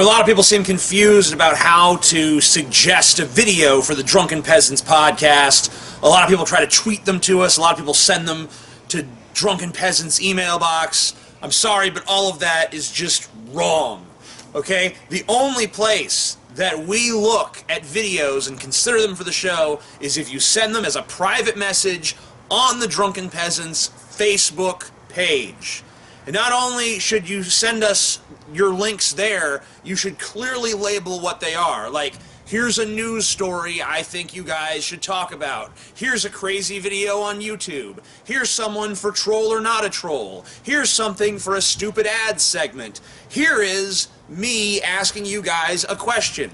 a lot of people seem confused about how to suggest a video for the Drunken Peasants podcast. A lot of people try to tweet them to us. A lot of people send them to Drunken Peasants email box. I'm sorry, but all of that is just wrong. Okay? The only place that we look at videos and consider them for the show is if you send them as a private message on the Drunken Peasants Facebook page. And not only should you send us your links there, you should clearly label what they are. Like, here's a news story I think you guys should talk about. Here's a crazy video on YouTube. Here's someone for troll or not a troll. Here's something for a stupid ad segment. Here is me asking you guys a question.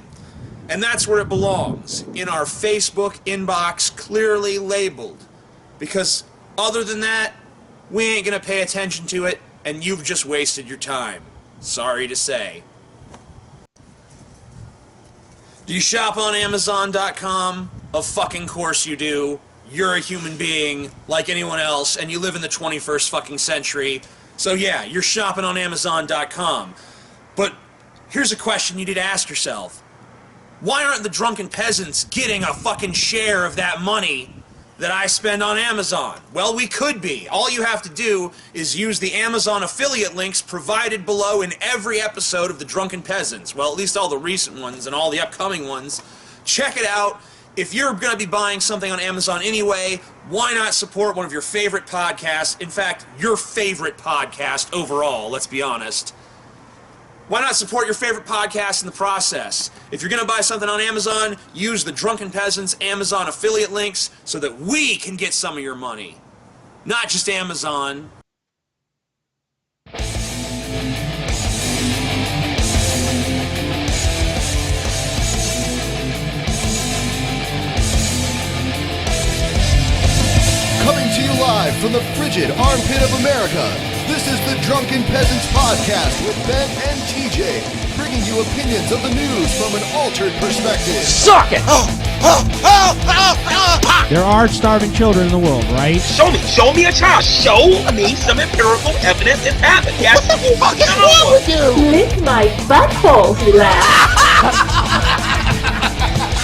And that's where it belongs, in our Facebook inbox, clearly labeled. Because other than that, we ain't gonna pay attention to it, and you've just wasted your time. Sorry to say. Do you shop on Amazon.com? Of fucking course you do. You're a human being like anyone else, and you live in the 21st fucking century. So yeah, you're shopping on Amazon.com. But here's a question you need to ask yourself. Why aren't the Drunken Peasants getting a fucking share of that money that I spend on Amazon? Well, we could be. All you have to do is use the Amazon affiliate links provided below in every episode of the Drunken Peasants. Well, at least all the recent ones and all the upcoming ones. Check it out. If you're going to be buying something on Amazon anyway, why not support one of your favorite podcasts? In fact, your favorite podcast overall, let's be honest. Why not support your favorite podcast in the process? If you're going to buy something on Amazon, use the Drunken Peasants Amazon affiliate links so that we can get some of your money. Not just Amazon. Coming to you live from the frigid armpit of America, this is the Drunken Peasants Podcast with Ben and TJ, bringing you opinions of the news from an altered perspective. Suck it! There are starving children in the world, right? Show me a child. Show me some empirical evidence it's happened. Yes, what is wrong with you? Lick my butthole, he laughed.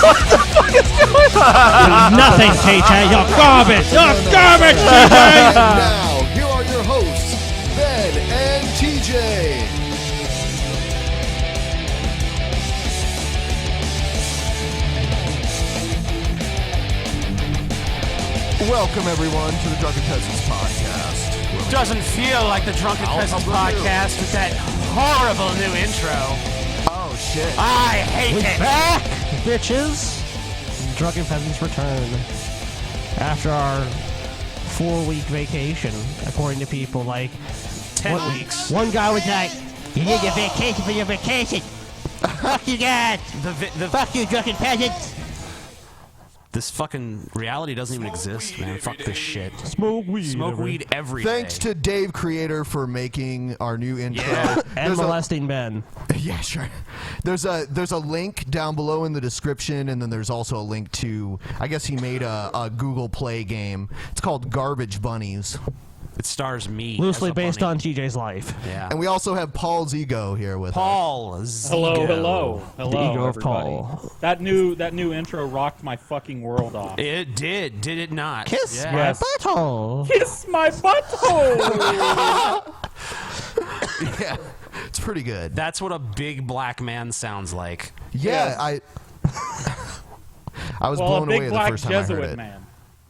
What the fuck is going on? Nothing, TJ. You're garbage. You're garbage, TJ. Now, here are your hosts, Ben and TJ. Welcome, everyone, to the Drunken Peasants Podcast. Doesn't feel like the Drunken Peasants Podcast with that horrible new intro. Oh, shit. I hate it. Back, bitches. Drunken Peasants return after our 4-week vacation, according to people like 10 weeks. One guy was like, "You need your vacation for your vacation." Fuck you guys. Fuck you, Drunken Peasants. This fucking reality doesn't even exist, man. Fuck this shit. Smoke weed every day. Thanks to Dave Creator for making our new intro. Yeah. and molesting Ben. Yeah, sure. There's a link down below in the description, and then there's also a link to, I guess he made a Google Play game. It's called Garbage Bunnies. It stars me. Loosely as a based bunny. on TJ's life. Yeah. And we also have PaulsEgo here with us. PaulsEgo. Hello, The ego of everybody. Paul. That new intro rocked my fucking world off. It did it not? Kiss Yeah. my butthole. Kiss my butthole! Yeah, it's pretty good. That's what a big black man sounds like. Yeah, I was Well, a blown away big the black first time I heard Jesuit it. man.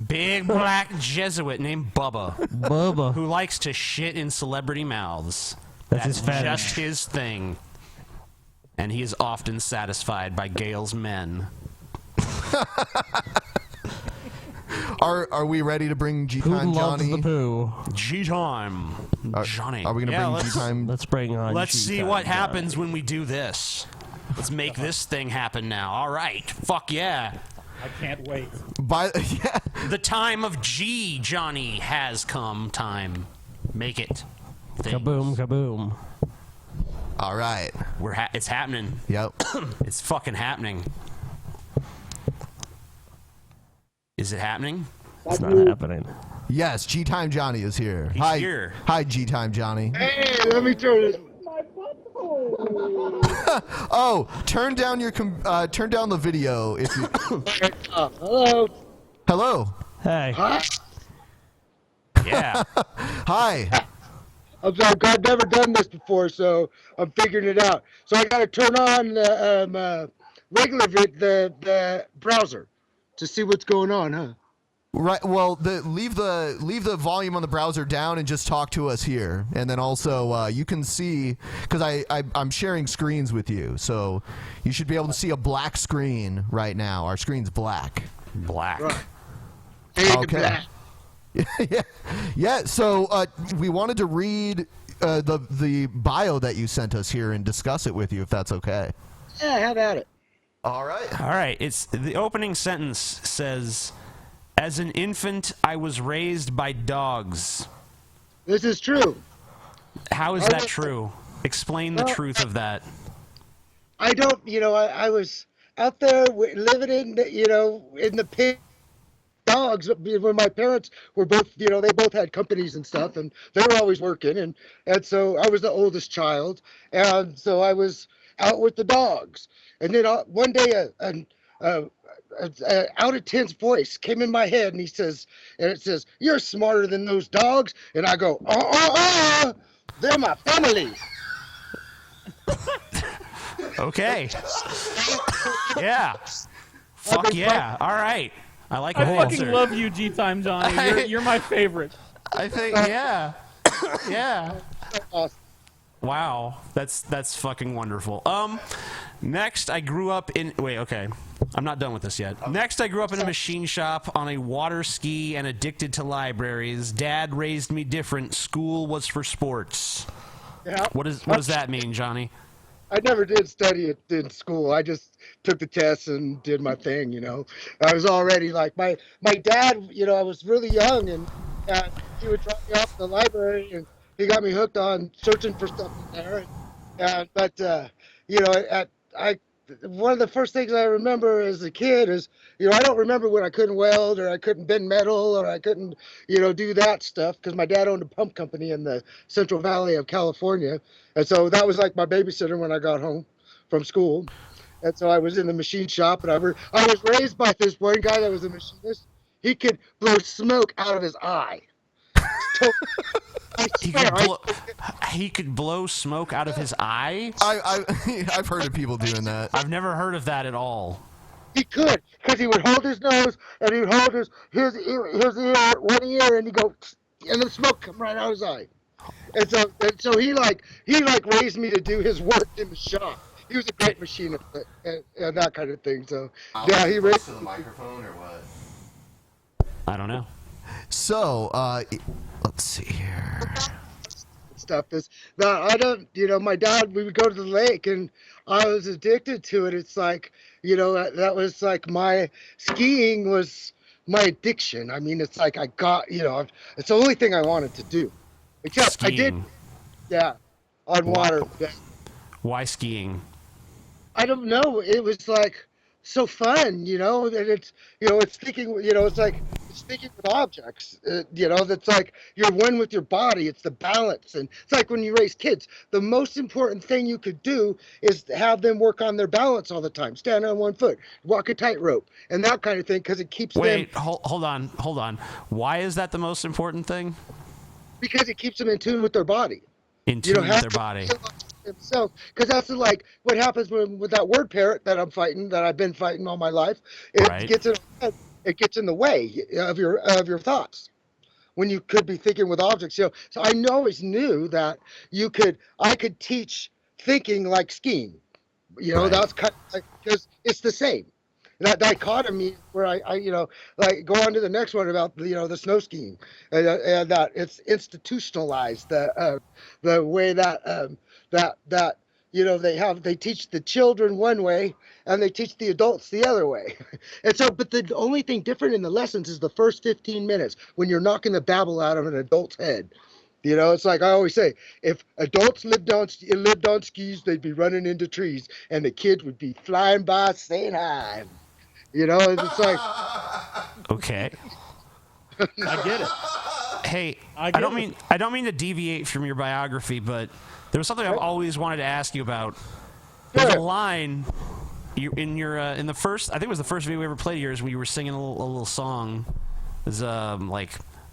Big black Jesuit named Bubba, Bubba. who likes to shit in celebrity mouths. That's his fetish. Just his thing. And he is often satisfied by Gale's men. Are we ready to bring Who gTime loves Johnny? the poo? G-time. Johnny. Are we gonna bring gTime? Let's bring on Let's see G-Time what Johnny. happens when we do this. Let's make this thing happen now. All right. Fuck yeah. I can't wait. Yeah. The time of G, Johnny, has come. Time. Make it. Thing. Kaboom, kaboom. All right. It's happening. Yep. It's fucking happening. Is it happening? It's not happening. Yes, gTime Johnny is here. He's Hi. here. Hi, gTime Johnny. Hey, let me turn this. Oh, turn down the video if you. Hello. Hello. Hey. Hi. Yeah. Hi. I'm sorry, I've never done this before, so I'm figuring it out. So I got to turn on the the browser to see what's going on, huh? Right. Well, leave the volume on the browser down and just talk to us here, and then also you can see because I'm sharing screens with you, so you should be able to see a black screen right now. Our screen's black. Black. Right. Fade to black. Yeah. So we wanted to read the bio that you sent us here and discuss it with you, if that's okay. Yeah, have at it. All right. All right. It's the opening sentence says, "As an infant, I was raised by dogs." This is true. How is that true? Explain the truth of that. I don't, I was out there living in, in the pig. Dogs when my parents were both they both had companies and stuff, and they were always working, and so I was the oldest child, and so I was out with the dogs, and then one day an out of tense voice came in my head, and it says you're smarter than those dogs, and I go they're my family. Okay. Yeah. Fuck yeah. All right. I like that I fucking answer. love you, gTime Johnny. You're my favorite. I think, yeah. Yeah. Awesome. Wow. That's fucking wonderful. Next, I grew up in... Wait, okay. I'm not done with this yet. Next, I grew up in a machine shop on a water ski and addicted to libraries. Dad raised me different. School was for sports. Yeah. What does that mean, Johnny? I never did study in school. I just took the tests and did my thing, I was already like my dad, I was really young, and he would drop me off at the library, and he got me hooked on searching for stuff in there. One of the first things I remember as a kid is, I don't remember when I couldn't weld or I couldn't bend metal or I couldn't, do that stuff because my dad owned a pump company in the Central Valley of California. And so that was like my babysitter when I got home from school. And so I was in the machine shop, and I was raised by this one guy that was a machinist. He could blow smoke out of his eye. He could blow smoke out of his eye? I've heard of people doing that. I've never heard of that at all. He could, because he would hold his nose, and he would hold his ear, one ear, and he'd go, and the smoke come right out of his eye. And so he raised me to do his work in the shop. He was a great machinist and that kind of thing. So yeah, he raised to the microphone or what? I don't know. So let's see here. Stuff is that I don't, my dad, we would go to the lake, and I was addicted to it. It's like, that was like my skiing was my addiction. I mean, it's like I got, it's the only thing I wanted to do. Except skiing. I did, yeah, on water. Yeah. Why skiing? I don't know. It was like so fun, and it's, it's thinking, it's like it's thinking with objects, that's like you're one with your body. It's the balance, and it's like when you raise kids, the most important thing you could do is to have them work on their balance all the time, stand on one foot, walk a tightrope, and that kind of thing, because it keeps them. Wait, hold on. Why is that the most important thing? Because it keeps them in tune with their body. In tune with their body. Themselves, because that's like what happens with that word parrot that I've been fighting all my life. It gets in the way of your thoughts when you could be thinking with objects. So I always knew that I could teach thinking like skiing. That's kind of like, because it's the same. That dichotomy where I like go on to the next one about the snow skiing, and that it's institutionalized the way that they teach the children one way and they teach the adults the other way. And so, but the only thing different in the lessons is the first 15 minutes when you're knocking the babble out of an adult's head. It's like I always say, if adults lived on skis, they'd be running into trees, and the kids would be flying by saying hi. It's like, okay. I get it. Hey, I don't mean to deviate from your biography, but there was something I've always wanted to ask you about. There's a line in the first. I think it was the first video we ever played of yours. We were singing a little song. It was like,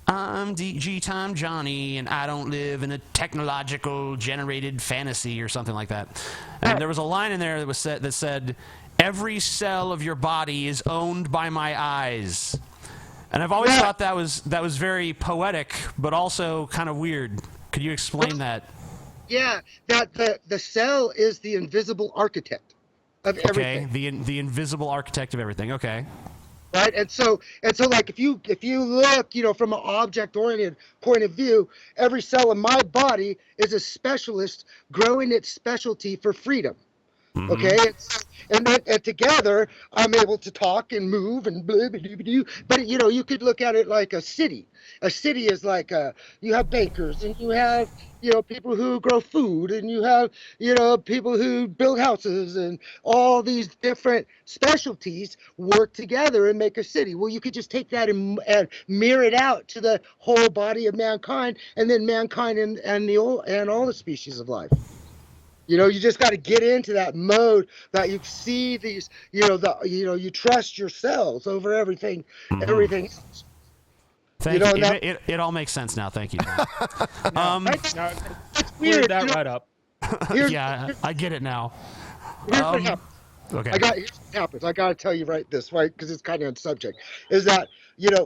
I'm gTime Johnny, and I don't live in a technological generated fantasy or something like that. And there was a line in there that said, every cell of your body is owned by my eyes. And I've always thought that was very poetic, but also kind of weird. Could you explain that? Yeah, that the cell is the invisible architect of everything. Okay, the invisible architect of everything. Okay. Right, and so like if you look, from an object-oriented point of view, every cell in my body is a specialist growing its specialty for freedom. Mm-hmm. Okay, and together I'm able to talk and move and blah, blah, blah, blah. But you could look at it like a city. A city is like you have bakers, and you have people who grow food, and you have people who build houses, and all these different specialties work together and make a city. Well, you could just take that and mirror it out to the whole body of mankind, and then mankind and all the species of life. You just got to get into that mode that you see these, you trust your cells over everything, everything else. Thank you. It all makes sense now. Thank you. It's weird that right up. Yeah, I get it now. Here's what happens. Okay. Here's what happens. I got to tell you right because it's kind of on subject. Is that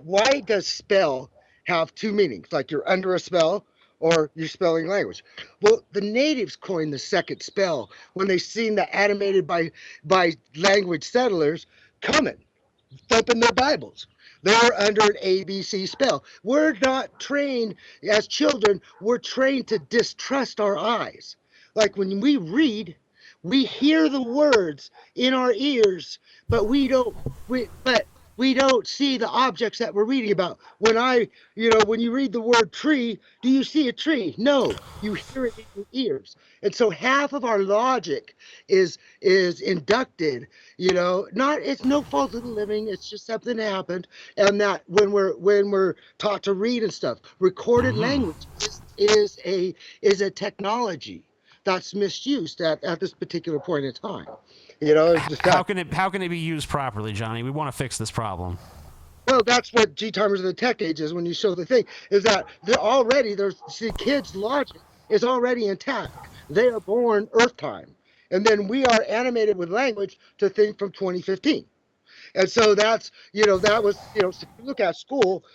why does spell have two meanings? Like you're under a spell, or you're spelling language. Well, the natives coined the second spell when they seen the animated by language settlers coming, thumping their Bibles. They're under an ABC spell. We're not trained as children. We're trained to distrust our eyes. Like when we read, we hear the words in our ears, but we don't see the objects that we're reading about. When you read the word tree, do you see a tree? No, you hear it in your ears. And so half of our logic is inducted, it's no fault of the living, it's just something that happened. And that when we're taught to read and stuff, recorded language is a technology that's misused at this particular point in time. How can it be used properly, Johnny? We want to fix this problem. Well, that's what gTimers of the tech age is when you show the thing, is that the kids' logic is already intact. They are born Earth time. And then we are animated with language to think from 2015. And so that's, that was, so if you look at school,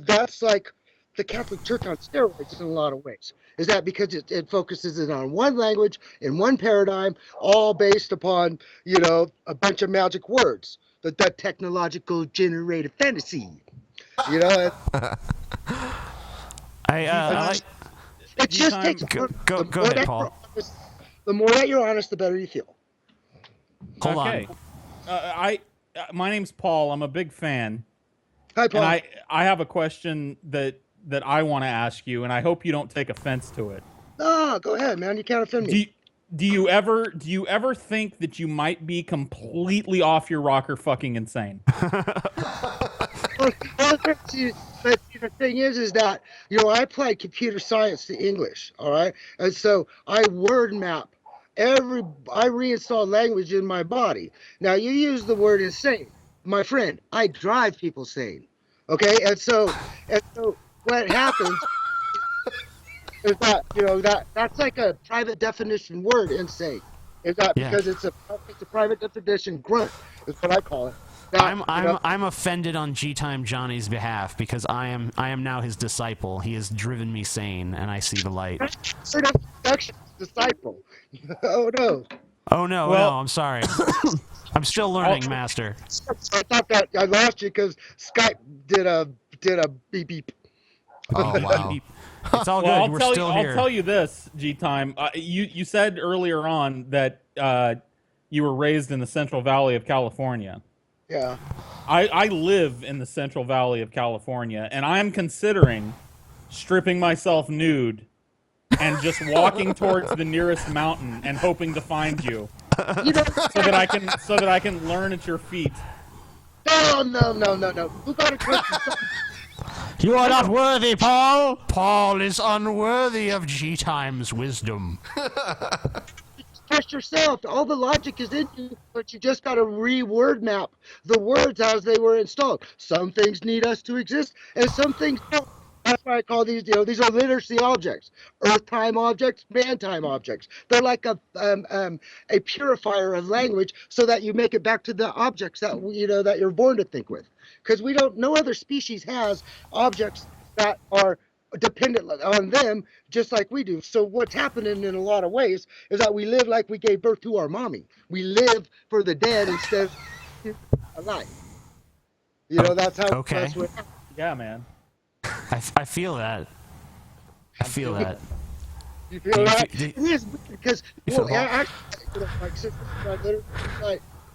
that's like the Catholic Church on steroids in a lot of ways. Is that because it focuses it on one language in one paradigm, all based upon, a bunch of magic words, the technological generated fantasy, It just takes go ahead, Paul. The more that you're honest, the better you feel. Hold on. My name's Paul. I'm a big fan. Hi, Paul. And I have a question that I want to ask you, and I hope you don't take offense to it. No, go ahead, man. You can't offend me. Do you ever think that you might be completely off your rocker fucking insane? But the thing is that, I applied computer science to English, all right? And so I word map I reinstall language in my body. Now, you use the word insane. My friend, I drive people sane, okay? And so what happens is that, that's like a private definition word, insane. Is that because it's a private definition grunt, is what I call it. I'm offended on gTime Johnny's behalf because I am now his disciple. He has driven me sane, and I see the light. Disciple. Oh no. Oh no. Well, no. I'm sorry. I'm still learning, Master. I thought that I lost you because Skype did a beep beep. Oh wow. It's all good. We're still here. I'll tell you this, gTime. You said earlier on that you were raised in the Central Valley of California. Yeah. I live in the Central Valley of California, and I'm considering stripping myself nude and just walking towards the nearest mountain and hoping to find you, so that I can learn at your feet. No. Who got a question? You are not worthy, Paul. Paul is unworthy of gTime's wisdom. trust yourself. All the logic is in you, but you just got to re-word map the words as they were installed. Some things need us to exist, and some things don't. That's why I call these, these are literacy objects, earth time objects, man time objects. They're like a purifier of language, so that you make it back to the objects that that you're born to think with. Because no other species has objects that are dependent on them just like we do. So what's happening in a lot of ways is that we live like we gave birth to our mommy. We live for the dead instead of alive. That's how. Okay. That's what, Yeah, man. I feel that. I feel that. you feel that? do- It is weird because feel that? actually,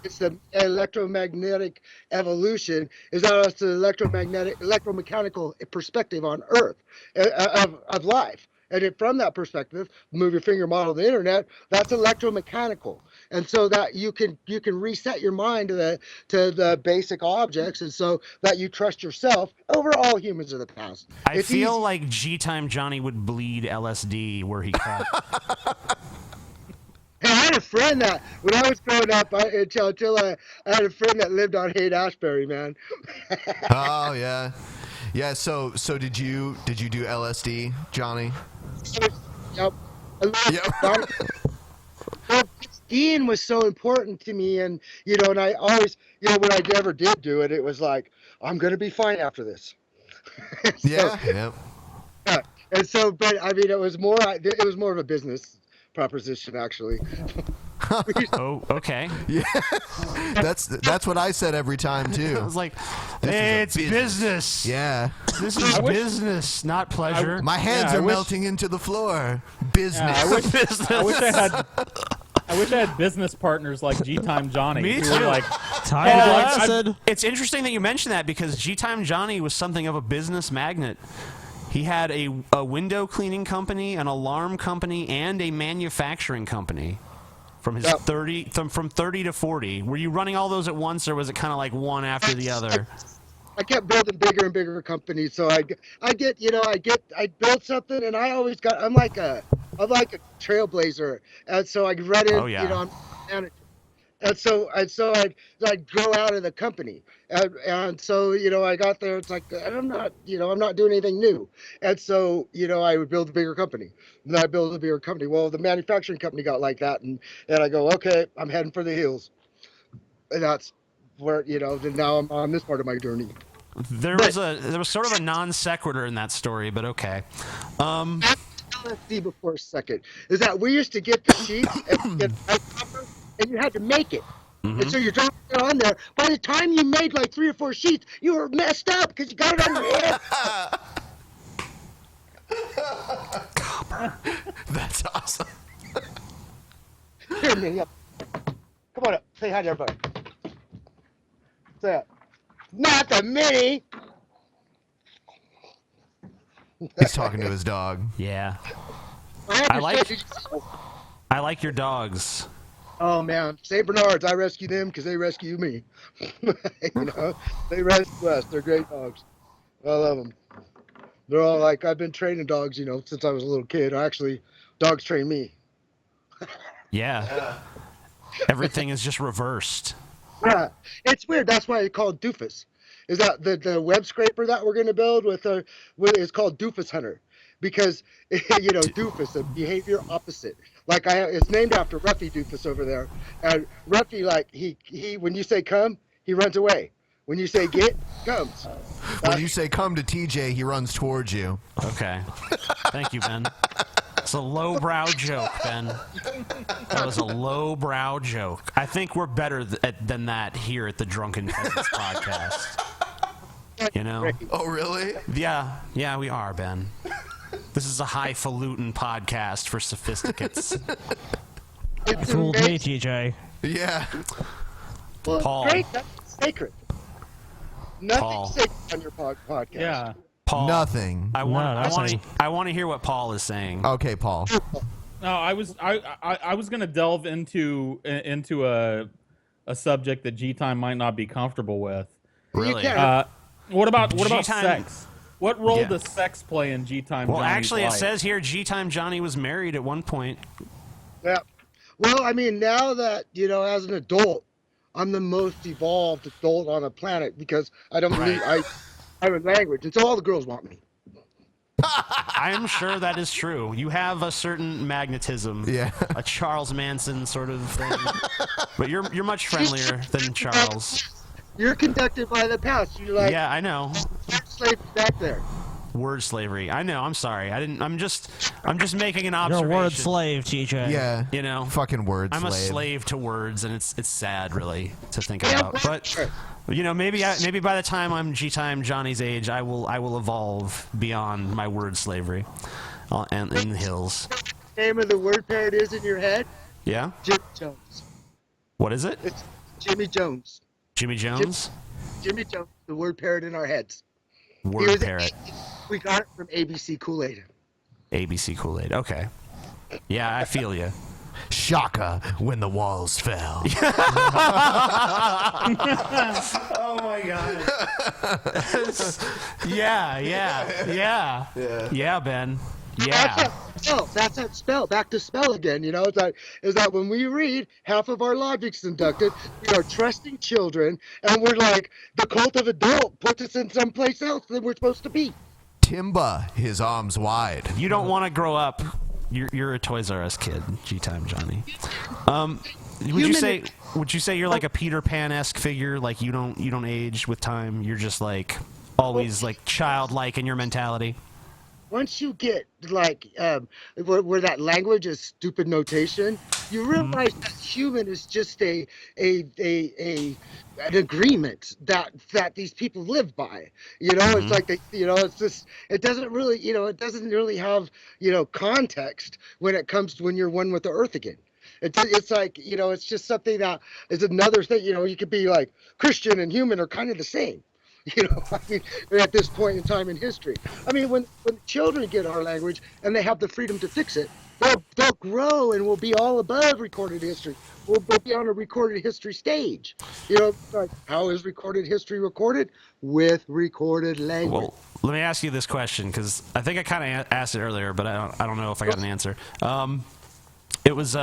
it's the electromagnetic evolution. Is that it's the electromechanical perspective on Earth of life. And from that perspective, move your finger model of the internet. That's electromechanical, and so that you can reset your mind to the basic objects, and so that you trust yourself over all humans of the past. I feel like gTime Johnny would bleed LSD where he can. Hey, I had a friend that when I was growing up, until I had a friend that lived on Haight-Ashbury, man. Oh yeah, yeah. So did you do LSD, Johnny? Yep. Well, Dean was so important to me, and and I always, when I never did do it, it was like, I'm gonna be fine after this. Yeah. Yeah. And so, but I mean, it was more of a business proposition, actually. Oh, okay. Yeah, that's what I said every time too. I was like, hey, it's business. Yeah, this is business, not pleasure. My hands are melting into the floor. Business. Yeah, I wish I had business partners like gTime Johnny. Me who too. were like, It's interesting that you mention that because gTime Johnny was something of a business magnet. He had a window cleaning company, an alarm company, and a manufacturing company. From his 30 to 40. Were you running all those at once, or was it kind of like one after the other? I kept building bigger and bigger companies, so I build something, and I'm like a trailblazer, and so I run in, I'm manager. And so I'd grow out of the company, and so I got there. It's like I'm not doing anything new, and so I would build a bigger company. And then I build a bigger company. Well, the manufacturing company got like that, and I go, okay, I'm heading for the hills, and that's where then now I'm on this part of my journey. There was sort of a non sequitur in that story, but okay. LSD before a second is that we used to get the sheets and you had to make it. Mm-hmm. And so you're dropping it on there. By the time you made like 3 or 4 sheets, you were messed up because you got it on your head. Copper. That's awesome. Here, Minnie, up. Come on up. Say hi to everybody. Say it. Not the Minnie. He's talking to his dog. Yeah. I like your dogs. Oh man, St. Bernards, I rescue them because they rescue me. They rescue us. They're great dogs. I love them. They're all like, I've been training dogs, since I was a little kid. Actually, dogs train me. Yeah. Everything is just reversed. Yeah, it's weird. That's why it's called Doofus. Is that the web scraper that we're going to build is called Doofus Hunter, because Doofus, a behavior opposite. Like it's named after Ruffy Doofus over there, and Ruffy, like he when you say come, he runs away. When you say get, comes. When you say come to TJ, he runs towards you. Okay. Thank you, Ben. It's a lowbrow joke, Ben. That was a lowbrow joke. I think we're better than that here at the Drunken Peasants podcast. Oh, really? Yeah, we are, Ben. This is a highfalutin podcast for sophisticates. Fooled me, TJ. Yeah. Well, Paul. great, that's sacred. Nothing's sacred on your podcast. Yeah. Paul. Nothing. I want to hear what Paul is saying. Okay, Paul. No, I was going to delve into a subject that gTime might not be comfortable with. Really? What about gTime, sex? What role does sex play in gTime? Well, Johnny's actually, life? it says here gTime Johnny was married at one point. Yeah. Well, I mean, now that, as an adult, I'm the most evolved adult on the planet because I don't need, I have a language. And so all the girls want me. I am sure that is true. You have a certain magnetism, a Charles Manson sort of thing, but you're much friendlier than Charles. You're conducted by the past. You're like, yeah, I know. Slave back there. Word slavery. I know. I'm sorry. I'm just making an observation. You're a word slave, TJ. Yeah. You know, fucking word I'm slave. a slave to words, and it's sad, really, to think about. But maybe by the time I'm gTime Johnny's age, I will evolve beyond my word slavery, and in the hills. Name of the word parrot is in your head? Yeah. Jimmy Jones. What is it? It's Jimmy Jones. Jimmy Jones. Jimmy Jones. The word parrot in our heads. Word parrot. We got it from ABC Kool-Aid. ABC Kool-Aid. Okay. Yeah, I feel you. Shaka when the walls fell. Oh my god. Yeah, Ben. Yeah. That's that spell. Back to spell again. Is that when we read, half of our logic's inducted. We are trusting children, and we're like, the cult of adult puts us in someplace else than we're supposed to be. Timba, his arms wide. You don't want to grow up. You're a Toys R Us kid, gTime Johnny. Would you say you're like a Peter Pan-esque figure? Like you don't age with time. You're just like always like childlike in your mentality. Once you get like where that language is stupid notation, you realize that human is just an agreement that these people live by. It's like it's just it doesn't really have context when it comes to when you're one with the earth again. It's like it's just something that is another thing. You could be like Christian and human are kind of the same. At this point in time in history. When children get our language and they have the freedom to fix it, they'll grow and we'll be all above recorded history. We'll be on a recorded history stage. Like how is recorded history recorded? With recorded language. Well, let me ask you this question, because I think I kind of asked it earlier, but I don't know if I got an answer. It was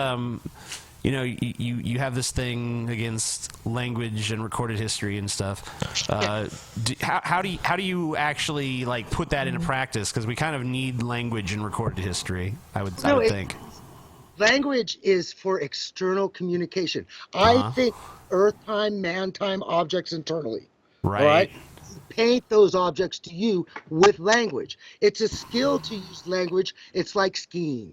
you have this thing against language and recorded history and stuff. How do you actually like put that into practice? Because we kind of need language and recorded history. I would think. Language is for external communication. I think earth time, man time, objects internally. Right. All right. Paint those objects to you with language. It's a skill to use language. It's like skiing.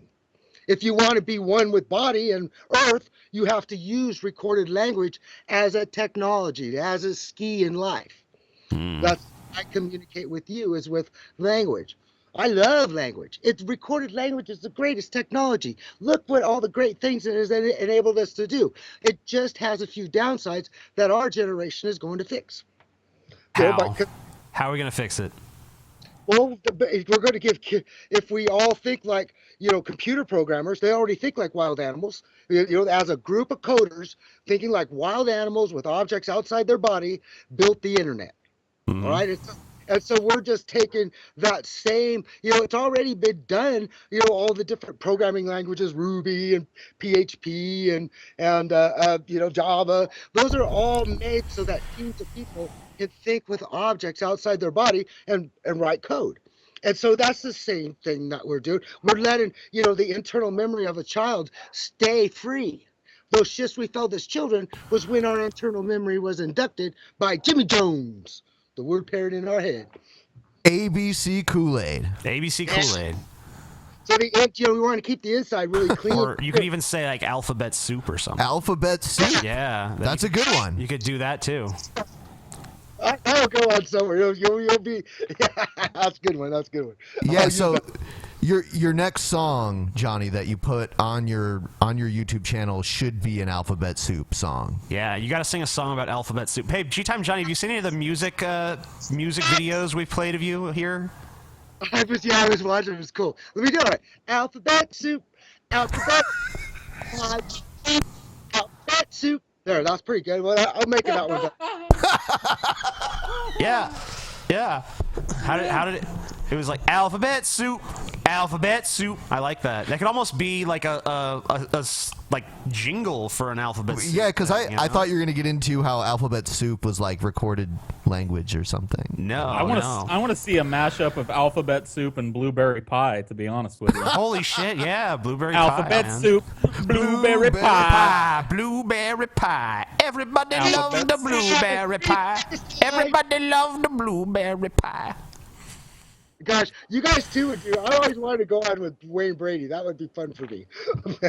If you want to be one with body and earth, you have to use recorded language as a technology, as a ski in life. That's how I communicate with you is with language. I love language. Recorded language is the greatest technology. Look what all the great things it has enabled us to do. It just has a few downsides that our generation is going to fix. How are we going to fix it? Well, we're going to if we all think like, computer programmers, they already think like wild animals, as a group of coders thinking like wild animals with objects outside their body built the internet. All right. And so we're just taking that same, it's already been done, all the different programming languages, Ruby and PHP and Java, those are all made so that teams of people can think with objects outside their body and write code. And so that's the same thing that we're doing. We're letting, the internal memory of a child stay free. Those shifts we felt as children was when our internal memory was inducted by Jimmy Jones, the word parrot in our head. ABC Kool-Aid. ABC Kool-Aid. So we want to keep the inside really clean. Or you could even say like alphabet soup or something. Alphabet soup? Yeah. That's a good one. You could do that too. That'll go on somewhere. You'll be. Yeah, that's a good one. That's a good one. Yeah. So your next song, Johnny, that you put on your YouTube channel should be an Alphabet Soup song. Yeah, you got to sing a song about Alphabet Soup. Hey, gTime Johnny, have you seen any of the music videos we've played of you here? I was watching. It was cool. Let me do it. Alphabet Soup. Alphabet. Alphabet Soup. There, that's pretty good. Well, I'll make it that one. Yeah. How did it? It was like alphabet soup. Alphabet soup. I like that. That could almost be like a like jingle for an alphabet soup. Yeah, because thing, I thought you were going to get into how alphabet soup was like recorded language or something. No, I want to see a mashup of alphabet soup and blueberry pie. To be honest with you. Holy shit! Yeah, blueberry alphabet pie. Alphabet soup, blueberry pie. Blueberry pie. Everybody loves the blueberry pie. Everybody loves the blueberry pie. Gosh, you guys too would do. I always wanted to go on with Wayne Brady. That would be fun for me.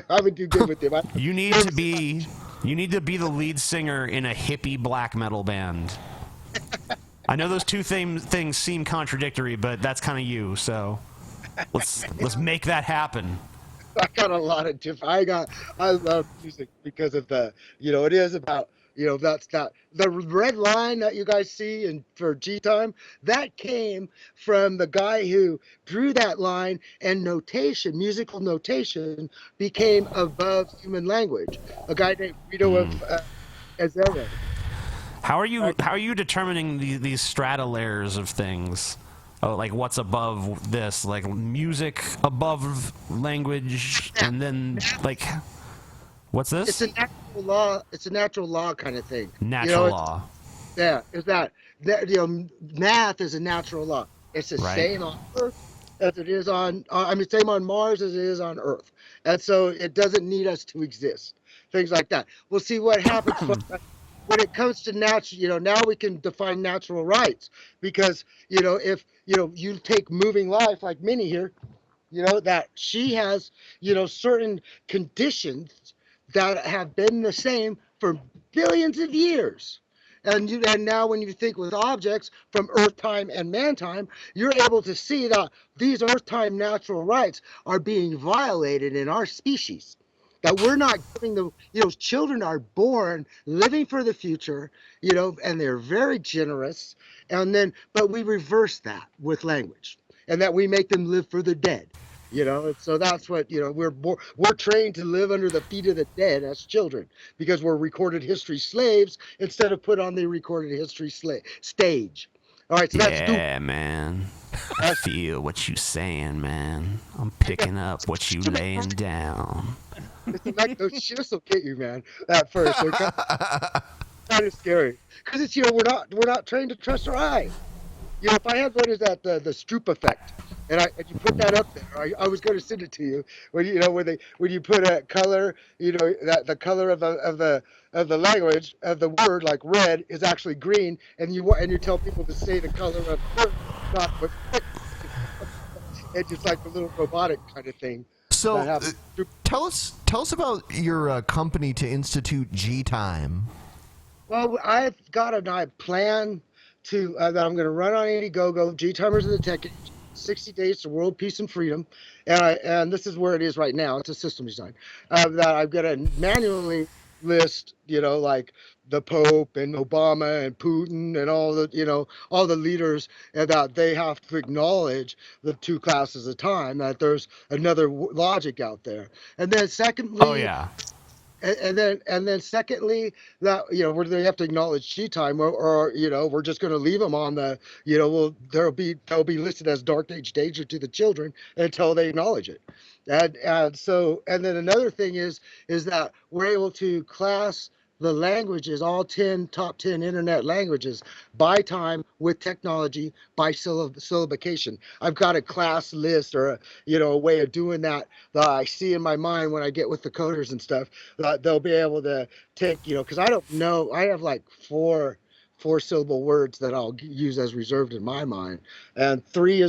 I would do good with him. You need to be the lead singer in a hippie black metal band. I know those two things seem contradictory, but that's kind of you. So let's make that happen. I got a lot of different. I love music because of the. It is about. That's not the red line that you guys see for gTime. That came from the guy who drew that line, and notation, musical notation, became above human language. A guy named Rito of Azera. How are you determining these strata layers of things? Oh, like what's above this? Like music above language, and then like. What's this? It's a natural law. It's a natural law kind of thing. Natural law. Yeah, is that math is a natural law. It's the same on Earth as it is on. Same on Mars as it is on Earth, and so it doesn't need us to exist. Things like that. We'll see what happens when it comes to natural. Now we can define natural rights because if you take moving life like Minnie here, that she has certain conditions that have been the same for billions of years. And now when you think with objects from Earth time and man time, you're able to see that these Earth time natural rights are being violated in our species. That we're not giving children are born living for the future, and they're very generous. But we reverse that with language, and that we make them live for the dead. So that's what we're trained to live under the feet of the dead as children because we're recorded history slaves instead of put on the recorded history stage. All right, so that's man. I feel what you saying, man. I'm picking up what you laying down. It's like those shifts will get you, man. At first, they're kind of scary because it's we're not trained to trust our eyes. If I had the Stroop effect. And you put that up there. I was going to send it to you when you put a color, that the color of the language of the word like red is actually green, and you tell people to say the color of the word, not what. It's just like a little robotic kind of thing. So tell us about your company to institute gTime. Well, I've got a plan to that I'm going to run on Indiegogo. gTimers of the Tech Age. 60 days to world peace and freedom, and this is where it is right now. It's a system design that I've got to manually list, like the Pope and Obama and Putin and all the leaders, and that they have to acknowledge the two classes of time. That there's another logic out there, and then secondly, And then secondly, that where they have to acknowledge gTime, or we're just going to leave them on the they'll be listed as dark age danger to the children until they acknowledge it, and then another thing is that we're able to class the languages, all top 10 internet languages, by time with technology, by syllabication. I've got a class list or a way of doing that I see in my mind when I get with the coders and stuff. They'll be able to take, because I don't know, I have like four syllable words that I'll use as reserved in my mind, and 3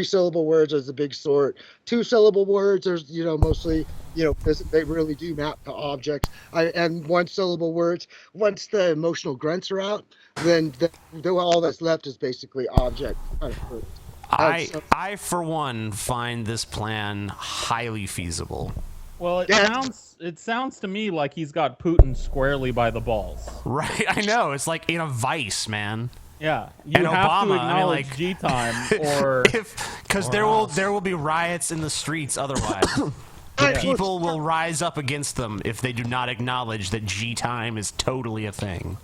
syllable words is the big sort. 2 syllable words are mostly they really do map to objects, and 1 syllable words, once the emotional grunts are out, then all that's left is basically object kind of words. I for one find this plan highly feasible. Well, it sounds to me like he's got Putin squarely by the balls. Right, I know. It's like in a vice, man. Yeah, you have Obama, to acknowledge gTime, or because there will be riots in the streets otherwise. People will rise up against them if they do not acknowledge that gTime is totally a thing.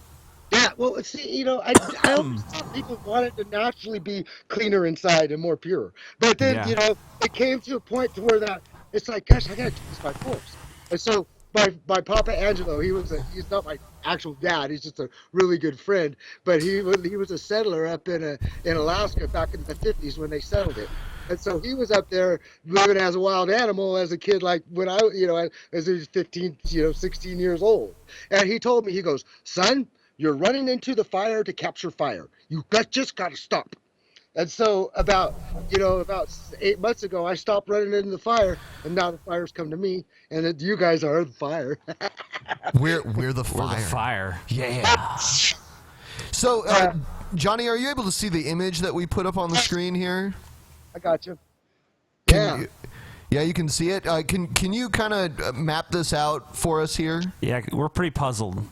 Yeah, Yeah, well, see, I always thought people wanted to naturally be cleaner inside and more pure. But then, it came to a point to where that it's like, gosh, I gotta do this by force. And so my Papa Angelo, he's not my actual dad. He's just a really good friend. But he was a settler up in Alaska back in the 50s when they settled it. And so he was up there living as a wild animal as a kid, like when as he was 15, 16 years old. And he told me, he goes, son, you're running into the fire to capture fire. Just got to stop. And so about 8 months ago, I stopped running into the fire, and now the fire's come to me, and you guys are the fire. We're the fire. We're the fire. Yeah. So, Johnny, are you able to see the image that we put up on the screen here? I got you. Yeah, you can see it. Can you kind of map this out for us here? Yeah, we're pretty puzzled.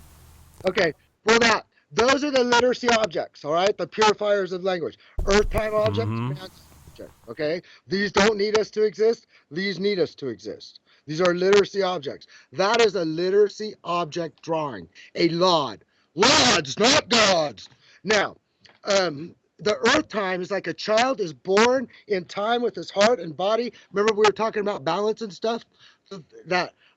Okay. Well, now, those are the literacy objects, all right? The purifiers of language. Earth time objects, man's object, okay? These don't need us to exist. These need us to exist. These are literacy objects. That is a literacy object drawing. A LOD. LODs, not gods. Now, the earth time is like a child is born in time with his heart and body. Remember we were talking about balance and stuff?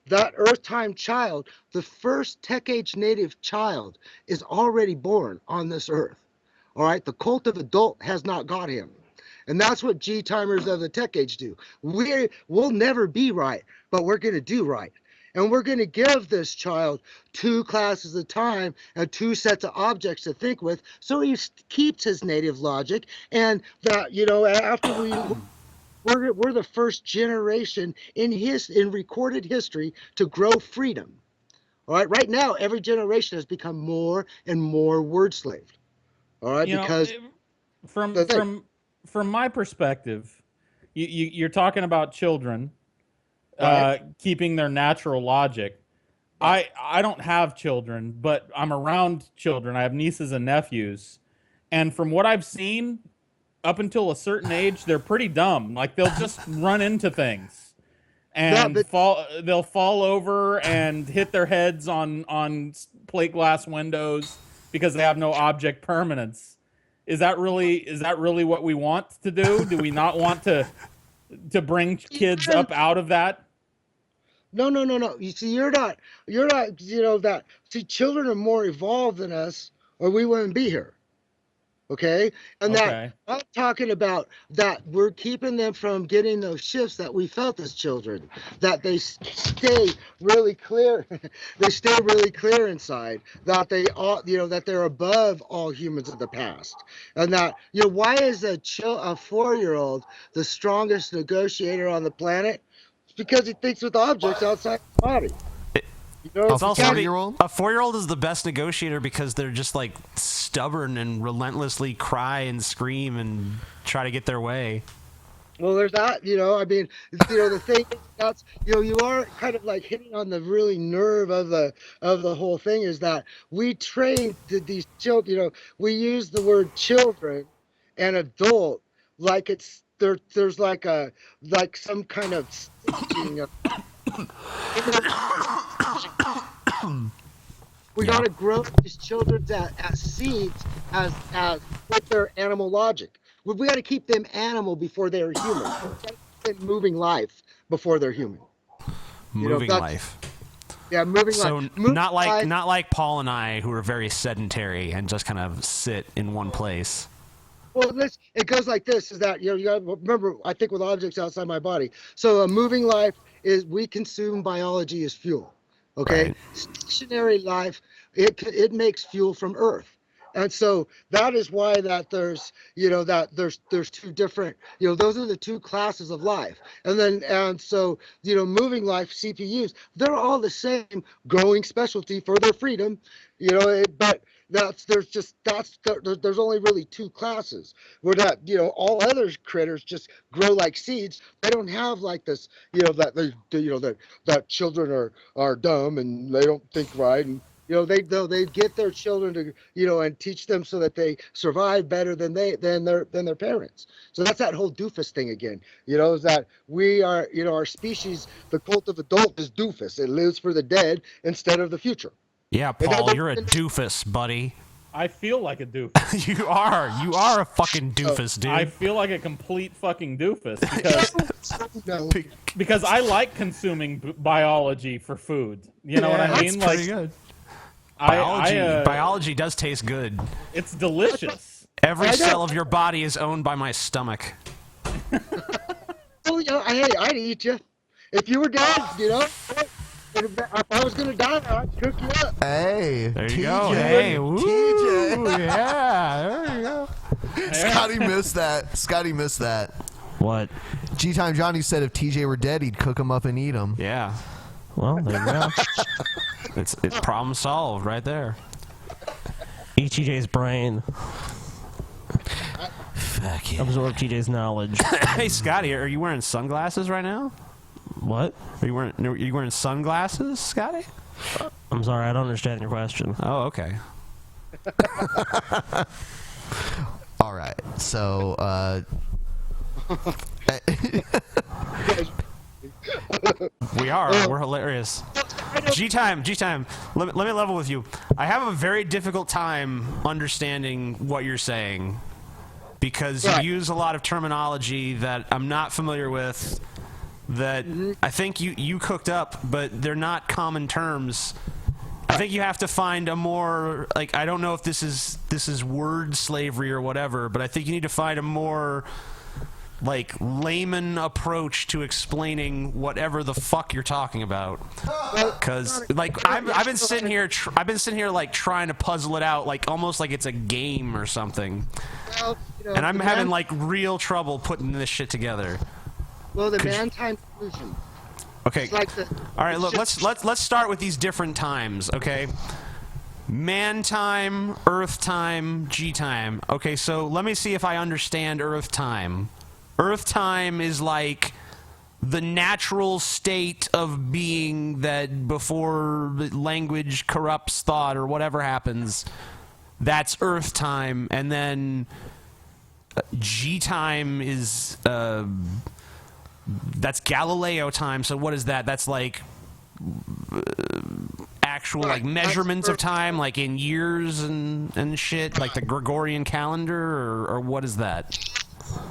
That earth time child, the first tech age native child, is already born on this earth. All right, the cult of adult has not got him. And that's what gTimers of the tech age do. We'll never be right, but we're going to do right. And we're going to give this child 2 classes of time and 2 sets of objects to think with, so he keeps his native logic. And that, after we're the first generation in recorded history to grow freedom. All right, right now every generation has become more and more word slaved. All right, because from my perspective, you're talking about children keeping their natural logic. I don't have children, but I'm around children. I have nieces and nephews, and from what I've seen, up until a certain age, they're pretty dumb. Like they'll just run into things and they'll fall over and hit their heads on plate glass windows because they have no object permanence. Is that really what we want to do? Do we not want to bring kids up out of that? No. You see, you're not, that. See, children are more evolved than us, or we wouldn't be here. Okay? And that I'm talking about that we're keeping them from getting those shifts that we felt as children, that they stay really clear. They stay really clear inside, that they all, that they're above all humans of the past. And that, why is a 4-year-old the strongest negotiator on the planet? It's because he thinks with objects outside the body. It's also a 4-year-old is the best negotiator because they're just like stubborn and relentlessly cry and scream and try to get their way. Well, there's that, I mean, the thing that's, you are kind of like hitting on the really nerve of the whole thing is that we train these children, we use the word children and adult like it's there's like some kind of staging of we got to grow these children as seeds, as with their animal logic. We got to keep them animal before they're human. We got to keep them moving life before they're human. Moving life. Yeah, moving life. So not like Paul and I, who are very sedentary and just kind of sit in one place. Well, it goes like this: is that you got to remember? I think with objects outside my body. So a moving life is we consume biology as fuel. Okay, right. Stationary life, it makes fuel from Earth, and so that is why that there's there's 2 different those are the 2 classes of life, and so moving life CPUs, they're all the same, growing specialty for their freedom, but there's only really 2 classes where that all other critters just grow like seeds. They don't have like this that children are dumb and they don't think right, and they get their children to and teach them so that they survive better than their parents. So that's that whole doofus thing again. Is that we are our species, the cult of adult is doofus. It lives for the dead instead of the future. Yeah, Paul, you're a doofus, buddy. I feel like a doofus. You are a fucking doofus, dude. I feel like a complete fucking doofus because I like consuming biology for food. You know what I mean? That's pretty good. Biology does taste good. It's delicious. Every cell of your body is owned by my stomach. Oh, hey, I'd eat you. If you were dead, if I was going to die, I'd cook you up. Hey. There you TJ. go. Hey, woo, TJ. Yeah, there you go. Scotty missed that. Scotty missed that. What? gTime Johnny said if TJ were dead, he'd cook him up and eat him. Yeah. Well, there you go. It's problem solved right there. Eat TJ's brain. Fuck yeah. Absorb TJ's knowledge. Hey, Scotty, are you wearing sunglasses right now? What? Are you wearing sunglasses, Scotty? I'm sorry, I don't understand your question. Oh, okay. All right, so we're hilarious. gTime, let me level with you. I have a very difficult time understanding what you're saying because you use a lot of terminology that I'm not familiar with that I think you cooked up, but they're not common terms. I think you have to find a more, like, I don't know if this is word slavery or whatever, but I think you need to find a more, like, layman approach to explaining whatever the fuck you're talking about. Because, like, I've been sitting here like trying to puzzle it out, like almost like it's a game or something. Well, and I'm having like real trouble putting this shit together. Well, the man-time solution. Okay. Like all right. Look. Let's start with these different times. Okay. Man time, Earth time, gTime. Okay. So let me see if I understand Earth time. Earth time is like the natural state of being that before language corrupts thought or whatever happens. That's Earth time, and then gTime is. That's Galileo time, so what is that? That's like actual like measurements of time, like in years and shit, like the Gregorian calendar, or what is that?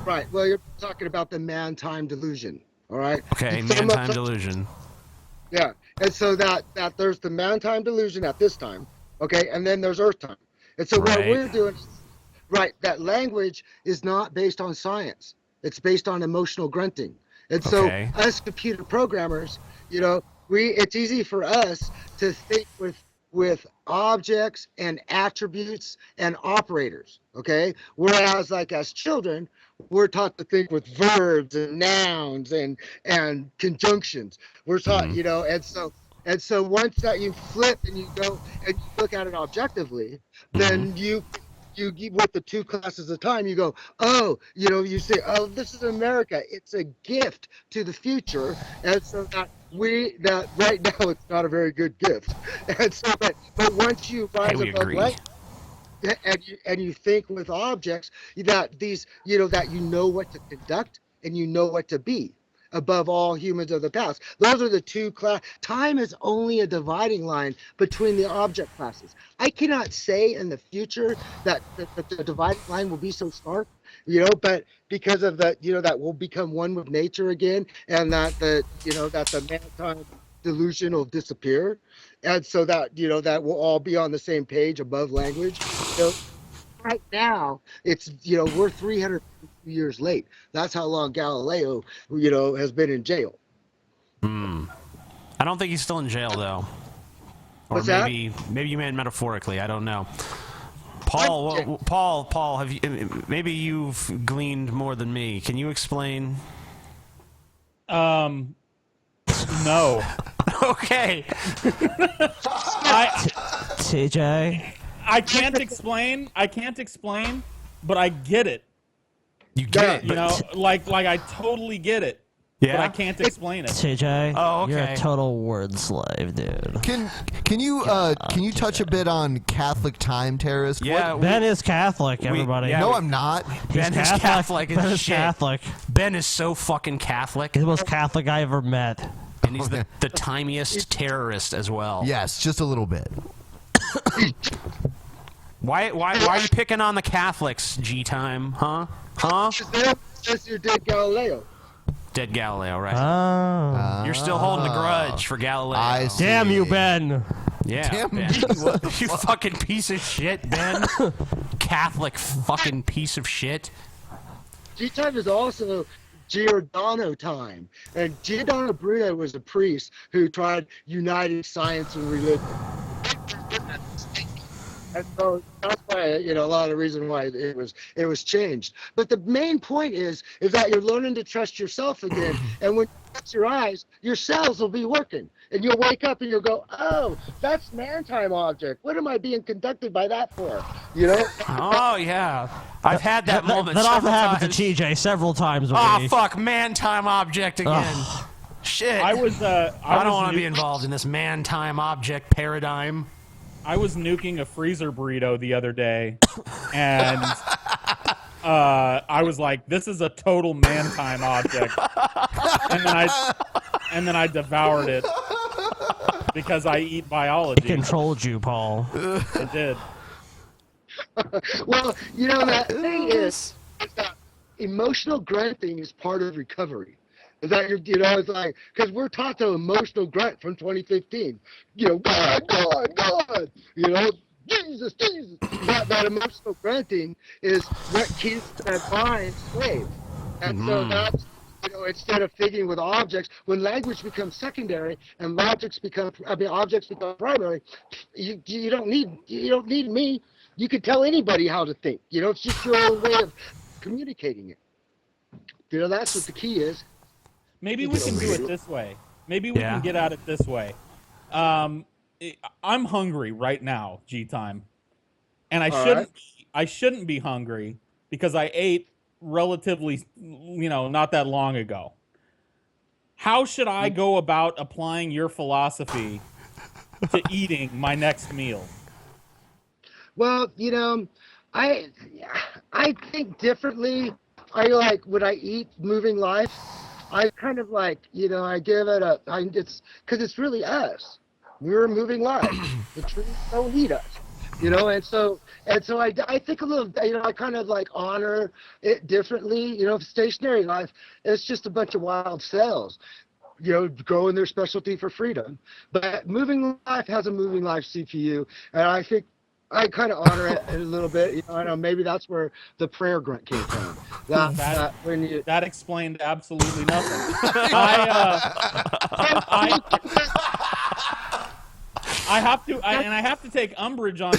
Right, well, you're talking about the man-time delusion, all right? Okay, man-time delusion. Yeah, and so that there's the man-time delusion at this time, okay, and then there's Earth time. And so what we're doing, that language is not based on science. It's based on emotional grunting. And so us computer programmers, it's easy for us to think with objects and attributes and operators, okay? Whereas like as children, we're taught to think with verbs and nouns and conjunctions. We're taught, and so once that you flip and you go and you look at it objectively, then you with the two classes of time, you go, you say, oh, this is America. It's a gift to the future. And so that right now it's not a very good gift. And so, but once you rise above light, and you think with objects that these, that you know what to conduct and you know what to be above all humans of the past. Those are the two class. Time is only a dividing line between the object classes. I cannot say in the future that the dividing line will be so stark, but because of that, that we'll become one with nature again, and that that the man-time delusion will disappear, and so that that we'll all be on the same page above language. Right now, it's we're 300 years late. That's how long Galileo, has been in jail. I don't think he's still in jail though. Or What's maybe that? maybe you meant metaphorically. I don't know. Paul, have you? Maybe you've gleaned more than me. Can you explain? No. Okay. TJ. I can't explain, but I get it. You get it, like I totally get it. Yeah. But I can't explain it. TJ. Oh, okay. You're a total word slave, dude. Can you touch a bit on Catholic time, terrorist? Yeah, Ben is Catholic, everybody. No, I'm not. Ben is Catholic. Ben is Catholic. Ben is so fucking Catholic. He's the most Catholic I ever met. And he's the timiest terrorist as well. Yes, just a little bit. Why are you picking on the Catholics, gTime? Huh? Because you're dead Galileo. Dead Galileo, right? You're still holding a grudge for Galileo. Damn you, Ben. Yeah, Damn Ben. You fucking piece of shit, Ben. Catholic fucking piece of shit. gTime is also Giordano time. And Giordano Bruno was a priest who tried uniting science and religion. And so that's why, a lot of the reason why it was changed. But the main point is that you're learning to trust yourself again. And when you close your eyes, your cells will be working. And you'll wake up and you'll go, oh, that's man-time object. What am I being conducted by that for? Oh, yeah. I've had that moment That often several happened times. to TJ several times. Oh, fuck, man-time object again. Shit. I don't want to be involved in this man-time object paradigm. I was nuking a freezer burrito the other day, and I was like, "This is a total man-time object," and then I devoured it because I eat biology. It controlled you, Paul. It did. Well, that thing is that emotional grunting is part of recovery. Is that it's like, because we're taught to emotional grunt from 2015. God, Jesus. That emotional grunting is what keeps that mind safe. And so that's, instead of thinking with objects, when language becomes secondary and objects become primary, you don't need me. You can tell anybody how to think. It's just your own way of communicating it. That's what the key is. Maybe we can do it this way. Maybe we can get at it this way. I'm hungry right now, gTime, and I shouldn't be hungry because I ate relatively, not that long ago. How should I go about applying your philosophy to eating my next meal? Well, I think differently. When I eat moving life, I kind of I give it it's because it's really us. We're moving life. The trees don't need us, and so I think a little, I kind of honor it differently. Stationary life, it's just a bunch of wild cells, growing their specialty for freedom. But moving life has a moving life CPU, and I think I kind of honor it a little bit. I know maybe that's where the prayer grunt came from. That explained absolutely nothing. I have to take umbrage on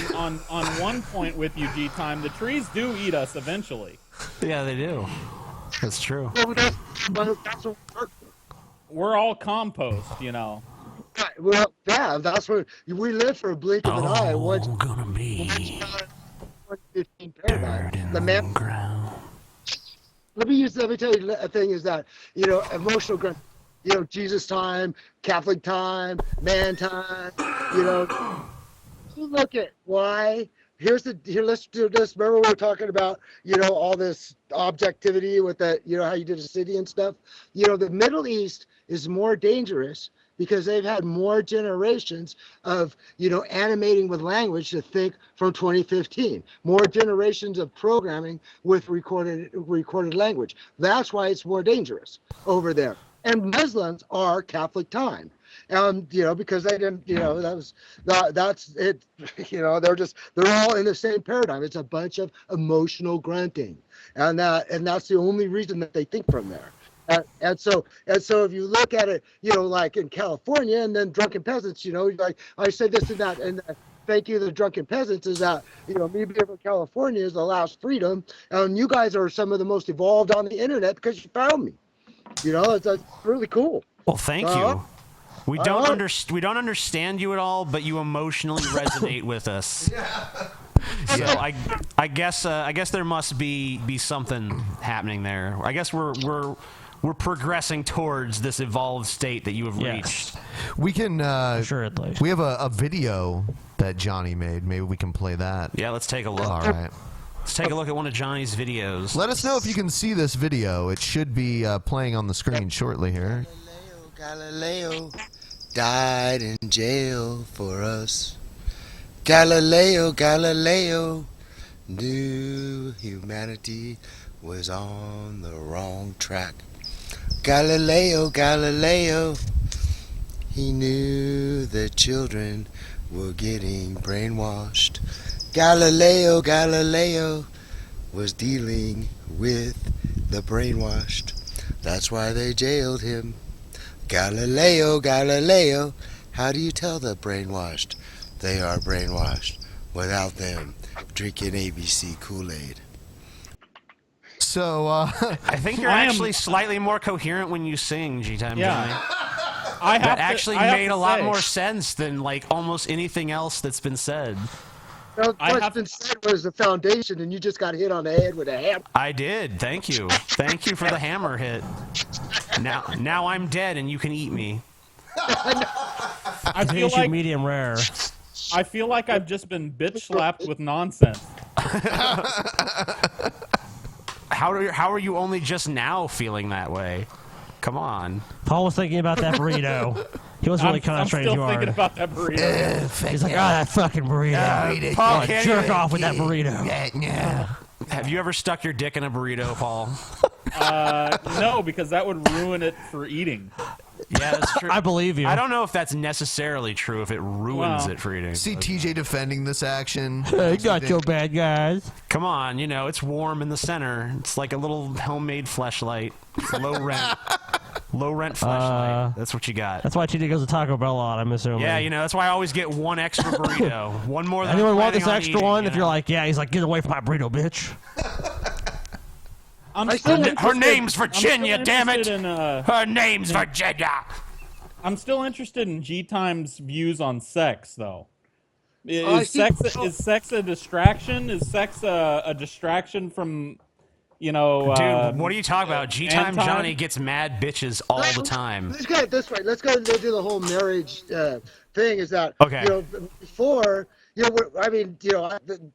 one point with you, gTime. The trees do eat us eventually. Yeah, they do. That's true. We're all compost, Well, yeah, that's what we live for a blink of an eye. What's gonna be 15 paradigm. The man. Let me tell you a thing is that, emotional grunt, Jesus time, Catholic time, man time, you look at why. Let's do this. Remember we were talking about, all this objectivity with that, how you did a city and stuff. The Middle East is more dangerous because they've had more generations of, animating with language to think from 2015, more generations of programming with recorded language. That's why it's more dangerous over there. And Muslims are Catholic time. Because they didn't, that's it, they're all in the same paradigm. It's a bunch of emotional grunting. And that's the only reason that they think from there. And so if you look at it, like in California and then Drunken Peasants, like I said this and that, and thank you to the Drunken Peasants is that, me being from California is the last freedom. And you guys are some of the most evolved on the internet because you found me. It's really cool. Well, thank you. We don't understand you at all, but you emotionally resonate with us. So I guess there must be something happening there. I guess we're progressing towards this evolved state that you have reached. We can assuredly. We have a video that Johnny made. Maybe we can play that. Yeah, let's take a look. All right. Let's take a look at one of Johnny's videos. Let us know if you can see this video. It should be playing on the screen shortly here. Galileo died in jail for us. Galileo knew humanity was on the wrong track. Galileo, he knew the children were getting brainwashed. Galileo was dealing with the brainwashed. That's why they jailed him. Galileo, how do you tell the brainwashed they are brainwashed without them drinking ABC Kool-Aid? So, I think you're actually slightly more coherent when you sing, gTime. Yeah. Johnny. I That actually have made to a lot say- more sense than like almost anything else that's been said. What's been said was the foundation, and you just got hit on the head with a hammer. I did. Thank you. Thank you for the hammer hit. Now I'm dead and you can eat me. I feel Here's your like medium rare. I feel like I've just been bitch slapped with nonsense. How are you only just now feeling that way? Come on. Paul was thinking about that burrito. He was really I'm concentrating still too hard. thinking about that burrito. He's like, that fucking burrito. Paul, Oh, jerk off with that burrito. Have you ever stuck your dick in a burrito, Paul? No, because that would ruin it for eating. Yeah, that's true. I believe you. I don't know if that's necessarily true if it ruins Well, it for eating. see TJ defending this action. Hey, got your bad guys. Come on, it's warm in the center. It's like a little homemade fleshlight. It's low rent. Low rent fleshlight. That's what you got. That's why TJ goes to Taco Bell a lot, I'm assuming. Yeah, that's why I always get one extra burrito. One more than Anyone I'm want this planning on extra eating, one? If you're like, yeah, he's like, get away from my burrito, bitch. Her name's Virginia, damn it! Her name's Yeah. Virginia! I'm still interested in G-Time's views on sex, though. I Is think- sex a distraction? Is sex a distraction from, Dude, what are you talking about? G-Time Anton? Johnny gets mad bitches all the time. Let's get it this way. Let's go into the whole marriage thing. Is that Okay. before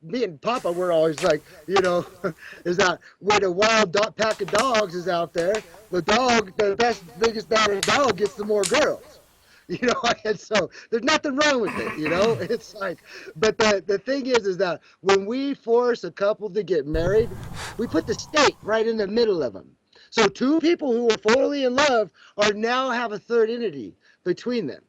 me and Papa were always like, is that when a wild pack of dogs is out there, the biggest baddest dog gets the more girls. And so there's nothing wrong with it, It's like, but the thing is that when we force a couple to get married, we put the stake right in the middle of them. So two people who are fully in love are now have a third entity between them.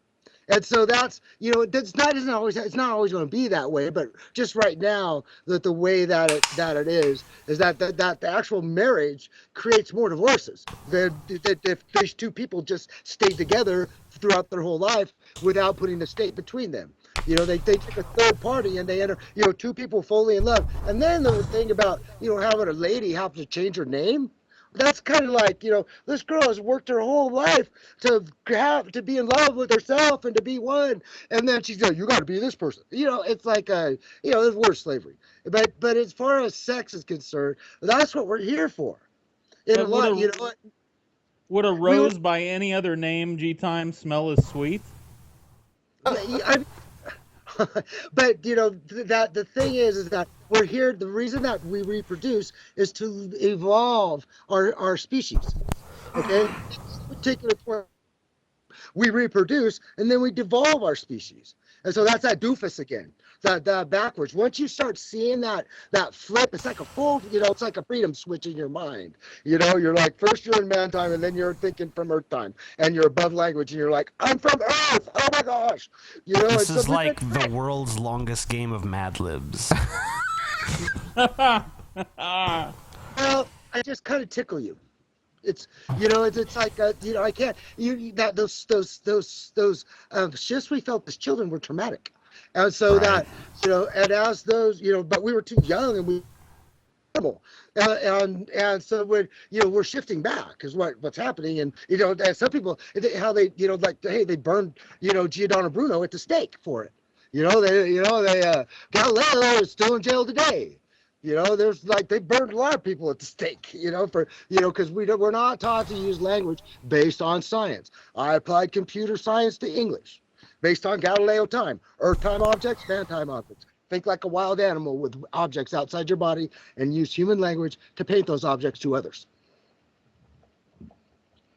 And so that's, it's not always going to be that way, but just right now, that the way that it is that the actual marriage creates more divorces than if these two people just stayed together throughout their whole life without putting a stake between them. They take a third party and they enter, two people fully in love. And then the thing about, having a lady have to change her name, that's kind of like, this girl has worked her whole life to be in love with herself and to be one. And then she's like, you got to be this person. It's like, it's worse slavery. But as far as sex is concerned, that's what we're here for. Would a rose by any other name, G-Time, smell as sweet? But that the thing is that we're here. The reason that we reproduce is to evolve our species. Okay, particular point, we reproduce and then we devolve our species, and so that's that doofus again. That backwards. Once you start seeing that flip, it's like a full, it's like a freedom switch in your mind. You're like, first you're in man time, and then you're thinking from earth time, and you're above language, and you're like, I'm from earth. Oh my gosh. This is like the world's longest game of Mad Libs. Well, I just kind of tickle you. It's it's like I can't those shifts we felt as children were traumatic. And so that, and as those, but we were too young and we and so we're shifting back is what's happening. And, and some people, how they, hey, they burned, Giordano Bruno at the stake for it. Galileo is still in jail today. There's they burned a lot of people at the stake, because we're not taught to use language based on science. I applied computer science to English. Based on Galileo time, Earth time objects, man time objects. Think like a wild animal with objects outside your body and use human language to paint those objects to others.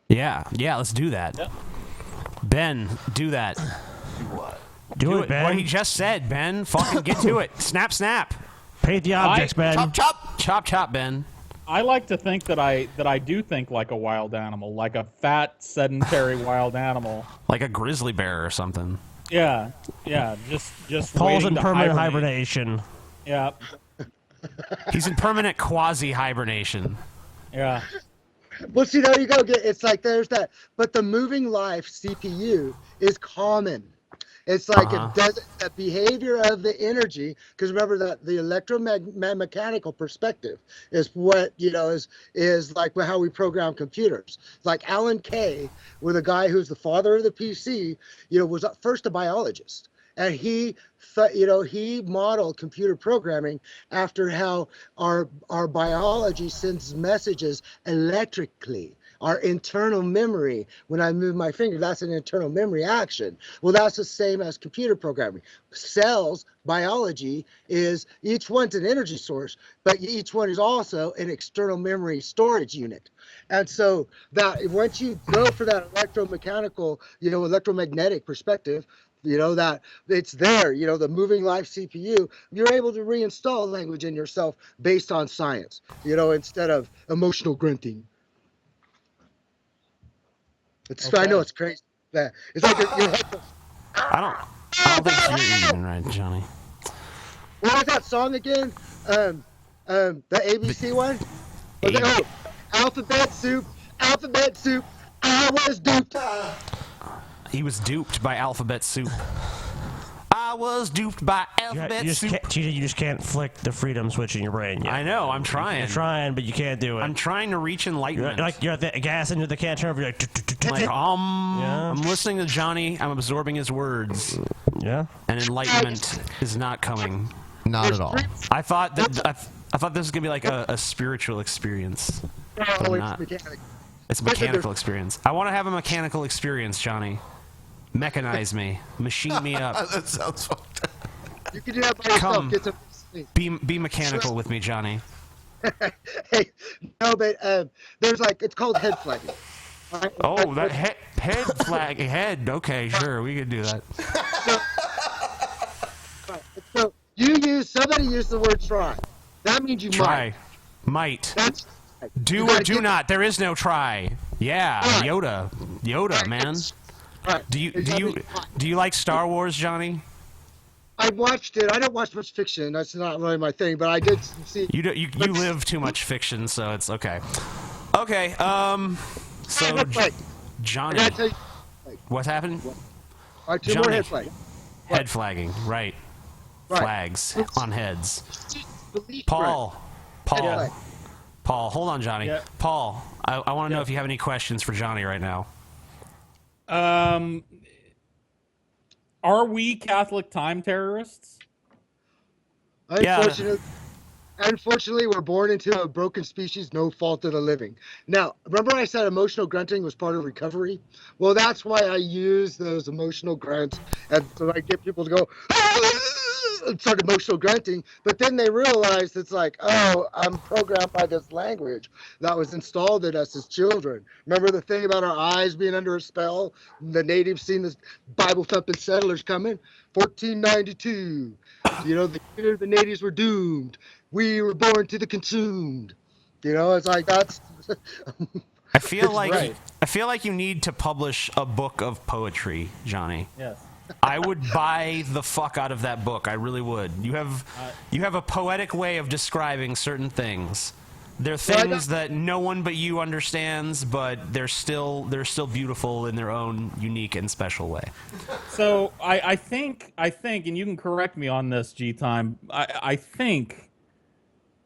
Yeah, let's do that. Yep. Ben, do that. What? Do it, Ben. What he just said, Ben. Fucking get to it. Snap, snap. Paint the objects, Ben. Chop, chop. Chop, chop, Ben. I like to think that I do think like a wild animal, like a fat, sedentary wild animal. Like a grizzly bear or something. Yeah, just Paul's waiting in to permanent hibernate. hibernation. Yeah. He's in permanent quasi-hibernation. Yeah. Well, see, there you go. It's like there's that, but the moving life CPU is common. It's like it does the behavior of the energy, because remember that the electromechanical perspective is what is like how we program computers. Like Alan Kay, with a guy who's the father of the PC, was at first a biologist, and he modeled computer programming after how our biology sends messages electrically. Our internal memory, when I move my finger, that's an internal memory action. Well, that's the same as computer programming. Cells, biology, is each one's an energy source, but each one is also an external memory storage unit. And so that once you go for that electromechanical, electromagnetic perspective, that it's there, the moving life CPU, you're able to reinstall language in yourself based on science, instead of emotional grunting. I know it's crazy. It's like your head. I don't think you're even right, Johnny. What was that song again? The ABC one? Alphabet Soup. Alphabet Soup. I was duped. He was duped by Alphabet Soup. I was duped by Alphabet Soup. You just can't flick the freedom switch in your brain yet. I know, I'm trying. You're trying, but you can't do it. I'm trying to reach enlightenment. You're at the gas into the can't turn over. You're like, I'm listening to Johnny. I'm absorbing his words. Yeah. And enlightenment is not coming. Not at all. I thought this was gonna be like a spiritual experience. No, it's not. It's a mechanical experience. I want to have a mechanical experience, Johnny. Mechanize me. Machine me up. That sounds fucked up. You can do that by yourself. Come. Get some sleep. Be mechanical with me, Johnny. Hey, no, but there's it's called head flagging. Right? Oh, that head flag. Head. Okay, sure. We could do that. So somebody used the word try. That means you try. Might. That's do or do not. There is no try. Yeah, Yoda. Yoda, man. Right. Do you like Star Wars, Johnny? I watched it. I don't watch much fiction. That's not really my thing, but I did see. You live too much fiction, so it's okay. Okay. So Johnny, what's happened? Two more head flags. Head flagging, right? Flags on heads. Paul, hold on, Johnny. Yeah. Paul, I want to know if you have any questions for Johnny right now. Are we Catholic time terrorists? Unfortunately, we're born into a broken species, no fault of the living. Now, remember I said emotional grunting was part of recovery? Well, that's why I use those emotional grunts, and so I get people to go, and start emotional grunting, but then they realize it's like, oh, I'm programmed by this language that was installed in us as children. Remember the thing about our eyes being under a spell? The natives seen the Bible-thumping settlers coming? 1492. The natives were doomed. We were born to the consumed. It's like that's. I feel like you need to publish a book of poetry, Johnny. Yes. I would buy the fuck out of that book. I really would. You have a poetic way of describing certain things. They're things that no one but you understands, but they're still beautiful in their own unique and special way. So I think, and you can correct me on this, gTime. I think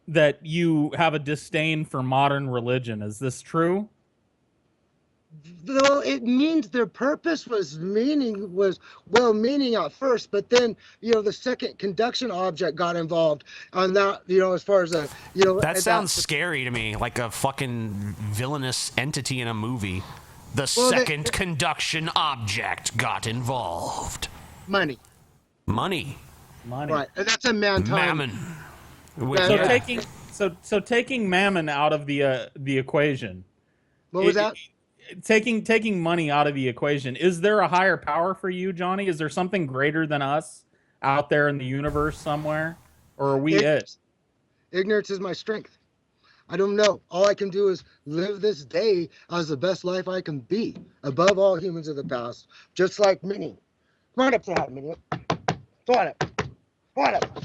that you have a disdain for modern religion. Is this true? Though it means their purpose was meaning at first, but then the second conduction object got involved on that. As far as that sounds scary to me, like a fucking villainous entity in a movie. The second conduction object got involved. Money. Right, and that's a mammon. So taking mammon out of the equation. What was that? taking money out of the equation, is there a higher power for you, Johnny? Is there something greater than us out there in the universe somewhere? Or are we it? Ignorance is my strength. I don't know. All I can do is live this day as the best life I can be, above all humans of the past, just like Minnie. Come on up, say hi, Minnie. Come on up. Come on up.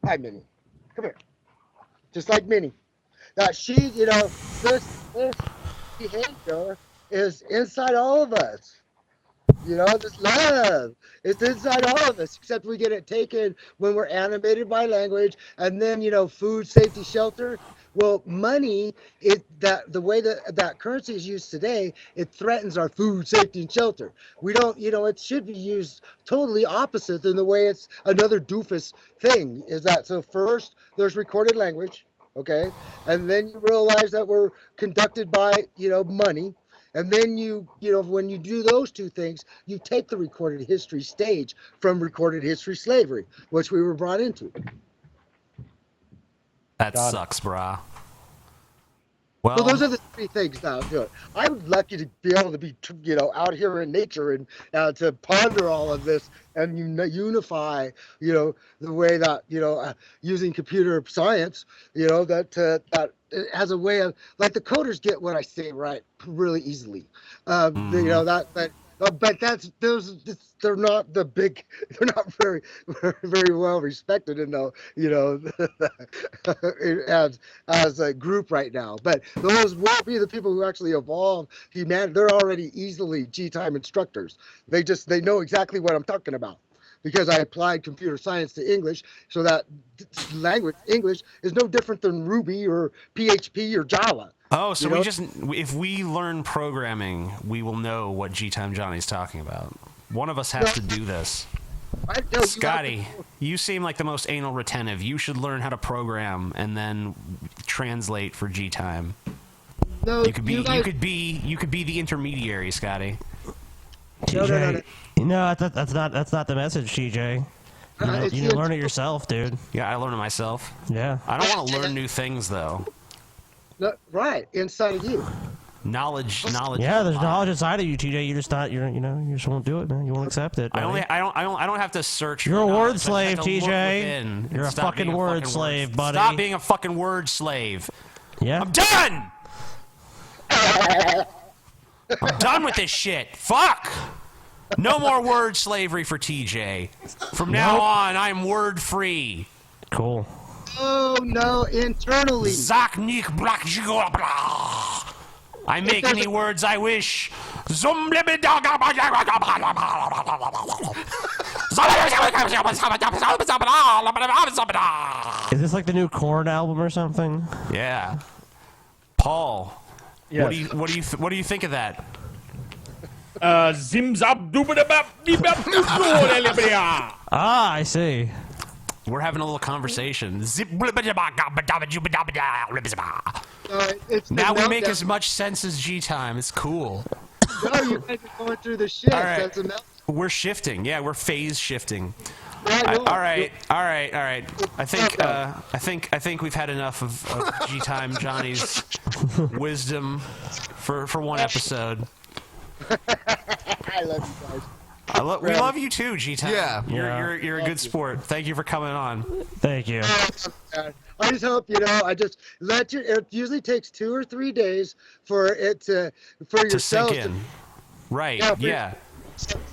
Hi, Minnie. Come here. Just like Minnie. That she, this behavior is inside all of us. This love. It's inside all of us, except we get it taken when we're animated by language, and then, food, safety, shelter. Well, money, the way that currency is used today, it threatens our food, safety, and shelter. We don't, it should be used totally opposite than the way it's another doofus thing. Is that so? First, there's recorded language, okay, and then you realize that we're conducted by, money. And then when you do those two things, you take the recorded history stage from recorded history slavery, which we were brought into. That sucks, brah. Well, those are the three things now. I'm lucky to be able to be, out here in nature and to ponder all of this and unify, the way that, using computer science, that it has a way of, like, the coders get what I say right really easily. But they're not they're not very, very well respected in as a group right now. But those will be the people who actually evolve humanity. They're already easily gTime instructors. They know exactly what I'm talking about, because I applied computer science to English, so that language, English, is no different than Ruby or PHP or Java. Oh, so if we learn programming, we will know what gTime Johnny's talking about. One of us has to do this. Scotty, you seem like the most anal retentive. You should learn how to program and then translate for gTime. No, you could be the intermediary, Scotty. TJ, no, that's not the message, TJ. You learn it yourself, dude. Yeah, I learn it myself. Yeah. I don't want to learn new things, though. No, right, inside of you. Knowledge. Yeah, there's knowledge inside of you, TJ. You just not, you just won't do it, man. You won't accept it. I don't have to search. You're a word slave, TJ. You're a fucking word slave, buddy. Stop being a fucking word slave. Yeah. I'm done. I'm done with this shit. Fuck. No more word slavery for TJ. From now on, I'm word free. Cool. Oh no, internally. I make any words I wish. Is this like the new Korn album or something? Yeah. Paul. Yes. What do you think of that? Ah, I see. We're having a little conversation. Now we make as much sense as gTime. It's cool. No, you guys are going through the shit. All right. We're shifting. Yeah, we're phase shifting. All right. I think we've had enough of gTime Johnny's wisdom for one episode. I love you guys. We love you too, gTime. Yeah. You're a good sport. Thank you for coming on. Thank you. I just hope I just let you. It usually takes 2 or 3 days for it to yourself sink in. Right. Yeah.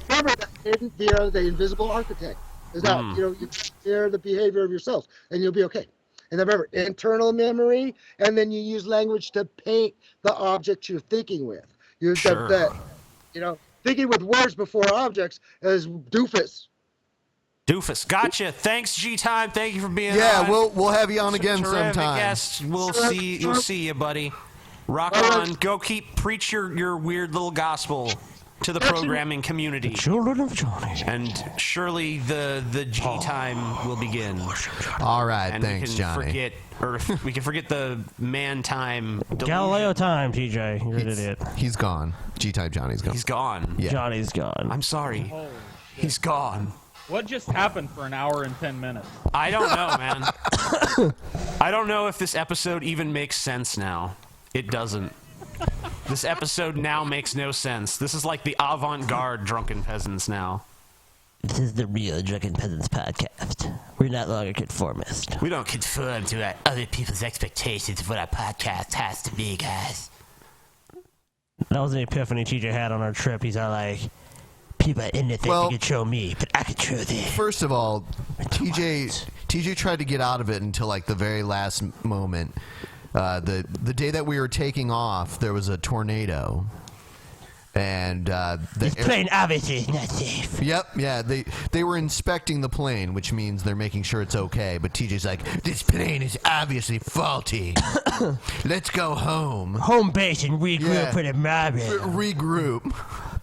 Remember that the invisible architect is that you share the behavior of yourself, and you'll be okay. And then remember, internal memory, and then you use language to paint the object you're thinking with. Thinking with words before objects is doofus. Doofus. Gotcha. Thanks, gTime. Thank you for being on. Yeah, we'll have you on again sometime. Guest. We'll see you, buddy. Rock on. Go preach your weird little gospel to the programming community. Children of Johnny. And surely the gTime will begin. All right, and thanks, we can Johnny. Forget Earth. We can forget the man time. Delusion. Galileo time, TJ. You're an idiot. He's gone. gTime Johnny's gone. He's gone. Yeah. Johnny's gone. I'm sorry. He's gone. What just happened for an hour and 10 minutes? I don't know, man. I don't know if this episode even makes sense now. It doesn't. This episode now makes no sense. This is like the avant-garde Drunken Peasants now. This is the real Drunken Peasants podcast. We're not longer conformist. We don't conform to other people's expectations of what our podcast has to be, guys. That was an epiphany TJ had on our trip. He's all like, people in the thing they control me, but I control them. First of all, TJ tried to get out of it until like the very last moment. The day that we were taking off, there was a tornado. And this plane obviously is not safe. Yep, yeah. They were inspecting the plane, which means they're making sure it's okay. But TJ's like, this plane is obviously faulty. Let's go home. Home base and regroup for the mob. Regroup.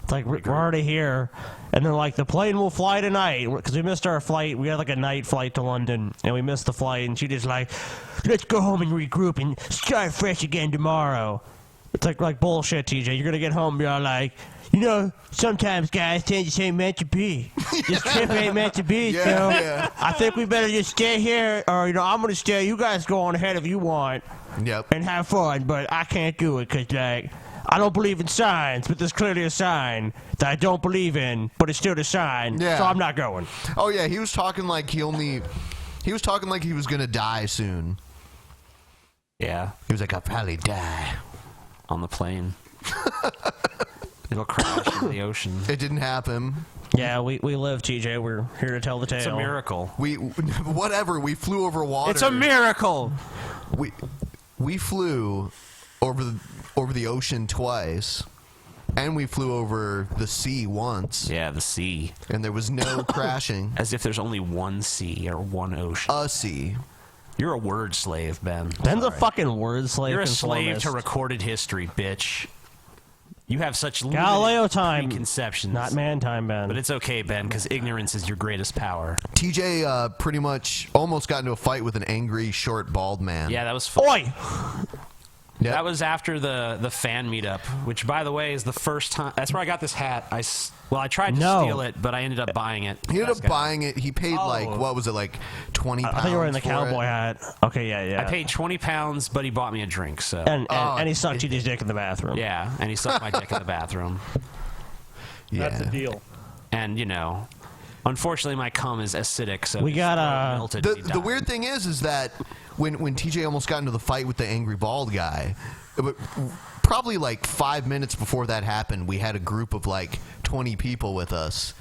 It's like we're already here, and then like the plane will fly tonight because we missed our flight. We had like a night flight to London, and we missed the flight. And she just like, let's go home and regroup and start fresh again tomorrow. It's like bullshit, TJ. You're gonna get home, you're like, you know, sometimes guys things just ain't meant to be. This trip ain't meant to be, so I think we better just stay here, or you know, I'm gonna stay. You guys go on ahead if you want. Yep. And have fun, but I can't do it because like I don't believe in signs, but there's clearly a sign that I don't believe in, but it's still a sign. Yeah. So I'm not going. Oh yeah, he was talking like he was talking like he was gonna die soon. Yeah. He was like, I'll probably die on the plane. It'll crash into the ocean. It didn't happen. Yeah, we live, TJ. We're here to tell the tale. It's a miracle. We flew over water. It's a miracle. We flew over the ocean twice, and we flew over the sea once. Yeah, the sea. And there was no crashing. As if there's only one sea or one ocean. A sea. You're a word slave, Ben. Ben's a fucking word slave. You're a slave to recorded history, bitch. You have such Galileo time preconceptions. Not man time, Ben. But it's okay, Ben, because ignorance is your greatest power. TJ pretty much almost got into a fight with an angry, short, bald man. Yeah, that was fun. Oi! Yep. That was after the fan meetup, which, by the way, is the first time. That's where I got this hat. I tried to steal it, but I ended up buying it. He ended up buying it. He paid what was it, like 20 pounds? I think you were in the cowboy hat. Okay, yeah. I paid 20 pounds, but he bought me a drink. So and he sucked TJ's dick in the bathroom. Yeah, and he sucked my dick in the bathroom. Yeah. That's a deal. And you know, unfortunately, my cum is acidic, so we got melted. The weird thing is that when TJ almost got into the fight with the angry bald guy, probably like 5 minutes before that happened, we had a group of like 20 people with us,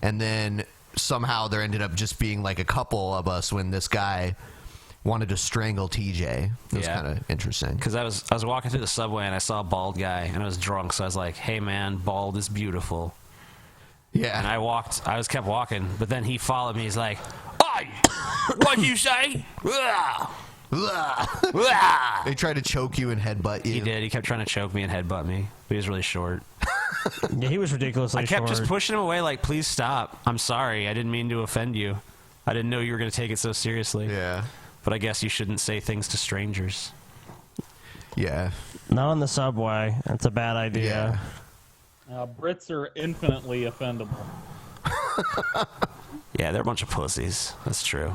and then somehow there ended up just being like a couple of us when this guy wanted to strangle TJ. It was kind of interesting. Because I was walking through the subway and I saw a bald guy and I was drunk, so I was like, "Hey man, bald is beautiful." Yeah. And I kept walking, but then he followed me. He's like, "Oi, what'd you say?" They tried to choke you and headbutt you. He did. He kept trying to choke me and headbutt me. But he was really short. Yeah, he was ridiculously I kept short. just pushing him away like, "Please stop. I'm sorry. I didn't mean to offend you. I didn't know you were going to take it so seriously." Yeah. But I guess you shouldn't say things to strangers. Yeah. Not on the subway. That's a bad idea. Brits are infinitely offendable. Yeah, they're a bunch of pussies. That's true.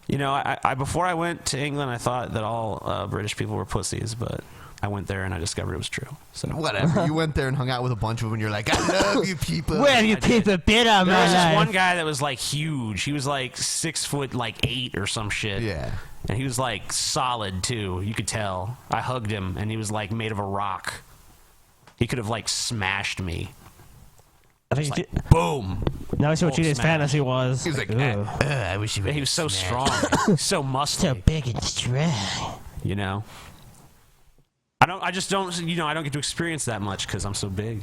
You know, I before I went to England, I thought that all British people were pussies, but I went there and I discovered it was true. So whatever. You went there and hung out with a bunch of them, and you're like, "I love you people." Where have you people been on my There was this life? one guy that was like huge. He was like 6'8" or some shit. Yeah. And he was like solid too. You could tell. I hugged him, and he was like made of a rock. He could have like smashed me. I think like, boom. Now I see what Full TJ's smash. fantasy was. He was like, I wish he was so strong, so muscly, so big and strong. You know. I just don't. You know, I don't get to experience that much because I'm so big.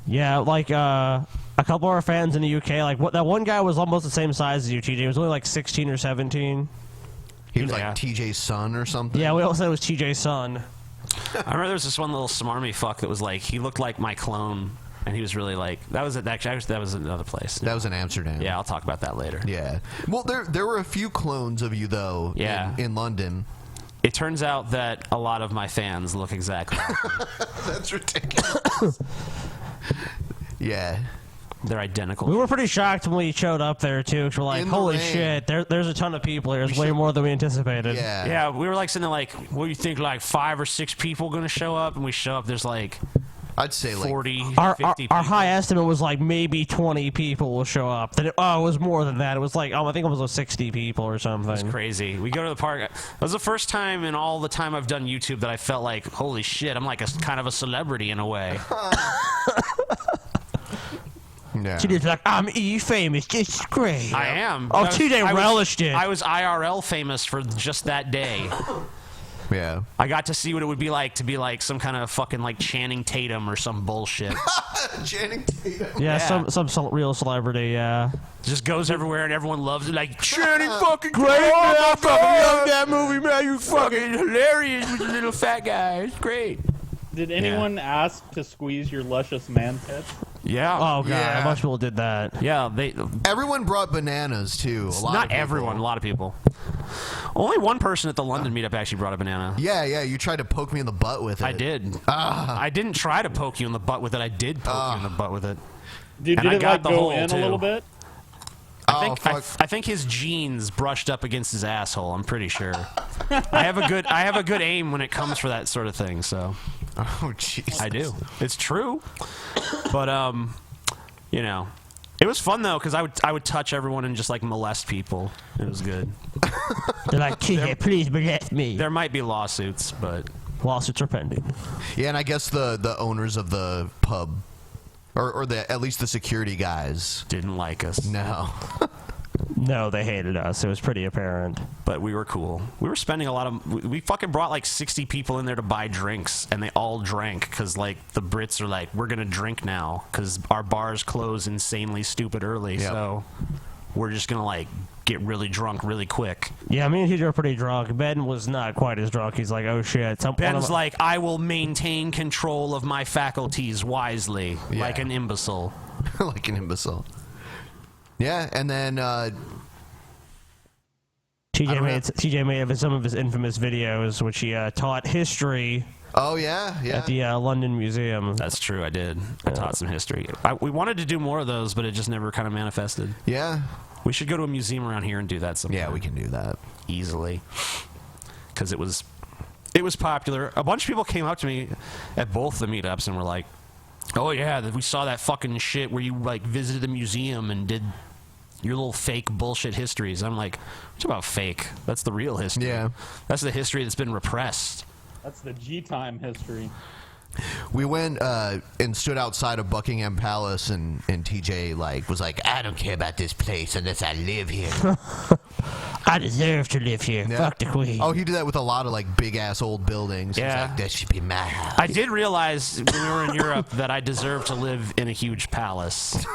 Yeah, like a couple of our fans in the UK, like that one guy was almost the same size as you, TJ. He was only like 16 or 17. He was like TJ's son or something. Yeah, we all said it was TJ's son. I remember there was this one little smarmy fuck that was like, he looked like my clone, and he was really like, that was another place. That was in Amsterdam. Yeah, I'll talk about that later. Yeah. Well, there were a few clones of you though. Yeah. In London. It turns out that a lot of my fans look exactly like me. That's ridiculous. Yeah. They're identical. We were pretty shocked when we showed up there too, because we're like, holy shit, there's a ton of people here. There's way more than we anticipated. Yeah, we were like sitting there like, what do you think, like 5 or 6 people going to show up? And we show up, there's like... I'd say 40, our 50 our high estimate was like maybe 20 people will show up. Then it was more than that. It was like, I think it was like 60 people or something. It's crazy. We go to the park. That was the first time in all the time I've done YouTube that I felt like, holy shit, I'm like a kind of a celebrity in a way. Yeah. She was like, I'm E-famous. This is great. I am. Oh, TJ relished it. I was IRL famous for just that day. Yeah. I got to see what it would be like to be like some kind of fucking like Channing Tatum or some bullshit. Channing Tatum. Yeah, some real celebrity, yeah. Just goes everywhere and everyone loves it. Like, Channing fucking great, man, I fucking love that movie, man. You fucking hilarious with the little fat guy. It's great. Did anyone ask to squeeze your luscious man pits? Yeah. Oh, God. A bunch of people did that. Yeah, everyone brought bananas, too. Not everyone. A lot of people. Only one person at the London meetup actually brought a banana. Yeah, you tried to poke me in the butt with it. I did. I didn't try to poke you in the butt with it. I did poke you in the butt with it. Did it like go in a little bit? I think his jeans brushed up against his asshole. I'm pretty sure. I have a good aim when it comes for that sort of thing. So. Oh, jeez. I do. It's true. But you know, it was fun though because I would touch everyone and just like molest people. It was good. They're like, TJ, please molest me. There might be lawsuits, but lawsuits are pending. Yeah, and I guess the owners of the pub, or at least the security guys, didn't like us. No. No, they hated us. It was pretty apparent. But we were cool. We were spending a lot of... We fucking brought like 60 people in there to buy drinks, and they all drank, because like the Brits are like, we're going to drink now, because our bars close insanely stupid early, so we're just going to like get really drunk really quick. Yeah, me and TJ were pretty drunk. Ben was not quite as drunk. He's like, oh shit. Ben's like, I will maintain control of my faculties wisely, like an imbecile. Like an imbecile. Yeah, and then TJ made some of his infamous videos, which he taught history. Oh yeah, at the London Museum. That's true. I did. I taught some history. We wanted to do more of those, but it just never kind of manifested. Yeah, we should go to a museum around here and do that sometime. Yeah, we can do that easily because it was popular. A bunch of people came up to me at both the meetups and were like, "Oh yeah, we saw that fucking shit where you like visited the museum and did your little fake bullshit histories." I'm like, "What's about fake? That's the real history. Yeah, that's the history that's been repressed. That's the gTime history." We went and stood outside of Buckingham Palace, and TJ was like, "I don't care about this place unless I live here." I deserve to live here. Yeah. Fuck the Queen. Oh, he did that with a lot of like big ass old buildings. Yeah. He's like, that should be my house. I did realize when we were in Europe that I deserve to live in a huge palace.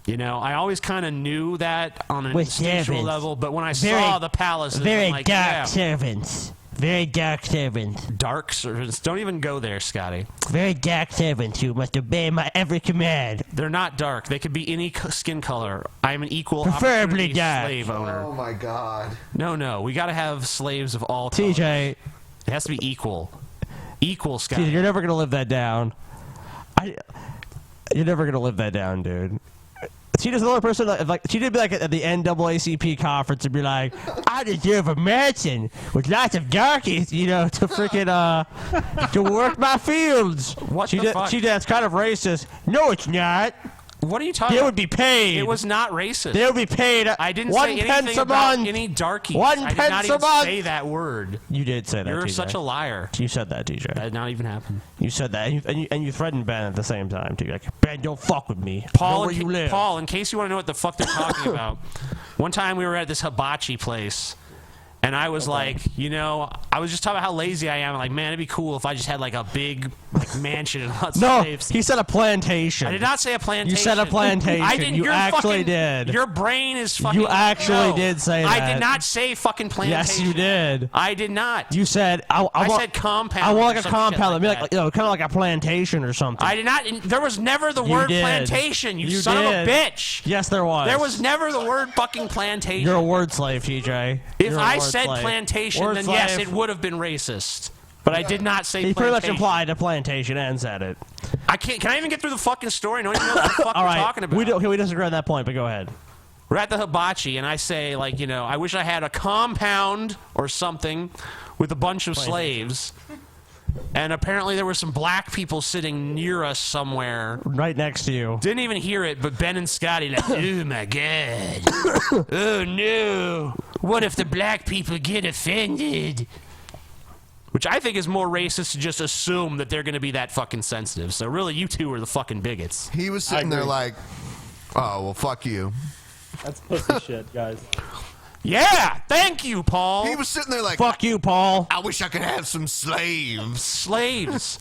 You know, I always kind of knew that on an instinctual level, but when I saw the palaces, I'm like, dark servants. Very dark servants. Dark servants? Don't even go there, Scotty. Very dark servants who must obey my every command. They're not dark. They could be any skin color. I am an equal Preferably opportunity dark. slave owner. Oh my god. No. We got to have slaves of all colors. TJ. It has to be equal. Equal, Scotty. TJ, you're never going to live that down. You're never going to live that down, dude. She does another person she did be like at the NAACP conference and be like, I deserve a mansion with lots of darkies, you know, to freaking to work my fields. What the fuck? That's kind of racist. No, it's not. What are you talking They about? would be paid. It was not racist. They would be paid. I didn't one say pence anything a about month. any darkies. One I did pence not a even month. say that word. You did say that. You're TJ. such a liar. You said that, TJ. That did not even happen. You said that, and you threatened Ben at the same time too. Like, Ben, don't fuck with me. Paul, know where you live. Paul, in case you want to know what the fuck they're talking about, one time we were at this hibachi place, and I was like, you know, I was just talking about how lazy I am. Like, man, it'd be cool if I just had like a big mansion and lots of No, slaves. he said a plantation. I did not say a plantation. You said a plantation. I didn't. You You're actually fucking, did. Your brain is fucking. You actually no. did say I that. did not say fucking plantation. Yes, you did. I did not. You said I want, said compound. I want or like a some compound. shit Like, like like you know, kind of like a plantation or something. I did not. There was never the You word did. plantation. You son did. of a bitch. Yes, there was. There was never the word fucking plantation. You're a word slave, TJ. If You're a I word said slave. plantation, Word then slave. yes, it would have been racist. But I did not say He plantation. pretty much implied a plantation and said it. I can't. Can I even get through the fucking story? I don't even know what the fuck All we're right, talking about. we disagree on that point, but go ahead. We're at the hibachi, and I say, like, I wish I had a compound or something with a bunch of slaves. And apparently there were some black people sitting near us somewhere. Right next to you. Didn't even hear it, but Ben and Scotty like, oh my god. Oh no. What if the black people get offended? Which I think is more racist to just assume that they're going to be that fucking sensitive. So really, you two are the fucking bigots. He was sitting there like, oh, well, fuck you. That's pussy shit, guys. Yeah, thank you, Paul. He was sitting there like, fuck you, Paul. I wish I could have some slaves. Slaves.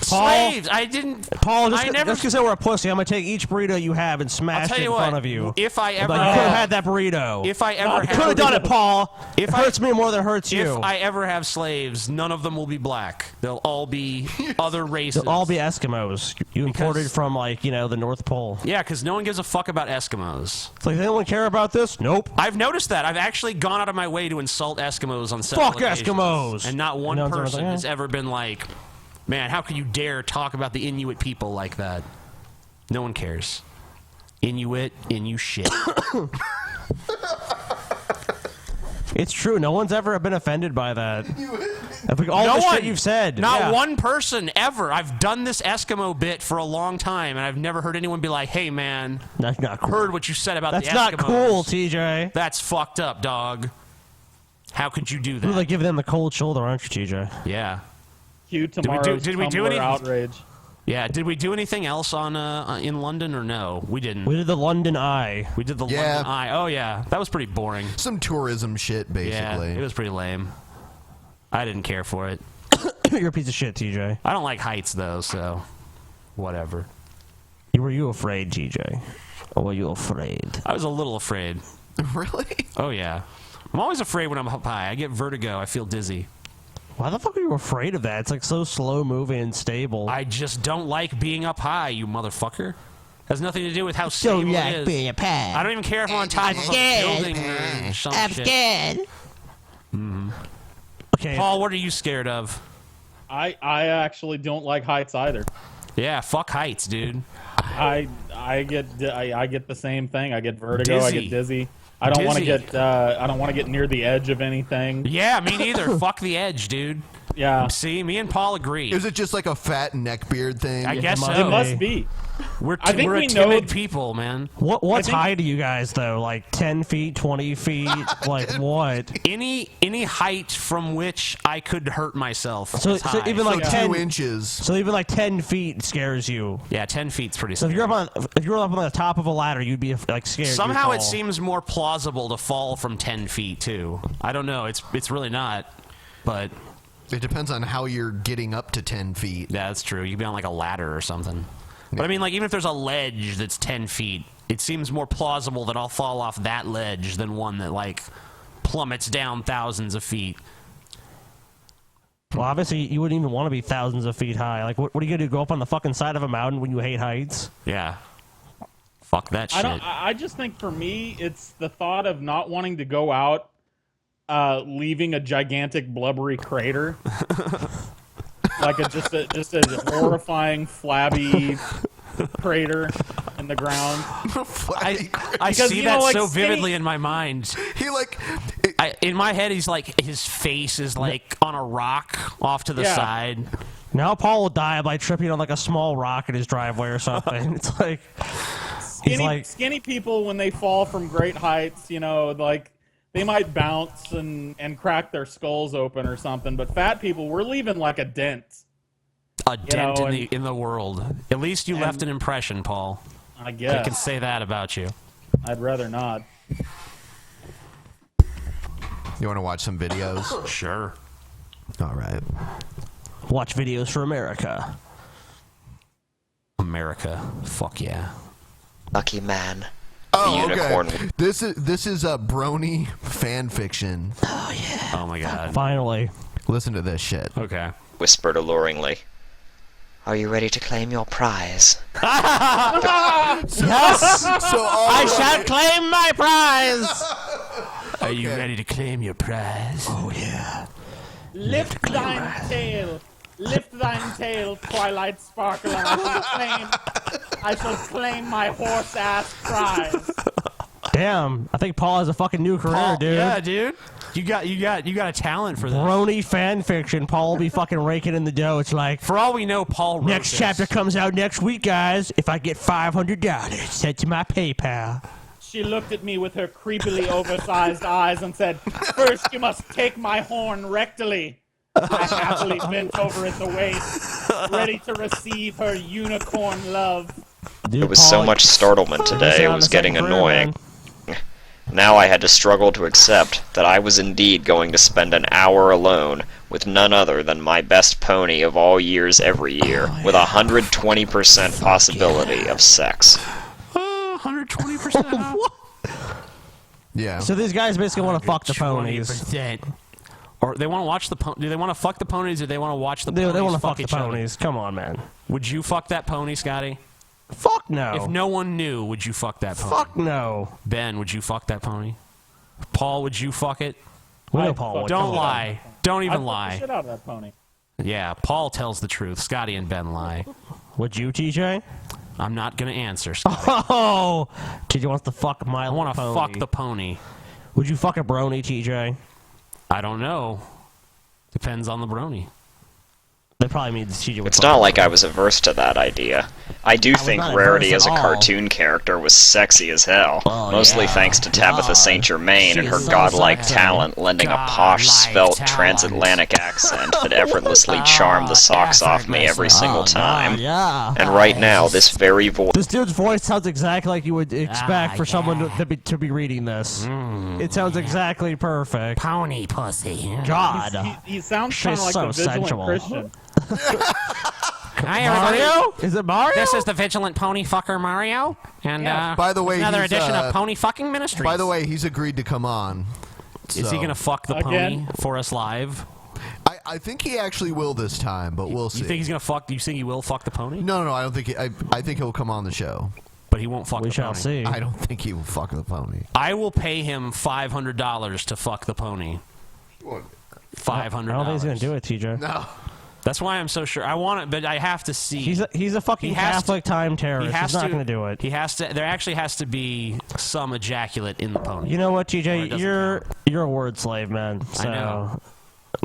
Paul, Slaves. I didn't. Paul, I never. just because they were a pussy, I'm gonna take each burrito you have and smash it in front of you. If I ever you could have had that burrito. If I ever could have done it, Paul. It hurts me more than it hurts you. If I ever have slaves, none of them will be black. They'll all be other races. They'll all be Eskimos. You imported from the North Pole. Yeah, because no one gives a fuck about Eskimos. It's like they don't care about this. Nope. I've noticed that. I've actually gone out of my way to insult Eskimos on several occasions. Eskimos. And not one No one's ever person like, has ever been like, man, how can you dare talk about the Inuit people like that? No one cares. Inuit, shit. It's true. No one's ever been offended by that. Shit you've said. Not one person ever. I've done this Eskimo bit for a long time, and I've never heard anyone be like, hey, man, that's not cool. Heard what you said about the Eskimos. That's not cool, TJ. That's fucked up, dog. How could you do that? You're like giving them the cold shoulder, aren't you, TJ? Yeah. Cue tomorrow's did we do any outrage. Yeah, did we do anything else on in London or no? We didn't. We did the London Eye. We did the London Eye. Oh yeah, that was pretty boring. Some tourism shit, basically. Yeah, it was pretty lame. I didn't care for it. You're a piece of shit, TJ. I don't like heights though, so whatever. Were you afraid, TJ? Or were you afraid? I was a little afraid. Really? Oh yeah. I'm always afraid when I'm up high. I get vertigo. I feel dizzy. Why the fuck are you afraid of that? It's like so slow moving and stable. I just don't like being up high, you motherfucker. Has nothing to do with how stable Don't like it is. being up high. I don't even care if I'm on top of a building or some I'm shit. scared. Mm-hmm. Okay. Paul, what are you scared of? I actually don't like heights either. Yeah, fuck heights, dude. I get the same thing. I get vertigo. Dizzy. I get dizzy. I don't want to get I don't want to get near the edge of anything. Yeah, me neither. Fuck the edge, dude. Yeah. See, me and Paul agree. Is it just like a fat neckbeard thing? I guess so. It must be. We're I think we're we a timid know- people, man. What's high to you guys though? Like 10 feet, 20 feet? Like what? Any height from which I could hurt myself. So is high. even like 2 10 inches. So even like 10 feet scares you. Yeah, 10 feet's pretty. So if you're up on the top of a ladder, you'd be like scared. Somehow you'd it fall. seems more plausible to fall from 10 feet too. I don't know. It's really not, but it depends on how you're getting up to 10 feet. Yeah, that's true. You'd be on like a ladder or something. But I mean, like even if there's a ledge that's 10 feet, it seems more plausible that I'll fall off that ledge than one that like plummets down thousands of feet. Well, obviously you wouldn't even want to be thousands of feet high. Like what are you gonna do? Go up on the fucking side of a mountain when you hate heights? Yeah. Fuck that shit. I just think for me, it's the thought of not wanting to go out, leaving a gigantic blubbery crater, like just a horrifying flabby crater in the ground. I see that so vividly in my mind. He like in my head, he's like his face is like on a rock off to the side. Now Paul will die by tripping on like a small rock in his driveway or something. It's like skinny people when they fall from great heights, like they might bounce and crack their skulls open or something. But fat people, we're leaving like a dent. A dent in the world. At least you left an impression, Paul. I guess I can say that about you. I'd rather not. You want to watch some videos? Sure. All right. Watch videos for America. America. Fuck yeah. Lucky man. Oh, Unicorn. okay. This is a Brony fan fiction. Oh yeah. Oh my god. Finally. Listen to this shit. Okay. Whispered alluringly. Are you ready to claim your prize? Yes! I shall claim my prize! Are you ready to claim your prize? Oh, yeah. Lift thine tail. Lift thine tail, twilight sparkler. I shall claim my horse-ass prize. Damn, I think Paul has a fucking new career, Paul, dude. Yeah, dude. You got a talent for this. Brony fan fiction. Paul will be fucking raking in the dough. It's like, for all we know, Paul wrote next this. chapter comes out next week, guys. If I get $500 sent to my PayPal. She looked at me with her creepily oversized eyes and said, "First you must take my horn rectally." I happily bent over at the waist, ready to receive her unicorn love. It was so much startlement today, it was getting annoying. Now I had to struggle to accept that I was indeed going to spend an hour alone with none other than my best pony of all years every year, with 120% possibility of sex. 120%. Yeah. So these guys basically want to fuck the ponies. Or they want to watch the do they want to fuck the ponies, or they want to watch the ponies? They want to fuck the each other? ponies. Come on, man. Would you fuck that pony, Scotty? Fuck no. If no one knew, would you fuck that pony? Fuck no. Ben, would you fuck that pony? Paul, would you fuck it? We know Paul would. Don't lie. Don't even I'd fuck lie. the shit out of that pony. Yeah, Paul tells the truth. Scotty and Ben lie. Would you, TJ? I'm not gonna answer, Scotty. Oh, TJ wants to fuck my I want to pony. fuck the pony. Would you fuck a brony, TJ? I don't know. Depends on the brony. That probably means TJ would It's fuck not the like brony. I was averse to that idea. I do think not Rarity averse as a at all. cartoon character was sexy as hell, mostly yeah. thanks to Tabitha God. St. Germain and She her is so godlike sexy. talent lending a posh, svelte, transatlantic accent that effortlessly charmed the socks off me every single time. Yeah. And right now, this very voice... This dude's voice sounds exactly like you would expect for someone to be reading this. It sounds exactly perfect. Pony pussy. God. He sounds kind She's of like so the vigilant sensual. Christian. Hi, everybody. Mario? Is it Mario? This is the vigilant pony fucker Mario, and By the way, another he's, edition of Pony Fucking Ministries. By the way, he's agreed to come on. Is he gonna fuck the Again? pony for us live? I think he actually will this time, but we'll see. You think he's gonna fuck? You think he will fuck the pony? No, I don't think. I think he'll come on the show. But he won't fuck We the shall pony. see. I don't think he will fuck the pony. I will pay him $500 to fuck the pony. $500. I don't think he's gonna do it, TJ. No. That's why I'm so sure. I want it, but I have to see. He's a fucking He has Catholic time terrorist. He's not gonna do it. He has to. There actually has to be some ejaculate in the pony. You know what, Or it TJ? doesn't You're a word slave, man. So I know.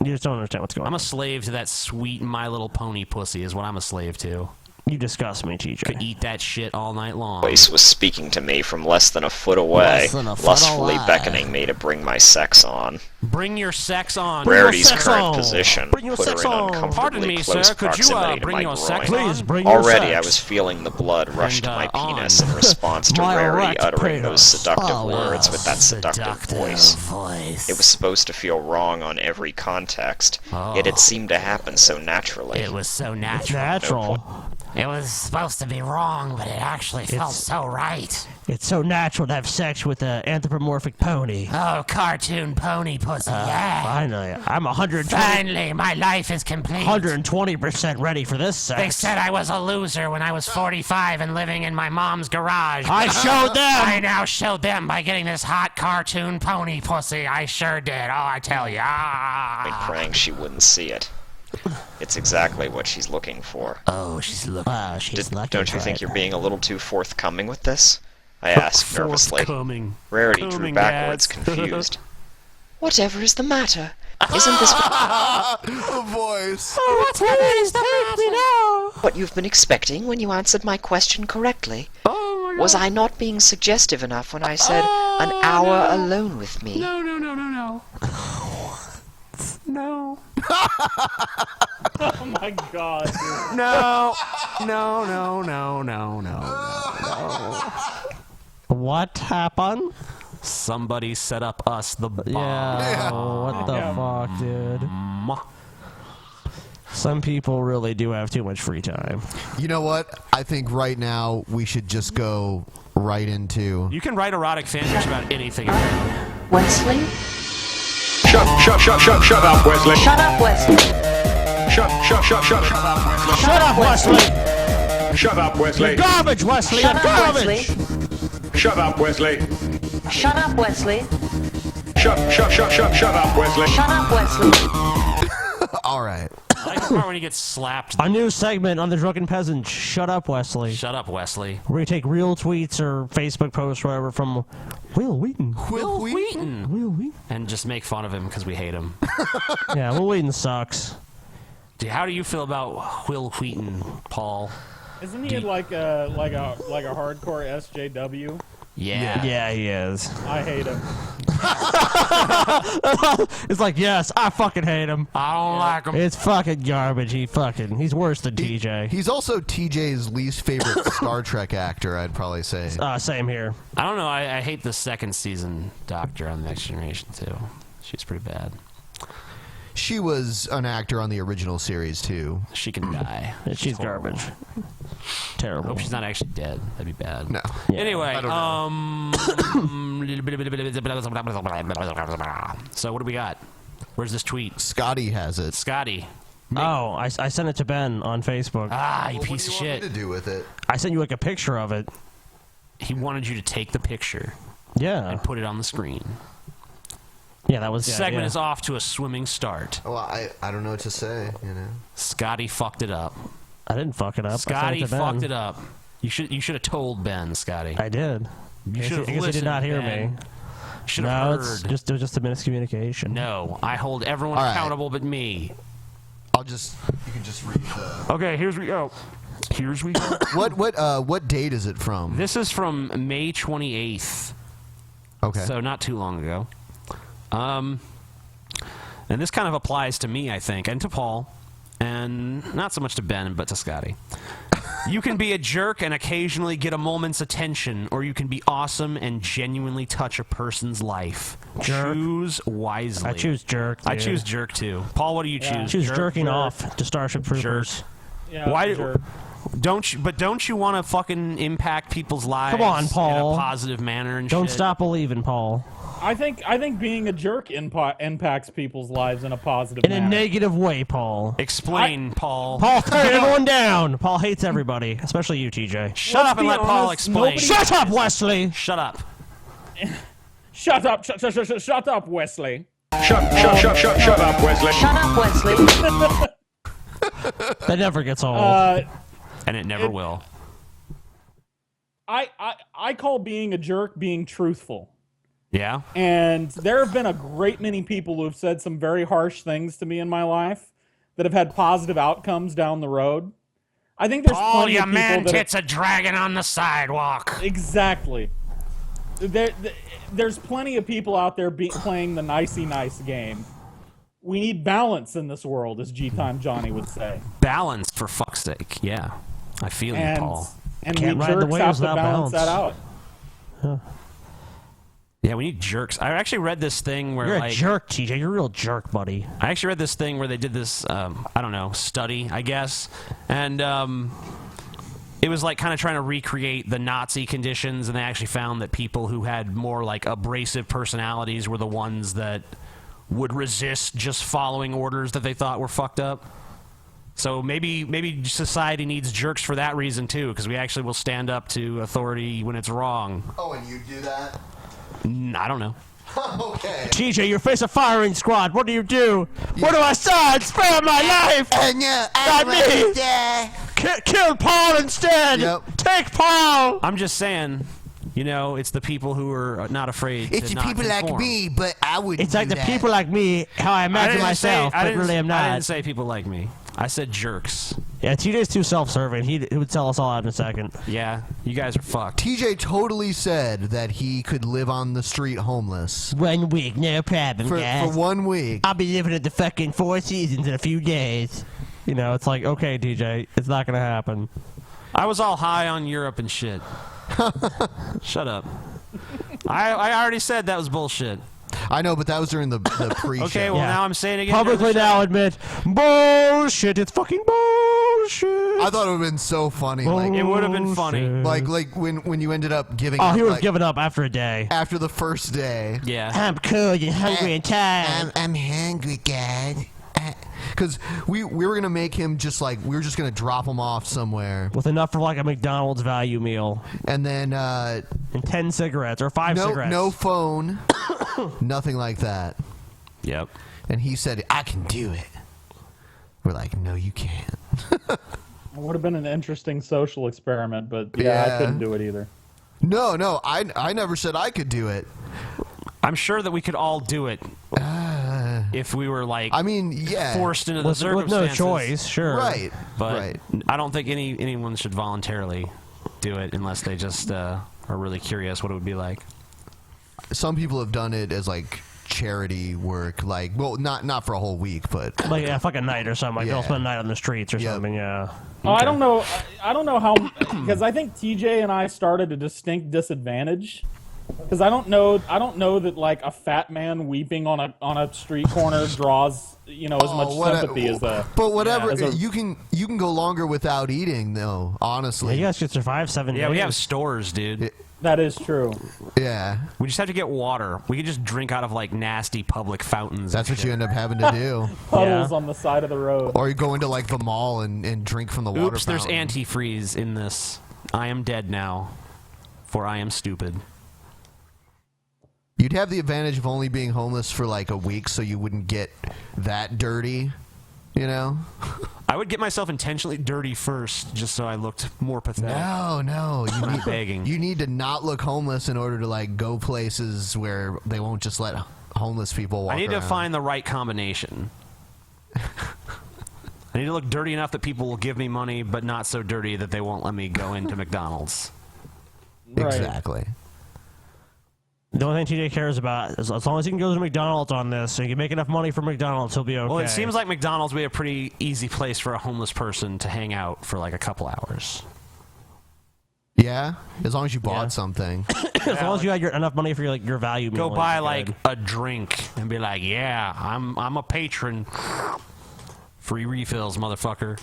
You just don't understand what's going I'm on. a slave to that sweet My Little Pony pussy. Is what I'm a slave to. You disgust me, TJ. Could eat that shit all night long. voice was speaking to me from less than a foot away, Less than a foot lustfully away. beckoning me to bring my sex on. Bring your sex on. Rarity's sex current on. position Bring your put her sex in on. uncomfortably Pardon me, close sir. Could you proximity to bring my your sex groin. on? Please bring your Already sex. I was feeling the blood rush to my penis on. in response to My Rarity erect uttering those penis. seductive Oh, words with that seductive voice. voice. It was supposed to feel wrong on every context, yet it seemed to happen so naturally. It was so It's natural. natural. It was supposed to be wrong, but it actually felt so right. It's so natural to have sex with an anthropomorphic pony. Oh, cartoon pony pussy, yeah. Finally, I'm Finally, my life is complete. 120% ready for this sex. They said I was a loser when I was 45 and living in my mom's garage. I showed them. I now showed them by getting this hot cartoon pony pussy. I sure did. Oh, I tell you. I'm praying she wouldn't see it. It's exactly what she's looking for. Oh, she's looking. Don't you think you're being a little too forthcoming with this? I asked nervously. Forthcoming. Rarity drew Coming, backwards, Gads. confused. Whatever is the matter? Isn't this The voice. whatever is the matter? What you've been expecting when you answered my question correctly? Oh my God. Was I not being suggestive enough when I said an hour alone with me? No. No. Oh my god, dude. No. What happened? Somebody set up us the bomb. Yeah. What the fuck, dude? Some people really do have too much free time. You know what? I think right now we should just go right into. You can write erotic fanfics about anything. Wesley? Shut up, Wesley. Shut up, Wesley. Shut up, Wesley. Shut up, Wesley! Shut up, Wesley. You're garbage, Wesley! Shut You're up, garbage! Wesley. Shut up, Wesley. Shut up, Wesley. Shut up, Wesley. Shut up, Wesley. All right. like the part when he gets slapped. A new segment on the Drunken Peasants. Shut up, Wesley. Shut up, Wesley. We're gonna take real tweets or Facebook posts or whatever from Will Wheaton. Will Wheaton. And just make fun of him because we hate him. Yeah, Will Wheaton sucks. Dude, how do you feel about Will Wheaton, Paul? Isn't he like a hardcore SJW? Yeah. Yeah, he is. I hate him. It's like, yes, I fucking hate him. I don't like him. It's fucking garbage. He's worse than TJ. He's also TJ's least favorite Star Trek actor, I'd probably say. Same here. I don't know. I hate the second season Doctor on the Next Generation, too. She's pretty bad. She was an actor on the original series, too. She can die. She's garbage. Terrible. I hope she's not actually dead. That'd be bad. No. Yeah, Anyway, so what do we got? Where's this tweet? Scotty has it. Scotty. Oh, I sent it to Ben on Facebook. Ah, you piece of shit. What do you want me to do with it? I sent you like a picture of it. He wanted you to take the picture. Yeah. And put it on the screen. Yeah, that was the the segment idea. is off to a swimming start. Well, I don't know what to say, you know. Scotty fucked it up. I didn't fuck it up. Scotty fucked it up. You should have told Ben, Scotty. I did. You should have I guess listened. he did not hear Ben. me. Should have No, heard. it was just a miscommunication. No, I hold everyone All right. accountable but me. You can just read the... Okay, here's we go. Here's we go. What date is it from? This is from May 28th. Okay. So not too long ago. And this kind of applies to me, I think, and to Paul, and not so much to Ben, but to Scotty. You can be a jerk and occasionally get a moment's attention, or you can be awesome and genuinely touch a person's life. Jerk. Choose wisely. I choose jerk. I dude. choose jerk too. Paul, what do you choose? Choose Jerk? jerking off to Starship Troopers. Jerk. Yeah, Why? jerk. Don't you want to fucking impact people's lives? Come on, Paul. In a positive manner and Don't shit? stop believing, Paul. I think being a jerk impacts people's lives in a positive In a manner. negative way, Paul. Explain, Paul. Paul, turn everyone down. Paul hates everybody, especially you, TJ. Shut up and let Paul honest, explain. Shut up, Wesley. Shut up. Shut up, shut up, Wesley. Shut up, Wesley. Shut up, Wesley. That never gets old. And it never will. I call being a jerk being truthful. Yeah? And there have been a great many people who have said some very harsh things to me in my life that have had positive outcomes down the road. I think there's Paul, plenty your of people man that tits are dragging on the sidewalk. Exactly. There's plenty of people out there playing the nicey nice game. We need balance in this world, as gTime Johnny would say. Balance, for fuck's sake. Yeah. I feel you, Paul. And Can't we ride the jerks waves have to without balance that out. Huh. Yeah, we need jerks. I actually read this thing where, You're like... a jerk, TJ. You're a real jerk, buddy. I actually read this thing where they did this, I don't know, study, I guess. And, it was like kind of trying to recreate the Nazi conditions, and they actually found that people who had more, like, abrasive personalities were the ones that would resist just following orders that they thought were fucked up. So maybe society needs jerks for that reason, too, because we actually will stand up to authority when it's wrong. Oh, and you do that? I don't know. Okay. TJ, you face a firing squad. What do you do? What do I say? Spare my life! No, Not me! Kill Paul instead! Yep. Take Paul! I'm just saying, you know, it's the people who are not afraid It's to the not people like conform. me, but I wouldn't It's like do the that. people like me, how I imagine myself, but really I'm I not. didn't say people like me. I said jerks. Yeah, TJ's too self-serving. He would sell us all out in a second. Yeah, you guys are fucked. TJ totally said that he could live on the street homeless 1 week, no problem, for guys. 1 week. I'll be living at the fucking Four Seasons in a few days. You know, it's like, okay, TJ, it's not gonna happen. I was all high on Europe and shit. Shut up. I already said that was bullshit. I know, but that was during the pre-show. Okay, well now I'm saying it again. Publicly now admit, bullshit, it's fucking bullshit. I thought it would have been so funny. It would have been funny. Like when you ended up giving Oh, up, he would have like, given up after a day. after the first day. Yeah. I'm cold and hungry and tired. I'm hungry, God. Because we were gonna make him just like we were just gonna drop him off somewhere With enough for like a McDonald's value meal. and then And 10 cigarettes or 5 cigarettes. no phone, nothing like that. Yep. And he said, "I can do it." We're like, no, you can't. It would have been an interesting social experiment, but I couldn't do it either. No, I never said I could do it. I'm sure that we could all do it if we were like, forced into the circumstances. With no choice, sure. Right. But I don't think anyone should voluntarily do it unless they just are really curious what it would be like. Some people have done it as like charity work, like, well, not for a whole week, but like a fucking night or something. Like they'll spend a night on the streets or something. Yeah. Oh, I don't know. I don't know how, because I think TJ and I started a distinct disadvantage. Because I don't know that like a fat man weeping on a street corner draws as much sympathy as a. But whatever, you can go longer without eating though. Honestly, you guys could survive 7 days. Yeah, we have stores, dude. That is true. Yeah. We just have to get water. We could just drink out of like nasty public fountains. That's what you end up having to do. Puddles on the side of the road. Or you go into like the mall and drink from the water Oops, there's fountain. antifreeze in this. I am dead now, for I am stupid. You'd have the advantage of only being homeless for like a week, so you wouldn't get that dirty, you know? I would get myself intentionally dirty first, just so I looked more pathetic. No, you need begging. You need to not look homeless in order to like go places where they won't just let homeless people walk I need around. to find the right combination. I need to look dirty enough that people will give me money, but not so dirty that they won't let me go into McDonald's. Exactly. The only thing TJ cares about is as long as he can go to McDonald's on this, so he can make enough money for McDonald's, he'll be okay. Well, it seems like McDonald's would be a pretty easy place for a homeless person to hang out for like a couple hours. Yeah, as long as you bought something. As long as you had enough money for your value meal. Go buy like a drink and be like, yeah, I'm a patron. Free refills, motherfucker.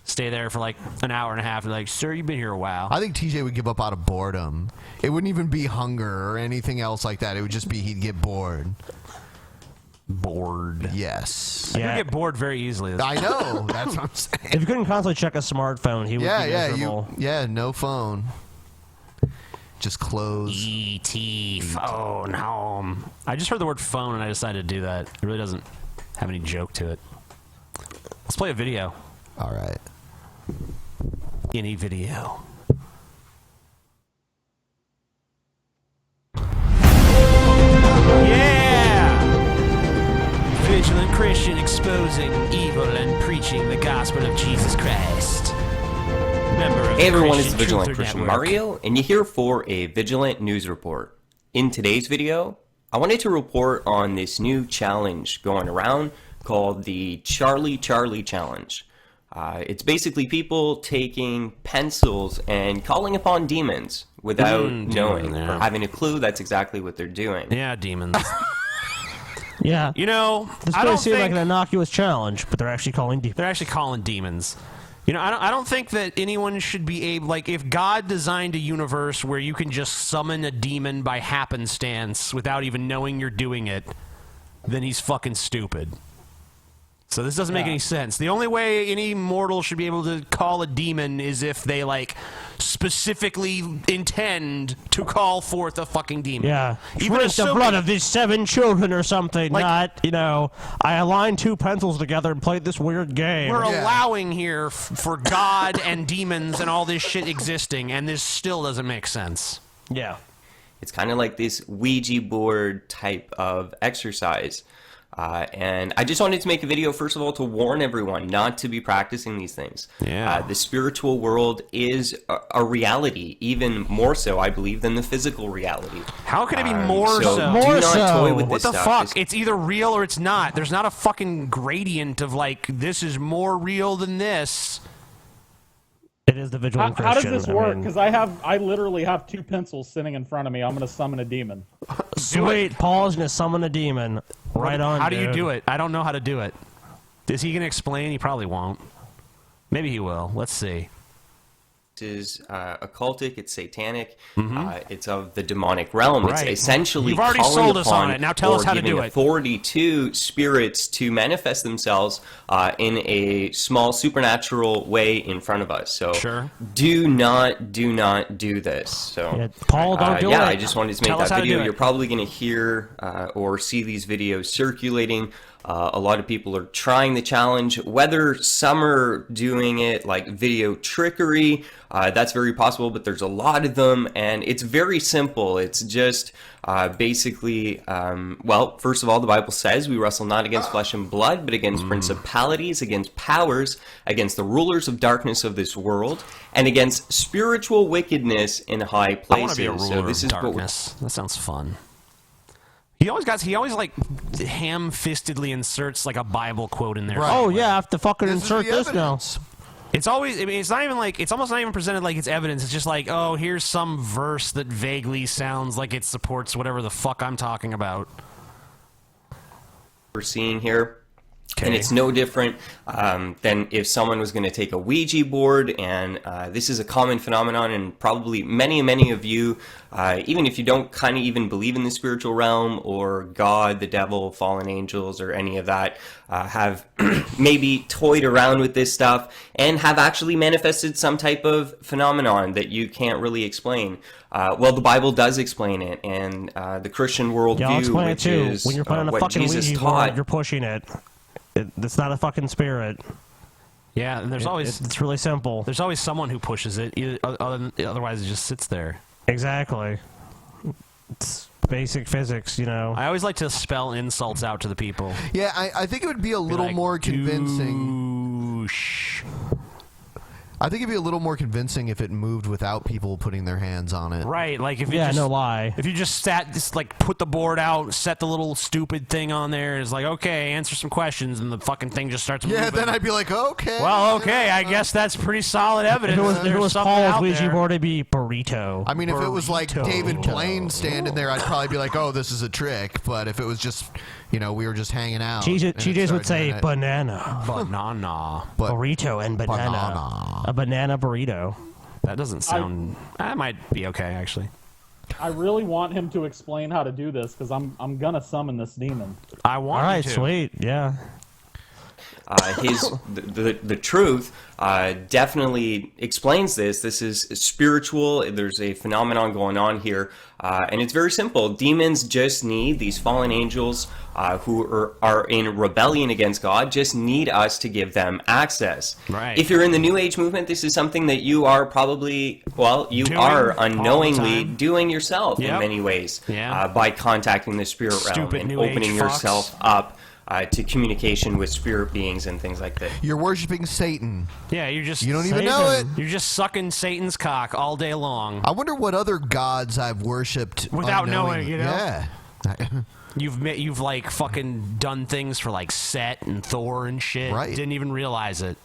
Stay there for like an hour and a half. And like, sir, you've been here a while. I think TJ would give up out of boredom. It wouldn't even be hunger or anything else like that. It would just be he'd get bored. Bored. Yes. I can get bored very easily. I know. That's what I'm saying. If you couldn't constantly check a smartphone, he would be miserable. No phone. Just close. E.T. phone home. I just heard the word phone and I decided to do that. It really doesn't have any joke to it. Let's play a video. All right. Any video. Yeah! Vigilant Christian exposing evil and preaching the gospel of Jesus Christ. Member of Hey everyone, Christian it's Vigilant Truther Christian Network. Mario, and you're here for a Vigilant News Report. In today's video, I wanted to report on this new challenge going around called the Charlie Challenge. It's basically people taking pencils and calling upon demons without knowing or having a clue that's exactly what they're doing. Yeah, demons. Yeah. You know, this I may don't seem think like an innocuous challenge, but they're actually calling demons. They're actually calling demons. You know, I don't think that anyone should be able, like, if God designed a universe where you can just summon a demon by happenstance without even knowing you're doing it, then he's fucking stupid. So this doesn't make any sense. The only way any mortal should be able to call a demon is if they, like, specifically intend to call forth a fucking demon. Yeah. Even Drink the blood of these 7 children or something, not, I aligned 2 pencils together and played this weird game. We're allowing here for God and demons and all this shit existing, and this still doesn't make sense. Yeah. It's kind of like this Ouija board type of exercise. And I just wanted to make a video, first of all, to warn everyone not to be practicing these things. Yeah. The spiritual world is a reality, even more so, I believe, than the physical reality. How can it be more so? Do not toy with what this the stuff. fuck? It's either real or it's not. There's not a fucking gradient of, like, this is more real than this. It is the Vigilant How does Christian. this work? Because I literally have 2 pencils sitting in front of me. I'm going to summon a demon. Sweet, Paul's gonna summon a demon. Right on. How do you do it? I don't know how to do it. Is he gonna explain? He probably won't. Maybe he will. Let's see. Is occultic, it's satanic, it's of the demonic realm. Right. It's essentially You've already calling sold us upon on it. Now tell us or how to giving do it. authority to spirits to manifest themselves in a small supernatural way in front of us. So do not do this. So Paul, don't do it. I just wanted to make Tell us that how to do video. it. You're probably going to hear or see these videos circulating A lot of people are trying the challenge. Whether some are doing it like video trickery, that's very possible, but there's a lot of them, and it's very simple. It's just basically, well, first of all, the Bible says we wrestle not against flesh and blood, but against principalities, against powers, against the rulers of darkness of this world, and against spiritual wickedness in high places. I want to be a ruler of darkness. That sounds fun. He always like ham-fistedly inserts like a Bible quote in there. Right. Oh yeah, I have to fucking insert this now. It's always, I mean, it's not even like, it's almost not even presented like it's evidence. It's just like, oh, here's some verse that vaguely sounds like it supports whatever the fuck I'm talking about. We're seeing here. And it's no different than if someone was going to take a Ouija board, and this is a common phenomenon, and probably many of you, even if you don't kind of even believe in the spiritual realm or God, the devil, fallen angels, or any of that, have maybe toyed around with this stuff and have actually manifested some type of phenomenon that you can't really explain. Well, the Bible does explain it, and the Christian worldview, which is when you're putting a what fucking Jesus Ouija taught. board, you're pushing it. It's not a fucking spirit. Yeah, and there's always... It's really simple. There's always someone who pushes it, otherwise it just sits there. Exactly. It's basic physics, you know. I always like to spell insults out to the people. Yeah, I think it would be a little like, more convincing. Douche. I think it'd be a little more convincing if it moved without people putting their hands on it. Right, like if you Yeah, just, no lie. If you just like put the board out, set the little stupid thing on there, it's like, okay, answer some questions, and the fucking thing just starts moving. Yeah, then I'd be like, okay. Well, okay, I guess that's pretty solid evidence. If it was something Paul's out Ouija there. board, it'd be burrito. I mean, if it was like David Blaine standing there, I'd probably be like, oh, this is a trick. But if it was just, you know, we were just hanging out. TJ's would say banana. Banana. Burrito and banana. A banana burrito. That doesn't sound... That might be okay, actually. I really want him to explain how to do this, because I'm gonna summon this demon. I want All right, him to. sweet, yeah. The truth definitely explains this. This is spiritual. There's a phenomenon going on here, and it's very simple. Demons just need these fallen angels who are in rebellion against God, just need us to give them access. Right. If you're in the New Age movement, this is something that you are probably, well, you Doing are all the unknowingly time. doing yourself in Yep. many ways Yeah. by contacting the spirit realm Stupid and New Age opening fucks. yourself up to communication with spirit beings and things like that. You're worshiping Satan. Yeah, you don't even know it. You're just sucking Satan's cock all day long. I wonder what other gods I've worshipped Without knowing, you know? Yeah. You've like fucking done things for like Set and Thor and shit. Right. Didn't even realize it.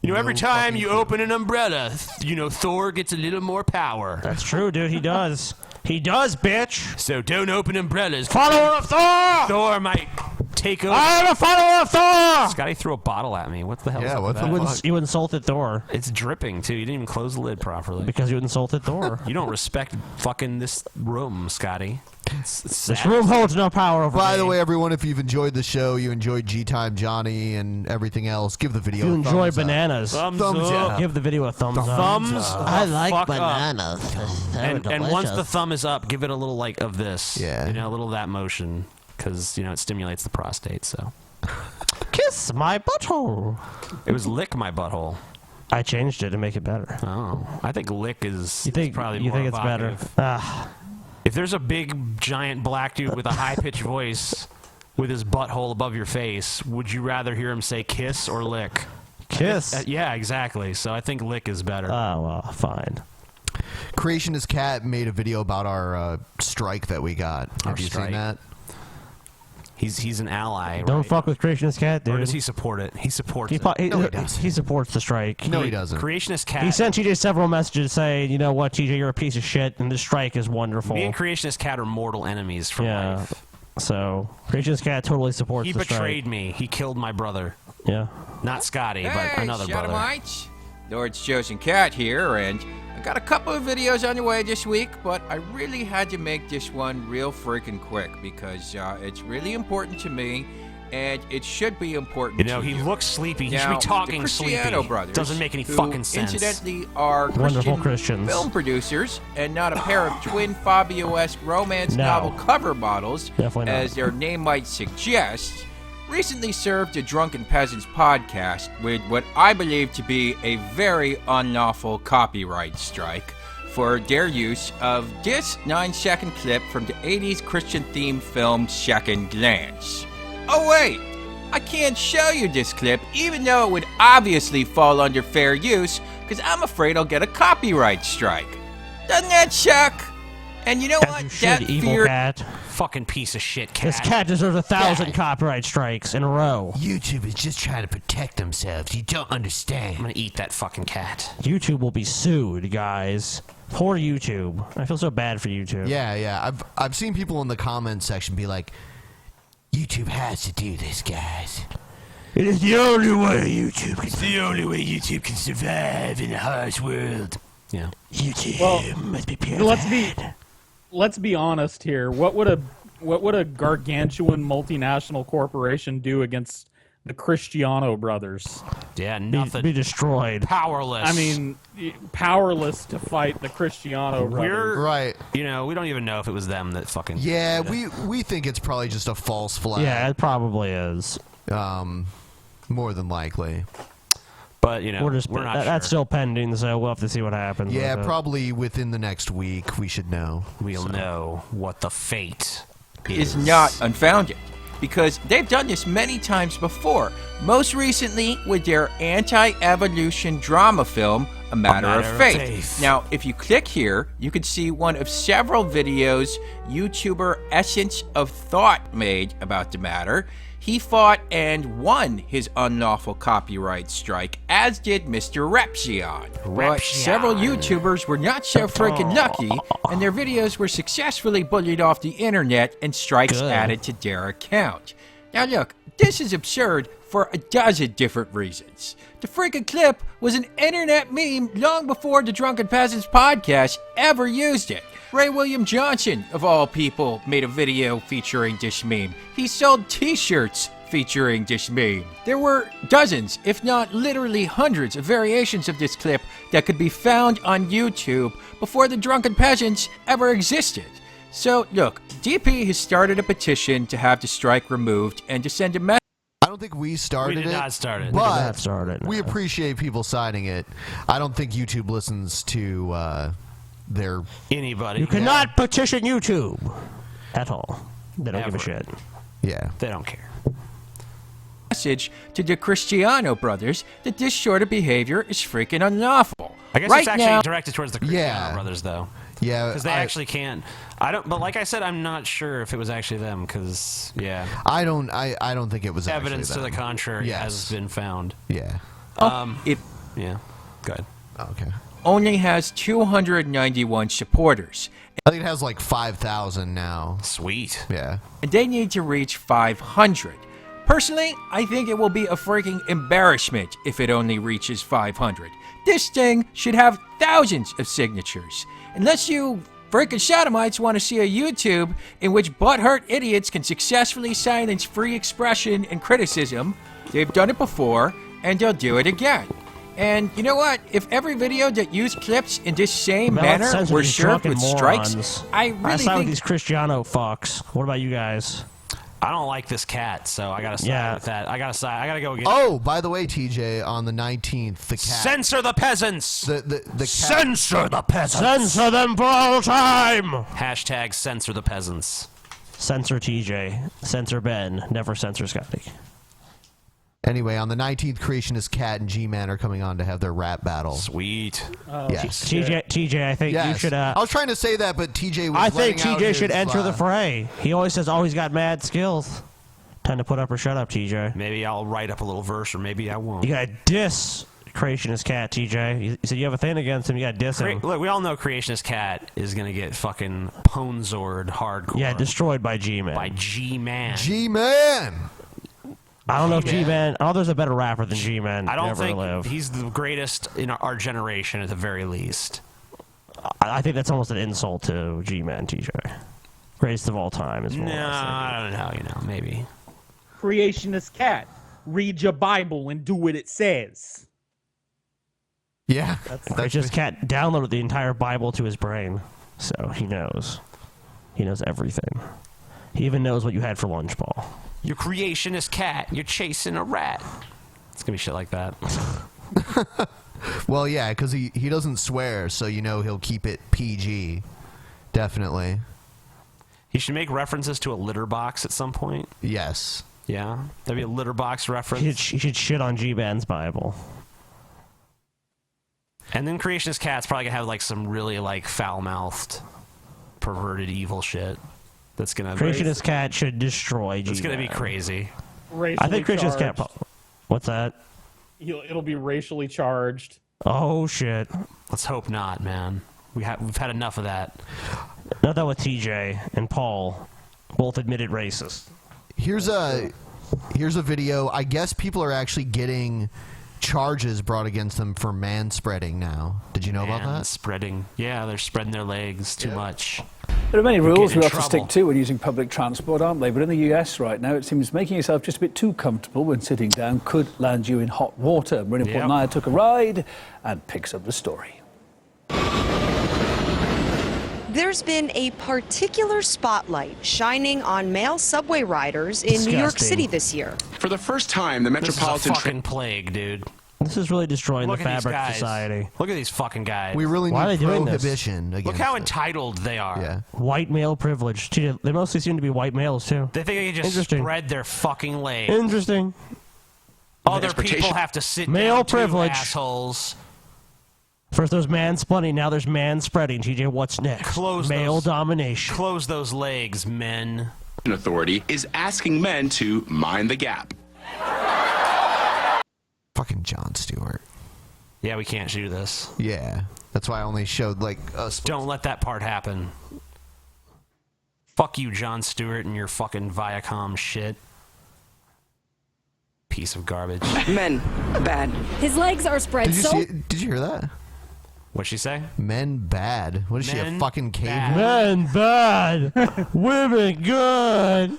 You know, No every time fucking you clue. open an umbrella, you know, Thor gets a little more power. That's true, dude. He does. He does, bitch. So don't open umbrellas. Follower of Thor! Thor might take over. I am a follower of Thor! Scotty threw a bottle at me. What the hell is Yeah, up what with the that? fuck? You insulted Thor. It's dripping, too. You didn't even close the lid properly. Because you insulted Thor. You don't respect fucking this room, Scotty. It's This sad. room holds no power over By me. the way, everyone, if you've enjoyed the show, you enjoyed gTime Johnny and everything else, give the video you a enjoy thumbs up. bananas. Thumbs Thumbs up. up. Give the video a thumbs up. Thumbs I like fuck up. bananas. And once the thumb is up, give it a little like of this. Yeah. You know, a little of that motion. Because, you know, it stimulates the prostate, so. Kiss my butthole. It was lick my butthole. I changed it to make it better. Oh. I think lick is, You think is probably you more think it's better? evocative. If there's a big, giant black dude with a high-pitched voice with his butthole above your face, would you rather hear him say kiss or lick? Kiss. Yeah, exactly. So I think lick is better. Oh, well, fine. Creationist Cat made a video about our strike that we got. Have you strike. seen that? He's an ally, Don't right? fuck with Creationist Cat, dude. Or does he support it? He supports He, it. No, he doesn't. he supports the strike. No, he doesn't. Creationist Cat. He sent TJ several messages saying, you know what, TJ, you're a piece of shit, and the strike is wonderful. Me and Creationist Cat are mortal enemies for life. So, Creationist Cat totally supports He the strike. betrayed me. He killed my brother. Yeah. Not Scotty, but another brother. Sodomites. Lord's Chosen Cat here, and I got a couple of videos on the way this week, but I really had to make this one real freaking quick because it's really important to me, and it should be important You know, to he you. looks sleepy. He Now, should be talking the sleepy. Cristiano brothers, Doesn't make any who fucking sense. Incidentally, are Wonderful Christian Christians. film producers and not a pair of twin Fabio-esque romance No. novel cover models, Definitely not. as their name might suggest. recently served the Drunken Peasants podcast with what I believe to be a very unlawful copyright strike for their use of this 9-second clip from the 80s Christian-themed film Second Glance. Oh wait, I can't show you this clip even though it would obviously fall under fair use because I'm afraid I'll get a copyright strike. Doesn't that suck? And you know what? That evil cat. Fucking piece of shit cat. This cat deserves 1,000 copyright strikes in a row. YouTube is just trying to protect themselves. You don't understand. I'm gonna eat that fucking cat. YouTube will be sued, guys. Poor YouTube. I feel so bad for YouTube. Yeah. I've seen people in the comments section be like, YouTube has to do this, guys. It is the only way YouTube can. It's the only way YouTube can survive in a harsh world. Yeah. YouTube must be purified. Let's be honest here. What would a gargantuan multinational corporation do against the Cristiano brothers? Yeah, nothing. Be destroyed. Powerless. I mean, powerless to fight the Cristiano brothers. right. You know, we don't even know if it was them that fucking. Yeah, we think it's probably just a false flag. Yeah, it probably is. More than likely. But, you know, we're not sure. That's still pending, so we'll have to see what happens. Yeah, with it. probably within the next week we should know. We'll know what the fate is not unfounded, because they've done this many times before, most recently with their anti-evolution drama film, A Matter of Faith. Now, if you click here, you can see one of several videos YouTuber Essence of Thought made about the matter. He fought and won his unlawful copyright strike, as did Mr. Repzion. But several YouTubers were not so freaking lucky, and their videos were successfully bullied off the internet and strikes added to their account. Now look, this is absurd for a dozen different reasons. The freaking clip was an internet meme long before the Drunken Peasants podcast ever used it. Ray William Johnson, of all people, made a video featuring this meme. He sold t-shirts featuring this meme. There were dozens, if not literally hundreds, of variations of this clip that could be found on YouTube before the Drunken Peasants ever existed. So, look, DP has started a petition to have the strike removed and to send a message. I don't think we started it. We did not start it. But we appreciate people signing it. I don't think YouTube listens to their anybody. You cannot petition YouTube at all. They don't give a shit. Yeah. They don't care. Message to the Cristiano brothers that this sort of behavior is freaking unlawful. I guess right it's actually now, directed towards the Cristiano brothers, though. Yeah, because they actually can't. I don't. But like I said, I'm not sure if it was actually them. Because I don't think it was evidence actually to the them. contrary has been found. Yeah. Yeah. Good. Okay. Only has 291 supporters. I think it has like 5,000 now. Sweet. Yeah. And they need to reach 500. Personally, I think it will be a freaking embarrassment if it only reaches 500. This thing should have thousands of signatures. Unless you freaking sodomites want to see a YouTube in which butthurt idiots can successfully silence free expression and criticism, they've done it before, and they'll do it again. And you know what? If every video that used clips in this same manner were served with strikes, I really side with think... these Cristiano fucks. What about you guys? I don't like this cat, so I gotta side with that. I gotta go again. Oh, by the way, TJ, on the 19th, the cat. Censor the peasants. The cat. Censor the peasants. Censor them for all time. Hashtag censor the peasants. Censor TJ. Censor Ben. Never censor Scotty. Anyway, on the 19th, Creationist Cat and G-Man are coming on to have their rap battle. Sweet. Yes. TJ, I think you should. I was trying to say that, but TJ was I think letting out TJ should his, enter the fray. He always says, "Oh, he's got mad skills." Time to put up or shut up, TJ. Maybe I'll write up a little verse, or maybe I won't. You gotta diss Creationist Cat, TJ. You said you have a thing against him. You gotta diss him. Look, we all know Creationist Cat is gonna get fucking Ponzored hardcore. Yeah, destroyed by G-Man. By G-Man. G-Man. I don't know if G-Man. I know there's a better rapper than G-Man. I don't ever think live. he's the greatest in our generation, at the very least. I think that's almost an insult to G-Man, TJ. Greatest of all time is what I don't know. You know, maybe. Creationist Cat, read your Bible and do what it says. Yeah. Creationist Cat downloaded the entire Bible to his brain, so he knows. He knows everything. He even knows what you had for lunch, Paul. Your creationist cat. You're chasing a rat. It's gonna be shit like that. Well, yeah, because he doesn't swear, so you know he'll keep it PG. Definitely. He should make references to a litter box at some point. Yes. Yeah? That'd be a litter box reference. He should shit on G-Band's Bible. And then Creationist Cat's probably gonna have like some really like foul-mouthed, perverted, evil shit. That's gonna. Creationist Cat should destroy G-Band. It's gonna be crazy. I think Creationist Cat. What's that? It'll be racially charged. Oh shit. Let's hope not, man. We've had enough of that. Not that with TJ and Paul, both admitted racist. Here's a video. I guess people are actually getting charges brought against them for manspreading now. Did you know about that? Spreading. Yeah, they're spreading their legs too much. There are many They're rules getting we in have to trouble. stick to when using public transport, aren't they? But in the US right now, it seems making yourself just a bit too comfortable when sitting down could land you in hot water. Brony Yep. and I took a ride and picks up the story. There's been a particular spotlight shining on male subway riders in New York Disgusting. City this year. For the first time, the This is a Metropolitan fucking plague, dude. This is really destroying Look the at these fabric of guys. society. Look at these fucking guys. We really Why need are they doing this? prohibition against Look how it. entitled they are. Yeah. White male privilege. Gee, they mostly seem to be white males too. They think they can just Interesting. spread their fucking legs. Interesting. Other people have to sit Male down too, privilege. assholes. First there's mansplaining, now there's man-spreading. TJ, what's next? Close Male those- domination. Close those legs, men. Authority is asking men to mind the gap. Fucking Jon Stewart. Yeah, we can't do this. Yeah. That's why I only showed like us. Don't let that part happen. Fuck you, Jon Stewart, and your fucking Viacom shit. Piece of garbage. Men, bad. His legs are spread Did you so. see it? Did you hear that? What'd she say? Men bad. What is she, a Men fucking bad. caveman? Men bad. Women good.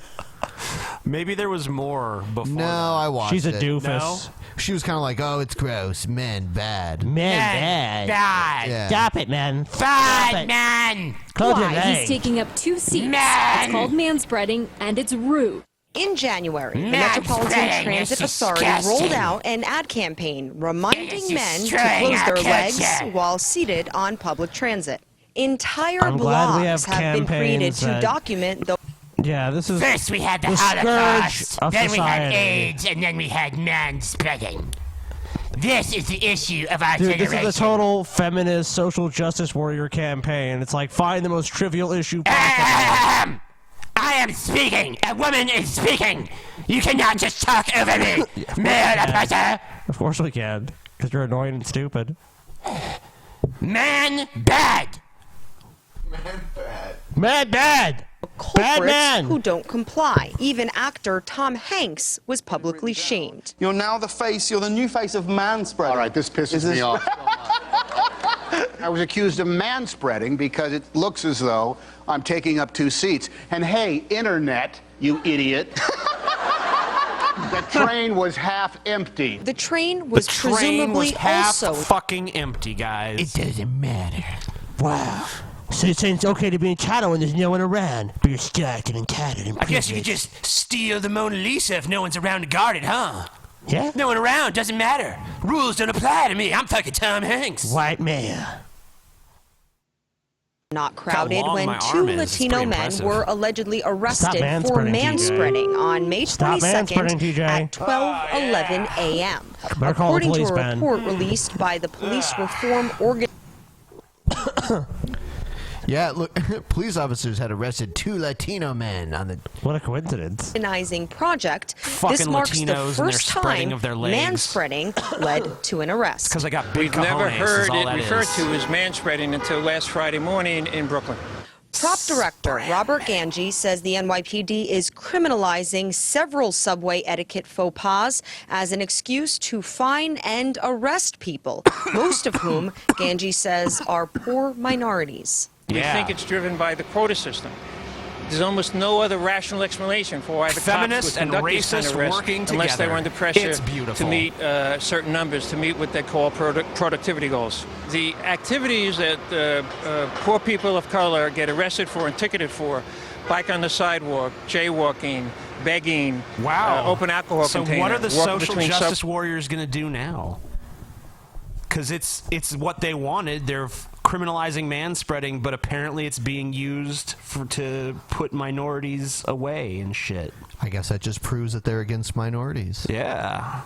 Maybe there was more before. No, I watched She's a it. doofus. No? She was kind of like, oh, it's gross. Men bad. Men bad. Bad. Yeah. Stop it, man. Bad, man. Close your Why? legs. He's taking up 2 seats. Men. It's called manspreading, and it's rude. In January, the Manspreading Metropolitan is Transit Authority disgusting. rolled out an ad campaign reminding men to destroying close our their legs culture. while seated on public transit. Entire I'm glad we blogs have have been created campaigns to that- document the Yeah, this is First we had the scourge Holocaust, of then we had society. AIDS, and then we had man-spreading. This is the issue of our Dude, generation. this is a total feminist social justice warrior campaign. It's like find the most trivial issue possible. I am speaking. A woman is speaking. You cannot just talk over me. Male oppressor. Of course we can, because you're annoying and stupid. Man bad. Man bad. Bad culprits man. who don't comply. Even actor Tom Hanks was publicly shamed. You're now you're the new face of manspreading. All right, this pisses me off. I was accused of manspreading because it looks as though I'm taking up 2 seats. And hey, internet, you idiot. The train was half empty. The train was The train presumably was half also fucking empty, guys. It doesn't matter. Wow. So you're saying it's okay to be entitled when there's no one around, but you're stacked and entitled and I guess you could privileged. just steal the Mona Lisa if no one's around to guard it, huh? Yeah? No one around, doesn't matter. Rules don't apply to me. I'm fucking Tom Hanks. White male. not crowded long when my 2 arm is. It's Latino pretty men impressive. were allegedly arrested for manspreading, TJ. manspreading on May Stop 22nd manspreading, TJ. at 12:11 a.m. Better call the According to police, a Ben. report released by the Police Reform Organization. Yeah, look, police officers had arrested 2 Latino men on the. What a coincidence! Organizing project. Fucking This marks Latinos and the their first spreading time of their legs. manspreading led to an arrest. Because I got big We've never cojones, is heard all it that referred is. to as manspreading until last Friday morning in Brooklyn. Prop director Robert Ganji says the NYPD is criminalizing several subway etiquette faux pas as an excuse to fine and arrest people, most of whom, Ganji says, are poor minorities. We think it's driven by the quota system. There's almost no other rational explanation for why the Feminists cops would and conduct this kind racists of arrest working unless they together. were under pressure It's beautiful. to meet certain numbers, to meet what they call productivity goals. The activities that poor people of color get arrested for and ticketed for, bike on the sidewalk, jaywalking, begging, Wow. open alcohol so container. what are the walking social between justice warriors going to do now? Because it's what they wanted. They're criminalizing manspreading, but apparently it's being used to put minorities away and shit. I guess that just proves that they're against minorities. Yeah.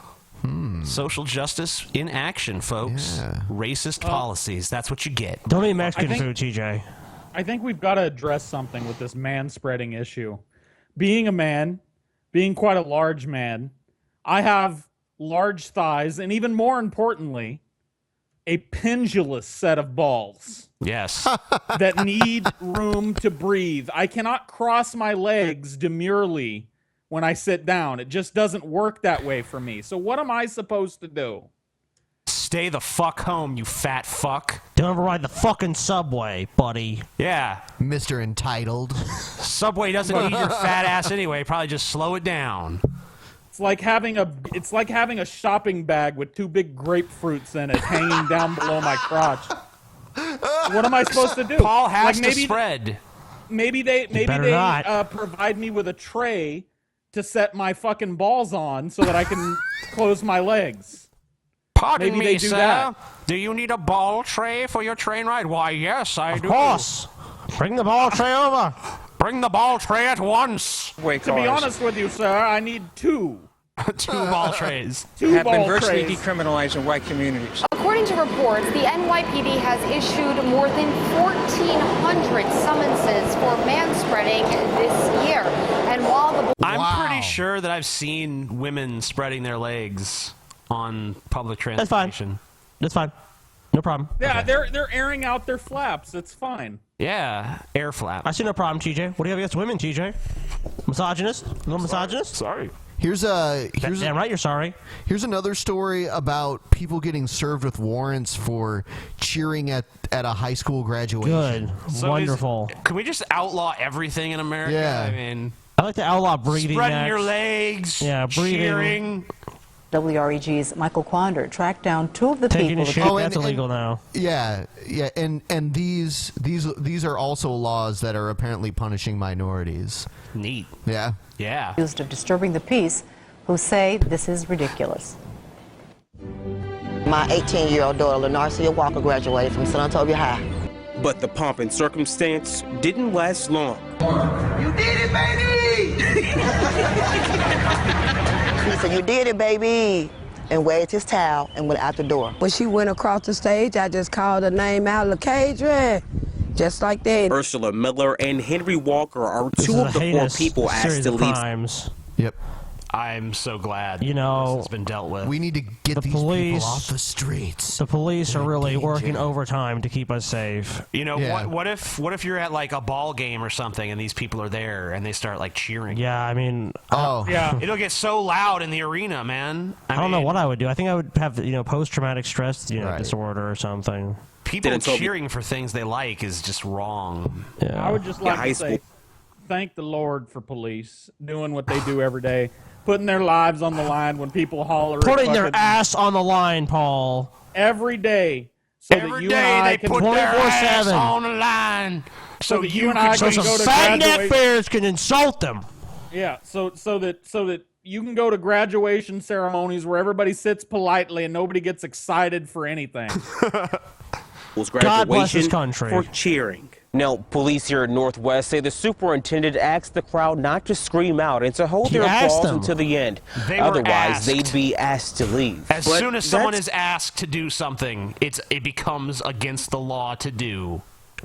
Social justice in action, folks. Racist policies. That's what you get. Don't eat Mexican food, TJ. I think we've got to address something with this man-spreading issue. Being a man, being quite a large man, I have large thighs, and even more importantly, a pendulous set of balls. Yes. That need room to breathe. I cannot cross my legs demurely when I sit down. It just doesn't work that way for me. So what am I supposed to do? Stay the fuck home, you fat fuck. Don't ever ride the fucking subway, buddy. Yeah. Mr. Entitled. Subway doesn't need your fat ass anyway. Probably just slow it down. It's like having a shopping bag with 2 big grapefruits in it hanging down below my crotch. What am I supposed to do? Paul has like to spread. Maybe they provide me with a tray to set my fucking balls on so that I can close my legs. Pardon Maybe me, they do sir. that. Do you need a ball tray for your train ride? Why, yes, I do. Of course. Bring the ball tray over. Bring the ball tray at once. To be honest with you, sir, I need 2. 2 ball trays. 2 have ball been virtually trays. decriminalized in white communities. According to reports, the NYPD has issued more than 1,400 summonses for manspreading this year. And while the I'm pretty sure that I've seen women spreading their legs on public transportation. That's fine. No problem. Yeah, they're airing out their flaps. It's fine. Yeah, air flap. I see no problem, TJ. What do you have against women, TJ? Misogynist? A little misogynist? Sorry. Here's damn right you're sorry. Here's another story about people getting served with warrants for cheering at a high school graduation. Good. So Wonderful. Can we just outlaw everything in America? Yeah. I mean, I like to outlaw breathing spreading next. your legs. Yeah, breathing. Cheering. WREG's Michael Quander tracked down 2 of the Taking people. a shit, that's illegal now. Yeah, and these are also laws that are apparently punishing minorities. Neat. Yeah. Yeah. Accused of disturbing the peace, who say this is ridiculous. My 18-year-old daughter, Lenarcia Walker, graduated from San Antonio High. But the pomp and circumstance didn't last long. You did it, baby! He said, "You did it, baby," and waved his towel and went out the door. When she went across the stage, I just called her name out, LaCadra, just like that. Ursula Miller and Henry Walker are 2 of the 4 people asked to leave. Crimes. Yep. I'm so glad. You know, it's been dealt with. We need to get these police people off the streets. The police are really working overtime to keep us safe. You know, what if you're at like a ball game or something and these people are there and they start like cheering? Yeah, I mean, yeah, it'll get so loud in the arena, man. I don't know what I would do. I think I would have post-traumatic stress disorder or something. People cheering for things they like is just wrong. Yeah. I would just like to say, thank the Lord for police doing what they do every day, putting their lives on the line when people holler. Putting their ass on the line, Paul. Every day. So Every that you day and I they can put their ass 24/7 on the line. So that you and I can so go to fat neck graduation. bears can insult them. Yeah, so that you can go to graduation ceremonies where everybody sits politely and nobody gets excited for anything. God bless this country. For cheering. Now, police here in Northwest say the superintendent asked the crowd not to scream out and to hold He their asked applause them. until the end. They were Otherwise, asked. they'd be asked to leave. As But soon as someone that's- is asked to do something, it becomes against the law to do.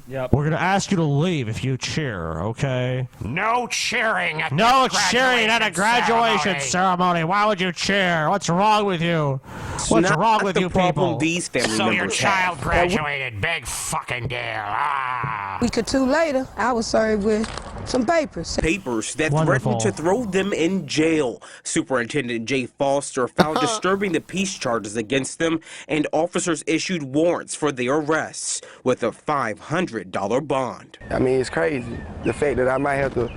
Yep. We're gonna ask you to leave if you cheer, okay? No cheering. At No the cheering at a graduation ceremony. Why would you cheer? What's wrong with you? What's not wrong with the you problem people? these family So your members child have. graduated. Big fucking deal. Ah. A week or 2 later, I was served with some papers. Papers that Wonderful. threatened to throw them in jail. Superintendent Jay Foster found disturbing the peace charges against them, and officers issued warrants for their arrests with a $500 bond. I mean, it's crazy. The fact that I might have to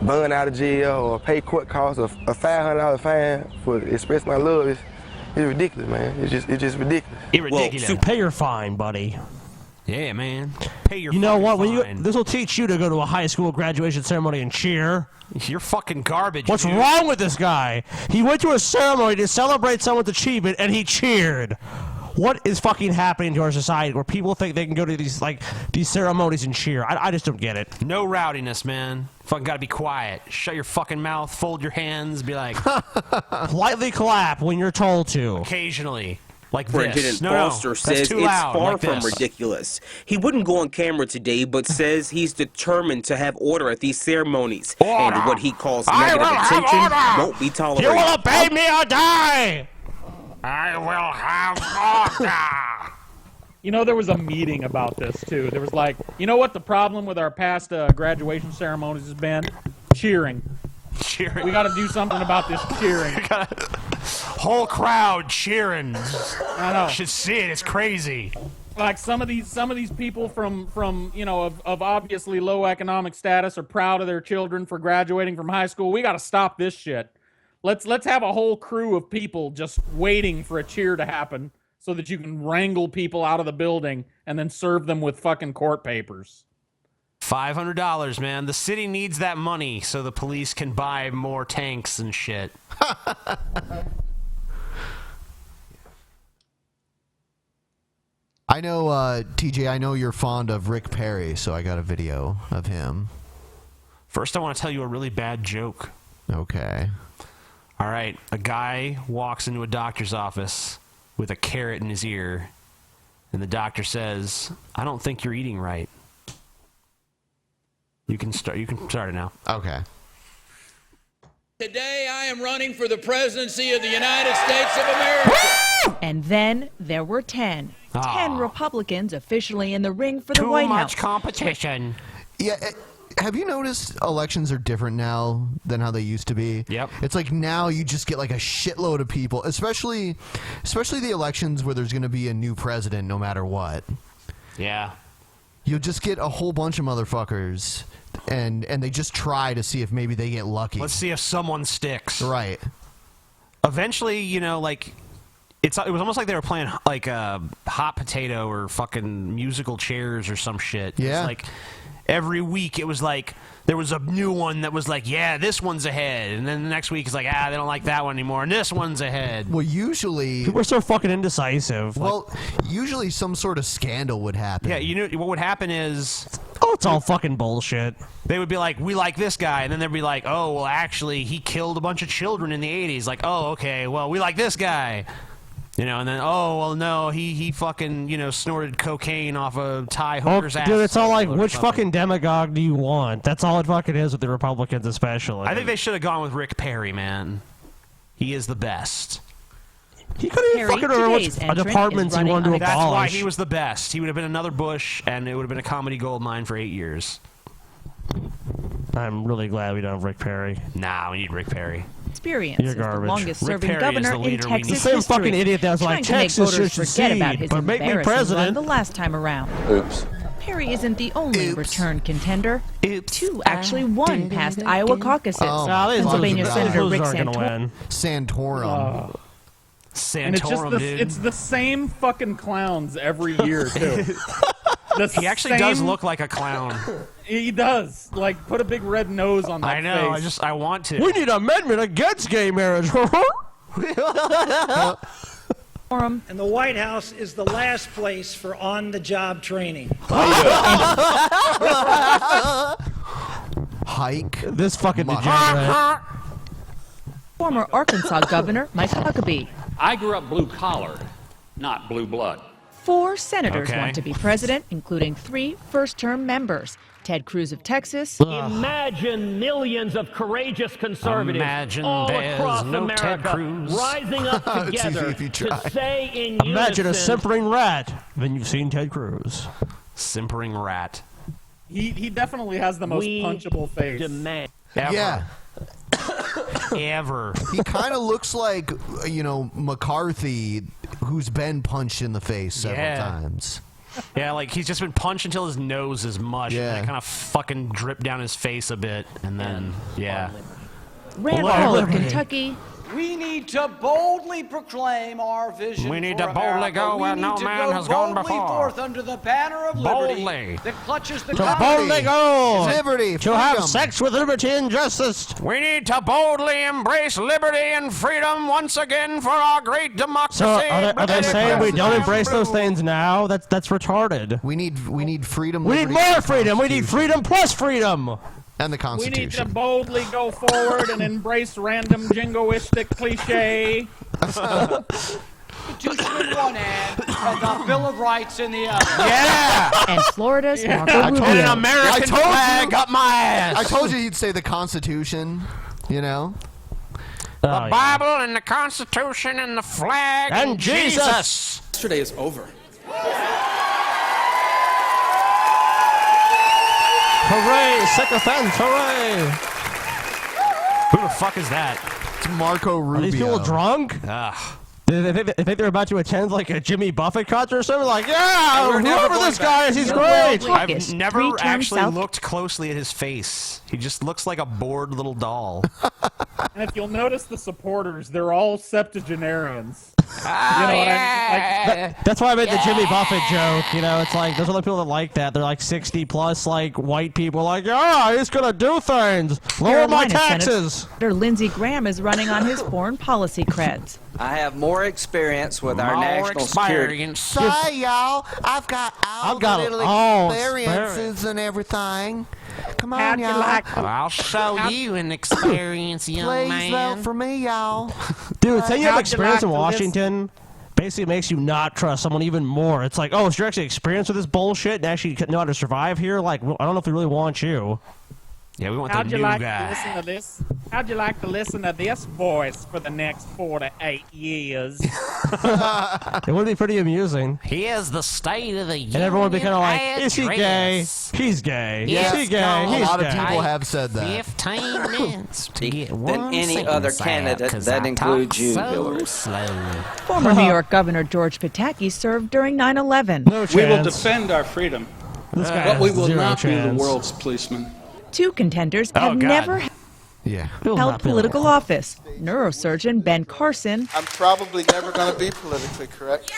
burn out of jail or pay court costs of a $500 fine for express my love is ridiculous, man. It's just ridiculous. Pay your fine, buddy. Yeah, man. Pay your. You know what? fine. This will teach you to go to a high school graduation ceremony and cheer. You're fucking garbage. What's dude. wrong with this guy? He went to a ceremony to celebrate someone's achievement, and he cheered. What is fucking happening to our society where people think they can go to these ceremonies and cheer? I just don't get it. No rowdiness, man. Fucking gotta be quiet. Shut your fucking mouth. Fold your hands. Be like. Politely clap when you're told to. Occasionally. Like Superintendent this. No, Foster says it's loud, far like from this. ridiculous. He wouldn't go on camera today, but says he's determined to have order at these ceremonies. And what he calls negative attention won't be tolerated. You will obey me or die! I will have order! You know, there was a meeting about this, too. There was like, you know what the problem with our past graduation ceremonies has been? Cheering. Cheering. We got to do something about this cheering. Whole crowd cheering. I know. Should see it. It's crazy. Like some of these people from you know of obviously low economic status are proud of their children for graduating from high school. We got to stop this shit. Let's have a whole crew of people just waiting for a cheer to happen so that you can wrangle people out of the building and then serve them with fucking court papers. $500, man. The city needs that money so the police can buy more tanks and shit. I know, TJ, I know you're fond of Rick Perry, so I got a video of him. First, I want to tell you a really bad joke. Okay. All right. A guy walks into a doctor's office with a carrot in his ear, and the doctor says, "I don't think you're eating right." You can start it now. Okay. Today I am running for the presidency of the United States of America. And then there were 10. 10 Republicans officially in the ring for the Too White much House. competition. Yeah, have you noticed elections are different now than how they used to be? Yep. It's like now you just get like a shitload of people, especially the elections where there's going to be a new president no matter what. Yeah. You'll just get a whole bunch of motherfuckers, and they just try to see if maybe they get lucky. Let's see if someone sticks. Right. Eventually, you know, like it was almost like they were playing like a hot potato or fucking musical chairs or some shit. Yeah. It's like every week it was like there was a new one that was like, yeah, this one's ahead, and then the next week it's like, they don't like that one anymore, and this one's ahead. Well, usually people are so fucking indecisive. Well, usually some sort of scandal would happen. Yeah, you know what would happen is, it's all fucking bullshit. They would be like, we like this guy, and then they'd be like, oh, well, actually, he killed a bunch of children in the 80s. Like, oh, okay, well, we like this guy. You know, and then, oh, well, no, he fucking, you know, snorted cocaine off a Thai hooker's ass. Dude, it's all like, which something. fucking demagogue do you want? That's all it fucking is with the Republicans especially. I think they should have gone with Rick Perry, man. He is the best. He couldn't even fucking remember which departments he wanted to abolish. That's why he was the best. He would have been another Bush, and it would have been a comedy gold mine for 8 years. I'm really glad we don't have Rick Perry. Nah, we need Rick Perry. Experience You're as the garbage. longest-serving Rick Perry is governor the in leader we Texas need. The same history, fucking idiot that was like, trying to make Texas voters should forget about secede, his but make me embarrassing president. run the last time around. Oops. Perry isn't the only return contender. Two actually won past Iowa caucuses. Pennsylvania Senator Rick Santorum. And it's just it's the same fucking clowns every year too. He actually does look like a clown. He does. Like, put a big red nose on that I know. face. I want to. We need an amendment against gay marriage. And the White House is the last place for on-the-job training. Hike. This fucking degenerate. Former Arkansas Governor Mike Huckabee. I grew up blue collar, not blue blood. 4 senators Okay. want to be president, including 3 first-term members. Ted Cruz of Texas. Imagine millions of courageous conservatives Imagine all there's across no America Ted Cruz. rising up It's easy together if you try. to say in Imagine a unison, simpering rat. Then you've seen Ted Cruz. Simpering rat. He definitely has the most punchable face. Ever. Yeah. Ever. He kind of looks like, you know, McCarthy, who's been punched in the face several times. Yeah, like he's just been punched until his nose is mush, and then it kind of fucking dripped down his face a bit, and then, yeah. Rand Well, Paul of liberty. Kentucky. We need to boldly proclaim our vision. We need for to boldly America. go where we no need to man go has gone boldly before. forth under the banner of liberty Boldly. that clutches the To country. boldly go. Liberty, To have freedom. sex with liberty and justice. We need to boldly embrace liberty and freedom once again for our great democracy. So are they saying we don't embrace those things now? That's retarded. We need freedom. We need liberty, more and freedom. We need Constitution. freedom plus freedom. And the We need to Constitution. boldly go forward and embrace random jingoistic cliche. Constitution in one hand and the Bill of Rights in the other. Yeah! And Florida's Marco I told Rubio. an American flag up my ass. I told you he'd say the Constitution. You know. The Bible and the Constitution and the flag And Jesus. Yesterday is over. Hooray! Sycophants! Hooray! Who the fuck is that? It's Marco Rubio. Are these people drunk? Ugh. They think they're about to attend like a Jimmy Buffett concert or something? Like, yeah, whoever this guy is, he's great. I've never actually looked closely at his face. He just looks like a bored little doll. And if you'll notice the supporters, they're all septuagenarians. You know what I mean? That's why I made the Jimmy Buffett joke. You know, it's like there's other people that like that. They're like 60 plus, like white people, like, yeah, he's gonna do things, lower my Carolina taxes. Senator Lindsey Graham is running on his foreign policy creds. I have more experience with our More national security. experience. Say, y'all, I've got all the little experiences and everything. Come on, y'all. I'll show you an experience, young Please man. vote for me, y'all. Dude, saying you have How'd you experience like in to Washington basically makes you not trust someone even more. It's like, oh, so you're actually experienced with this bullshit and actually know how to survive here? Like, I don't know if we really want you. Yeah, we want How'd the you new like guy. to listen to this? How'd you like to listen to this voice for the next 4 to 8 years? It would be pretty amusing. Here's the state of the union. And everyone would be kind of like, is he gay? He's gay. Yes, Is he gay? a He's lot gay. of people have said that. 15 minutes to get Than one any sentence other out, candidate, 'cause that I includes talk you, so Hillary. slow. Former New York Governor George Pataki served during 9/11. No We will chance. defend our freedom, This guy but we has will zero not be the chance. world's policeman. Two contenders Oh, have God. never Yeah. held political office. Neurosurgeon Ben Carson I'm probably never going to be politically correct.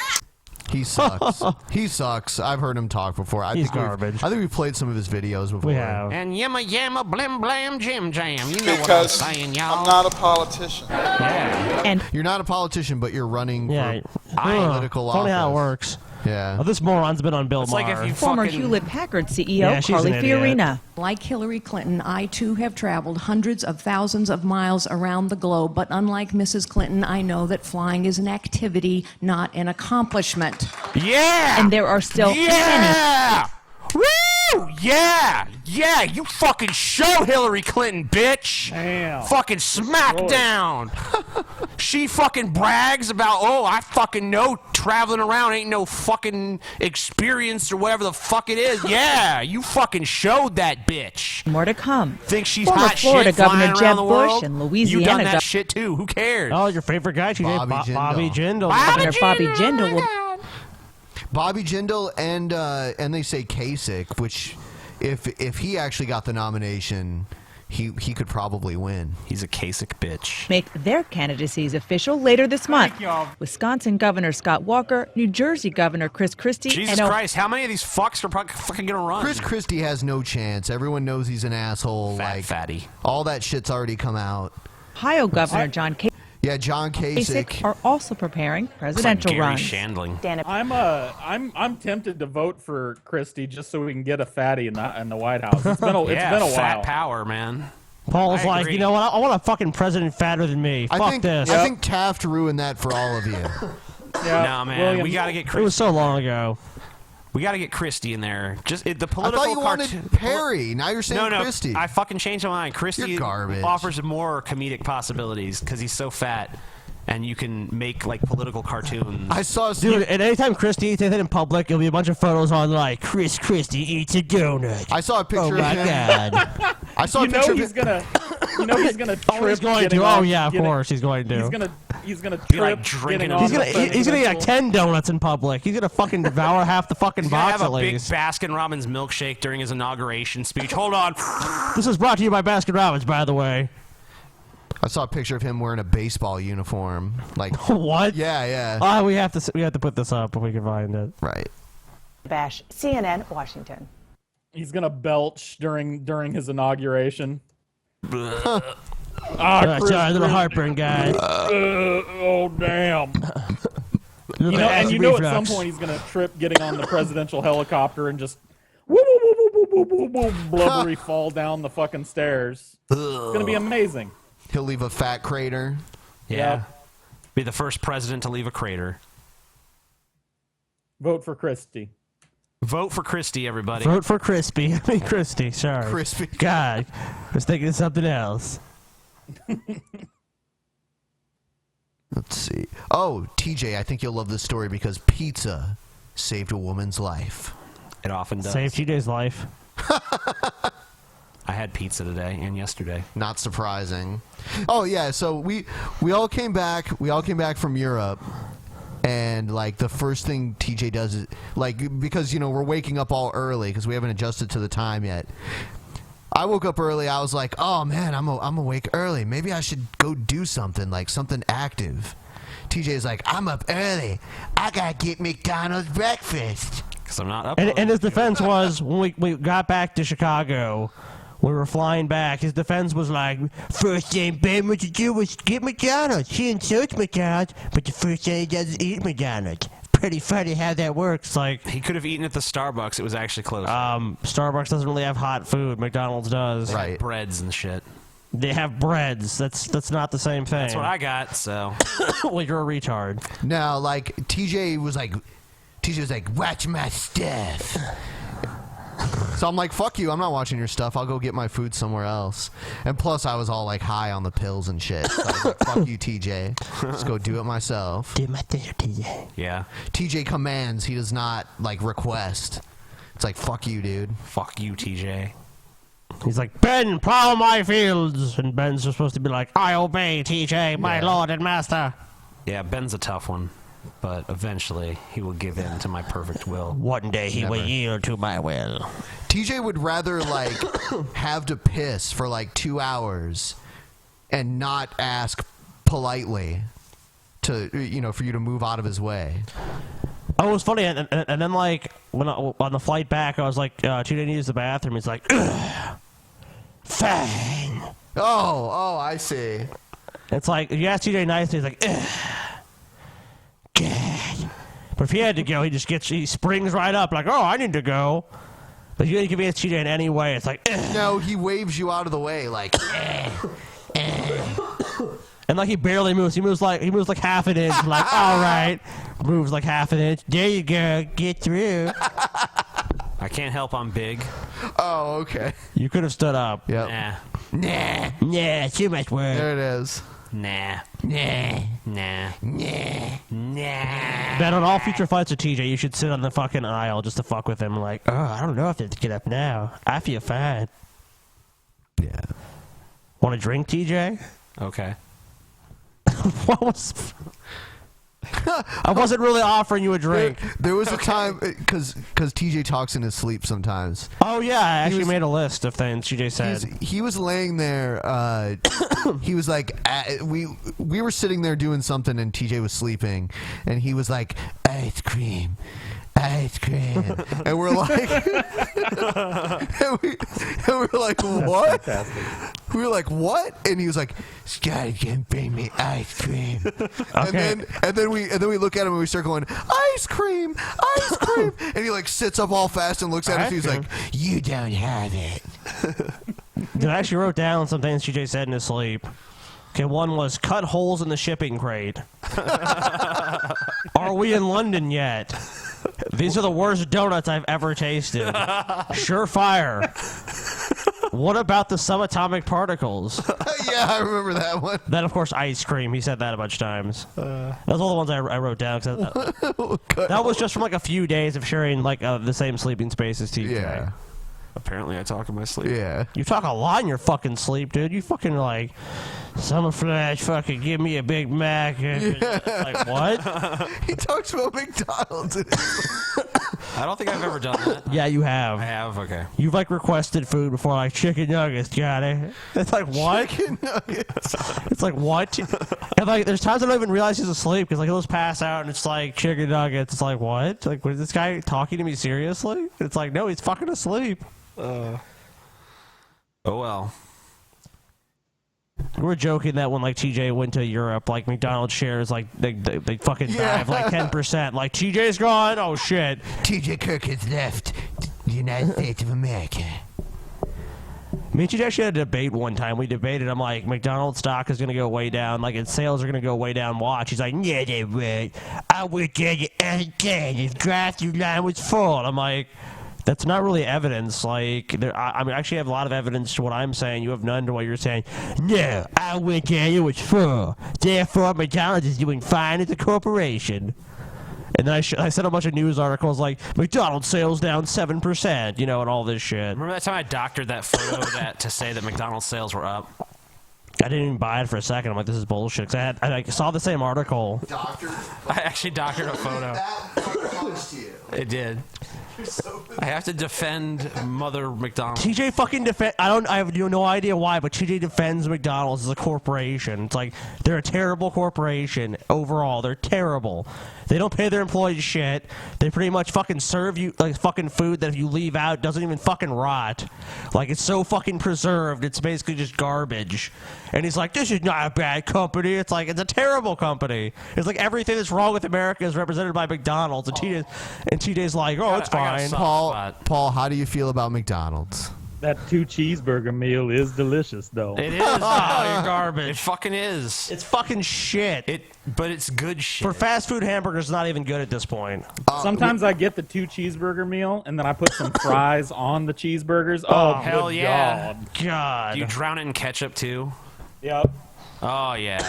He sucks. He sucks. I've heard him talk before. He's think we've- garbage. I think we've played some of his videos before. We have. And yamma yamma blim blam jim jam. You know what I'm Because saying, y'all. I'm not a politician. and You're not a politician, but you're running Yeah. for political office. Funny how it works. Yeah. Oh, this moron's been on Bill It's Maher. like if you former fucking... Hewlett Packard CEO Yeah, she's Carly an idiot. Fiorina. Like Hillary Clinton, I too have traveled hundreds of thousands of miles around the globe, but unlike Mrs. Clinton, I know that flying is an activity, not an accomplishment. Yeah! And there are still many. Yeah! Woo! Yeah! Yeah! You fucking show Hillary Clinton, bitch! Damn. Fucking smackdown! She fucking brags about, oh, I fucking know traveling around ain't no fucking experience or whatever the fuck it is. Yeah! You fucking showed that bitch! More to come. Think she's Former hot Florida shit Governor flying Jeb around the Bush world? and You Louisiana done that Governor shit too. Who cares? Oh, your favorite guy? She Bobby Bobby Jindal. Jindal. Bobby Jindal will Bobby Jindal and they say Kasich, which if he actually got the nomination, he could probably win. He's a Kasich bitch. make their candidacies official later this month. Wisconsin Governor Scott Walker, New Jersey Governor Chris Christie, Jesus and Christ, how many of these fucks are fucking gonna run? Chris Christie has no chance. Everyone knows he's an asshole. Fatty. All that shit's already come out. Ohio Governor John Kasich. Yeah, John Kasich. are also preparing presidential Gary runs. Shandling. I'm tempted to vote for Christie just so we can get a fatty in the White House. It's been a while. Fat power, man. Paul's I like, agree. you know what? I want a fucking president fatter than me. I Fuck think this. I think Taft ruined that for all of you. No, man, we gotta get Christie. It was so long ago. We gotta get Christie in there. Just the I political. thought you wanted Perry. Now you're saying no, Christie. I fucking changed my mind. Christie You're garbage. offers more comedic possibilities because he's so fat, and you can make like political cartoons. I saw Dude, and anytime Christie eats anything in public, it'll be a bunch of photos on like Chris Christie eats a donut. I saw a picture Oh of my him. god. I saw a picture of he's him. gonna. You know he's gonna trip. Oh, he's going getting to. off- Oh yeah, of getting- course he's going to. He's gonna Be, like, trip. drinking getting on off He's gonna the he's gonna eat like presidential- 10 donuts in public. He's gonna fucking devour half the fucking He's gonna box have at a big least. Baskin Robbins milkshake during his inauguration speech. Hold on. This is brought to you by Baskin Robbins, by the way. I saw a picture of him wearing a baseball uniform. Like what? Yeah. Oh, we have to put this up if we can find it. Right. Bash, CNN, Washington. He's gonna belch during his inauguration. Sorry, little heartburn guy. Oh damn. You know, and you know at some point he's gonna trip getting on the presidential helicopter and just blubbery fall down the fucking stairs. It's gonna be amazing. He'll leave a fat crater. Yeah. Be the first president to leave a crater. Vote for Christie. Vote for Christie, everybody. Vote for Crispy. I mean Christy, sorry. Crispy. God, I was thinking of something else. Let's see. Oh, TJ, I think you'll love this story because pizza saved a woman's life. It often does. Saved TJ's life. I had pizza today and yesterday. Not surprising. Oh yeah, so we all came back. We all came back from Europe. And, like, the first thing TJ does is, like, because, you know, we're waking up all early because we haven't adjusted to the time yet. I woke up early. I was like, oh, man, I'm awake early. Maybe I should go do something, like, something active. TJ's like, I'm up early. I got to get McDonald's breakfast. Because I'm not up And his defense was, when we got back to Chicago, we were flying back, his defense was like, first thing Ben wants to do was get McDonald's. He insults McDonald's, but the first thing he does is eat McDonald's. Pretty funny how that works. Like, he could have eaten at the Starbucks. It was actually closed. Starbucks doesn't really have hot food. McDonald's does. Right. Breads and shit. They have breads. That's not the same thing. That's what I got, so. Well, you're a retard. Now, like, TJ was like, watch my stuff. So I'm like, fuck you, I'm not watching your stuff. I'll go get my food somewhere else. And plus, I was all like high on the pills and shit. So I was like, fuck you, TJ. Just go do it myself. Do my thing, TJ. Yeah. TJ commands, he does not, like, request. It's like, fuck you, dude. Fuck you, TJ. He's like, Ben, plow my fields. And Ben's just supposed to be like, I obey, TJ, my lord and master. Yeah, Ben's a tough one. But eventually, he will give in to my perfect will. One day he will yield to my will. TJ would rather, like, have to piss for, like, 2 hours and not ask politely to, you know, for you to move out of his way. Oh, it was funny. And then, like, on the flight back, I was like, TJ needs to use the bathroom. He's like, fang. Oh, I see. It's like, if you ask TJ nicely, he's like, God. But if he had to go, he springs right up like, oh, I need to go. But if you inconvenience TJ in any way, it's like, no, he waves you out of the way, like, and like he barely moves. He moves like half an inch. Like, all right, moves like half an inch. There you go, get through. I can't help. I'm big. Oh, okay. You could have stood up. Yep. Nah, too much work. There it is. Nah. Ben, on all future flights with TJ, you should sit on the fucking aisle just to fuck with him. Like, oh, I don't know if I have to get up now. I feel fine. Yeah. Want a drink, TJ? Okay. What was... I wasn't really offering you a drink. There was a time, because TJ talks in his sleep sometimes. Oh, yeah, I actually made a list of things TJ said. He was laying there, he was like, we were sitting there doing something and TJ was sleeping, and he was like, ice cream. And we're like, and we're like, what? We were like, what? And he was like, Scotty can bring me ice cream. Okay. And then we look at him and we start going, ice cream. And he like sits up all fast and looks at us. He's like, you don't have it. Dude, I actually wrote down some things TJ said in his sleep. Okay, one was cut holes in the shipping crate. Are we in London yet? These are the worst donuts I've ever tasted. Surefire. What about the subatomic particles? Yeah, I remember that one. Then, of course, ice cream. He said that a bunch of times. Those are all the ones I wrote down. That was just from like a few days of sharing like the same sleeping space as TJ. Yeah. Apparently, I talk in my sleep. Yeah. You talk a lot in your fucking sleep, dude. You fucking like Summer Flash, fucking give me a Big Mac. Like, what? He talks about McDonald's. I don't think I've ever done that. Yeah, you have. I have, okay. You've, like, requested food before, like, chicken nuggets, Johnny. It's like, what? Chicken nuggets. It's like, what? And, like, there's times I don't even realize he's asleep, because, like, he'll just pass out, and it's like, chicken nuggets. It's like, what? Like, is this guy talking to me seriously? It's like, no, he's fucking asleep. Oh, well. We were joking that when, like, TJ went to Europe, like, McDonald's shares, like, they fucking dive, like, 10%. Like, TJ's gone? Oh, shit. TJ Kirk has left the United States of America. Me and TJ actually had a debate one time. We debated. I'm like, McDonald's stock is going to go way down. Like, its sales are going to go way down. Watch. He's like, yeah, they would. I would get it again. His drive-through line was full. I'm like... That's not really evidence. Like, I mean, I actually have a lot of evidence to what I'm saying. You have none to what you're saying. No, I went there, it was full. Therefore, McDonald's is doing fine as a corporation. And then I sent a bunch of news articles like, McDonald's sales down 7%, you know, and all this shit. Remember that time I doctored that photo to say that McDonald's sales were up? I didn't even buy it for a second. I'm like, this is bullshit. Because I saw the same article. I actually doctored a photo. It did. I have to defend Mother McDonald's. TJ fucking I have no idea why, but TJ defends McDonald's as a corporation. It's like, they're a terrible corporation overall. They're terrible. They don't pay their employees shit. They pretty much fucking serve you like fucking food that if you leave out doesn't even fucking rot. Like, it's so fucking preserved. It's basically just garbage. And he's like, this is not a bad company. It's like, it's a terrible company. It's like everything that's wrong with America is represented by McDonald's. And TJ's like, oh, it's fine. Paul, how do you feel about McDonald's? That 2 cheeseburger meal is delicious, though. It is. Oh, you're garbage. It fucking is. It's fucking shit. But it's good shit. For fast food hamburgers, not even good at this point. Sometimes I get the 2 cheeseburger meal, and then I put some fries on the cheeseburgers. Oh, hell good yeah. God. Do you drown it in ketchup, too? Yep. Oh, yeah.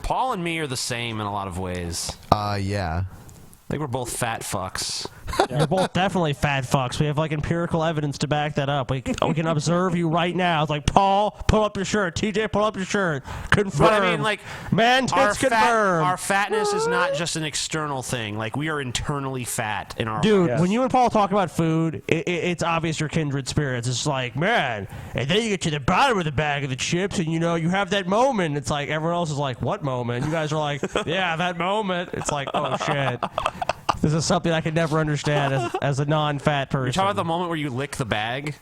Paul and me are the same in a lot of ways. Yeah. I think we're both fat fucks. You're both definitely fat fucks. We have, like, empirical evidence to back that up. We can observe you right now. It's like, Paul, pull up your shirt. TJ, pull up your shirt. Confirm. But I mean, like, man, tits confirmed. Our fatness is not just an external thing. Like, we are internally fat in our Dude, hearts. when you and Paul talk about food, it's obvious you're kindred spirits. It's like, man, and then you get to the bottom of the bag of the chips, and, you know, you have that moment. It's like, everyone else is like, what moment? You guys are like, yeah, that moment. It's like, oh, shit. This is something I could never understand as a non-fat person. You're talking about the moment where you lick the bag?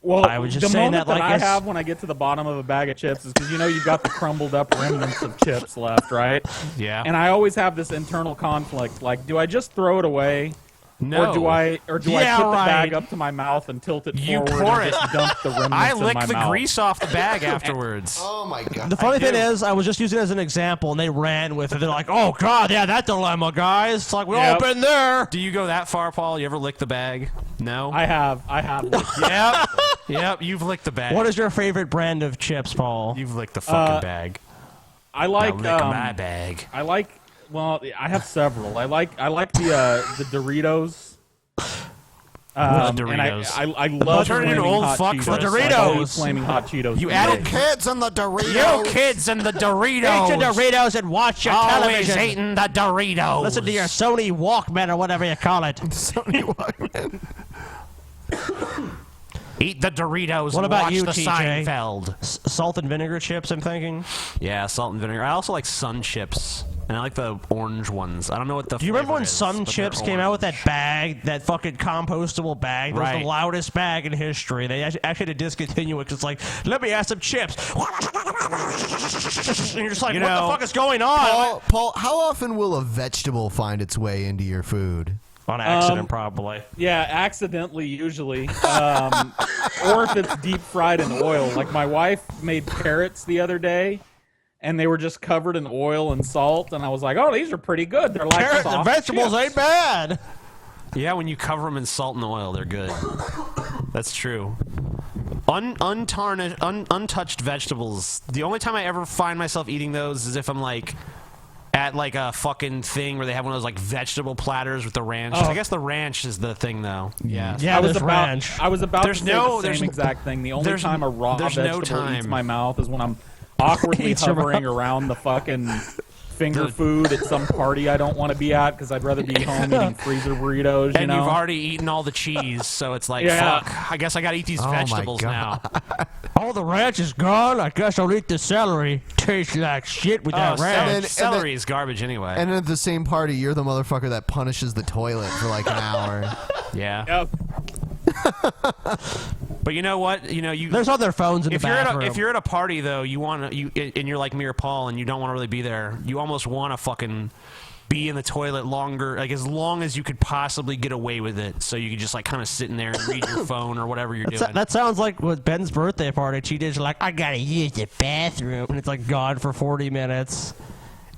Well, I was just the saying moment that, like, I have when I get to the bottom of a bag of chips is because, you know, you've got the crumbled up remnants of chips left, right? Yeah. And I always have this internal conflict. Like, do I just throw it away? No. Or do I put the bag up to my mouth and tilt it You forward pour and it. just dump the remnants I in lick my the mouth? grease off the bag afterwards. Oh, my God. The funny thing is, I was just using it as an example, and they ran with it. They're like, oh, God, yeah, that dilemma, guys. It's like, we've all been there. Do you go that far, Paul? You ever lick the bag? No? I have. Yep. Yep, you've licked the bag. What is your favorite brand of chips, Paul? You've licked the fucking bag. I like Now lick my bag. I like. Well, I have several. I like the Doritos. Doritos. And I love Turn into flaming old hot fuck Cheetos. for the Like, Doritos. old flaming hot Cheetos. You added kids and the Doritos. You kids and the Doritos. Eat your Doritos and watch your Always television. eating the Doritos. Listen to your Sony Walkman or whatever you call it. Sony Walkman. Eat the Doritos What and about watch you, the TJ? Seinfeld. Salt and vinegar chips, I'm thinking. Yeah, salt and vinegar. I also like Sun Chips. And I like the orange ones. I don't know what the Do you remember when is, Sun but Chips they're came out with that orange. bag, that fucking compostable bag? That was Right. the loudest bag in history. They actually had to discontinue it because it's like, let me add some chips. And you're just like, You what know, the fuck is going on? Paul, how often will a vegetable find its way into your food? On accident, probably. Yeah, accidentally usually, or if it's deep fried in oil. Like my wife made carrots the other day, and they were just covered in oil and salt, and I was like, "Oh, these are pretty good. They're like Carrots and soft vegetables chips." ain't bad. Yeah, when you cover them in salt and oil, they're good. That's true. Untouched vegetables. The only time I ever find myself eating those is if I'm like at like a fucking thing where they have one of those like vegetable platters with the ranch. Oh. I guess the ranch is the thing though. Yeah. Yeah, I was there's about ranch. to say the there's same exact thing. The only there's time a raw no vegetable time. eats my mouth is when I'm awkwardly Eats her hovering mouth. around the fucking finger food at some party I don't want to be at because I'd rather be home eating freezer burritos. And you've already eaten all the cheese, so it's like, fuck. I guess I gotta eat these vegetables now. All the ranch is gone. I guess I'll eat the celery. Tastes like shit with that ranch. Celery is garbage anyway. And at the same party, you're the motherfucker that punishes the toilet for like an hour. Yeah. But you know what? You know you. There's other phones in the bathroom. If you're at a party though, you want to and you're like me or Paul, and you don't want to really be there. You almost want to fucking be in the toilet longer, like as long as you could possibly get away with it, so you could just like kind of sit in there and read your phone or whatever you're doing. That sounds like with Ben's birthday party. She did like, I gotta use the bathroom, and it's like gone for 40 minutes.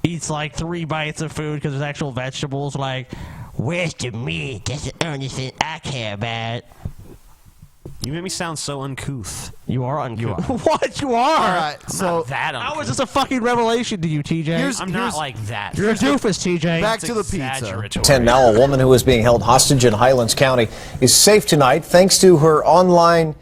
Eats like 3 bites of food because there's actual vegetables. Like, where's the meat? That's the only thing I care about. You make me sound so uncouth. You are uncouth. What? You are? All right, so that how is this a fucking revelation to you, TJ? I'm not like that. You're a doofus, TJ. Back to the pizza. 10 now, a woman who was being held hostage in Highlands County is safe tonight thanks to her online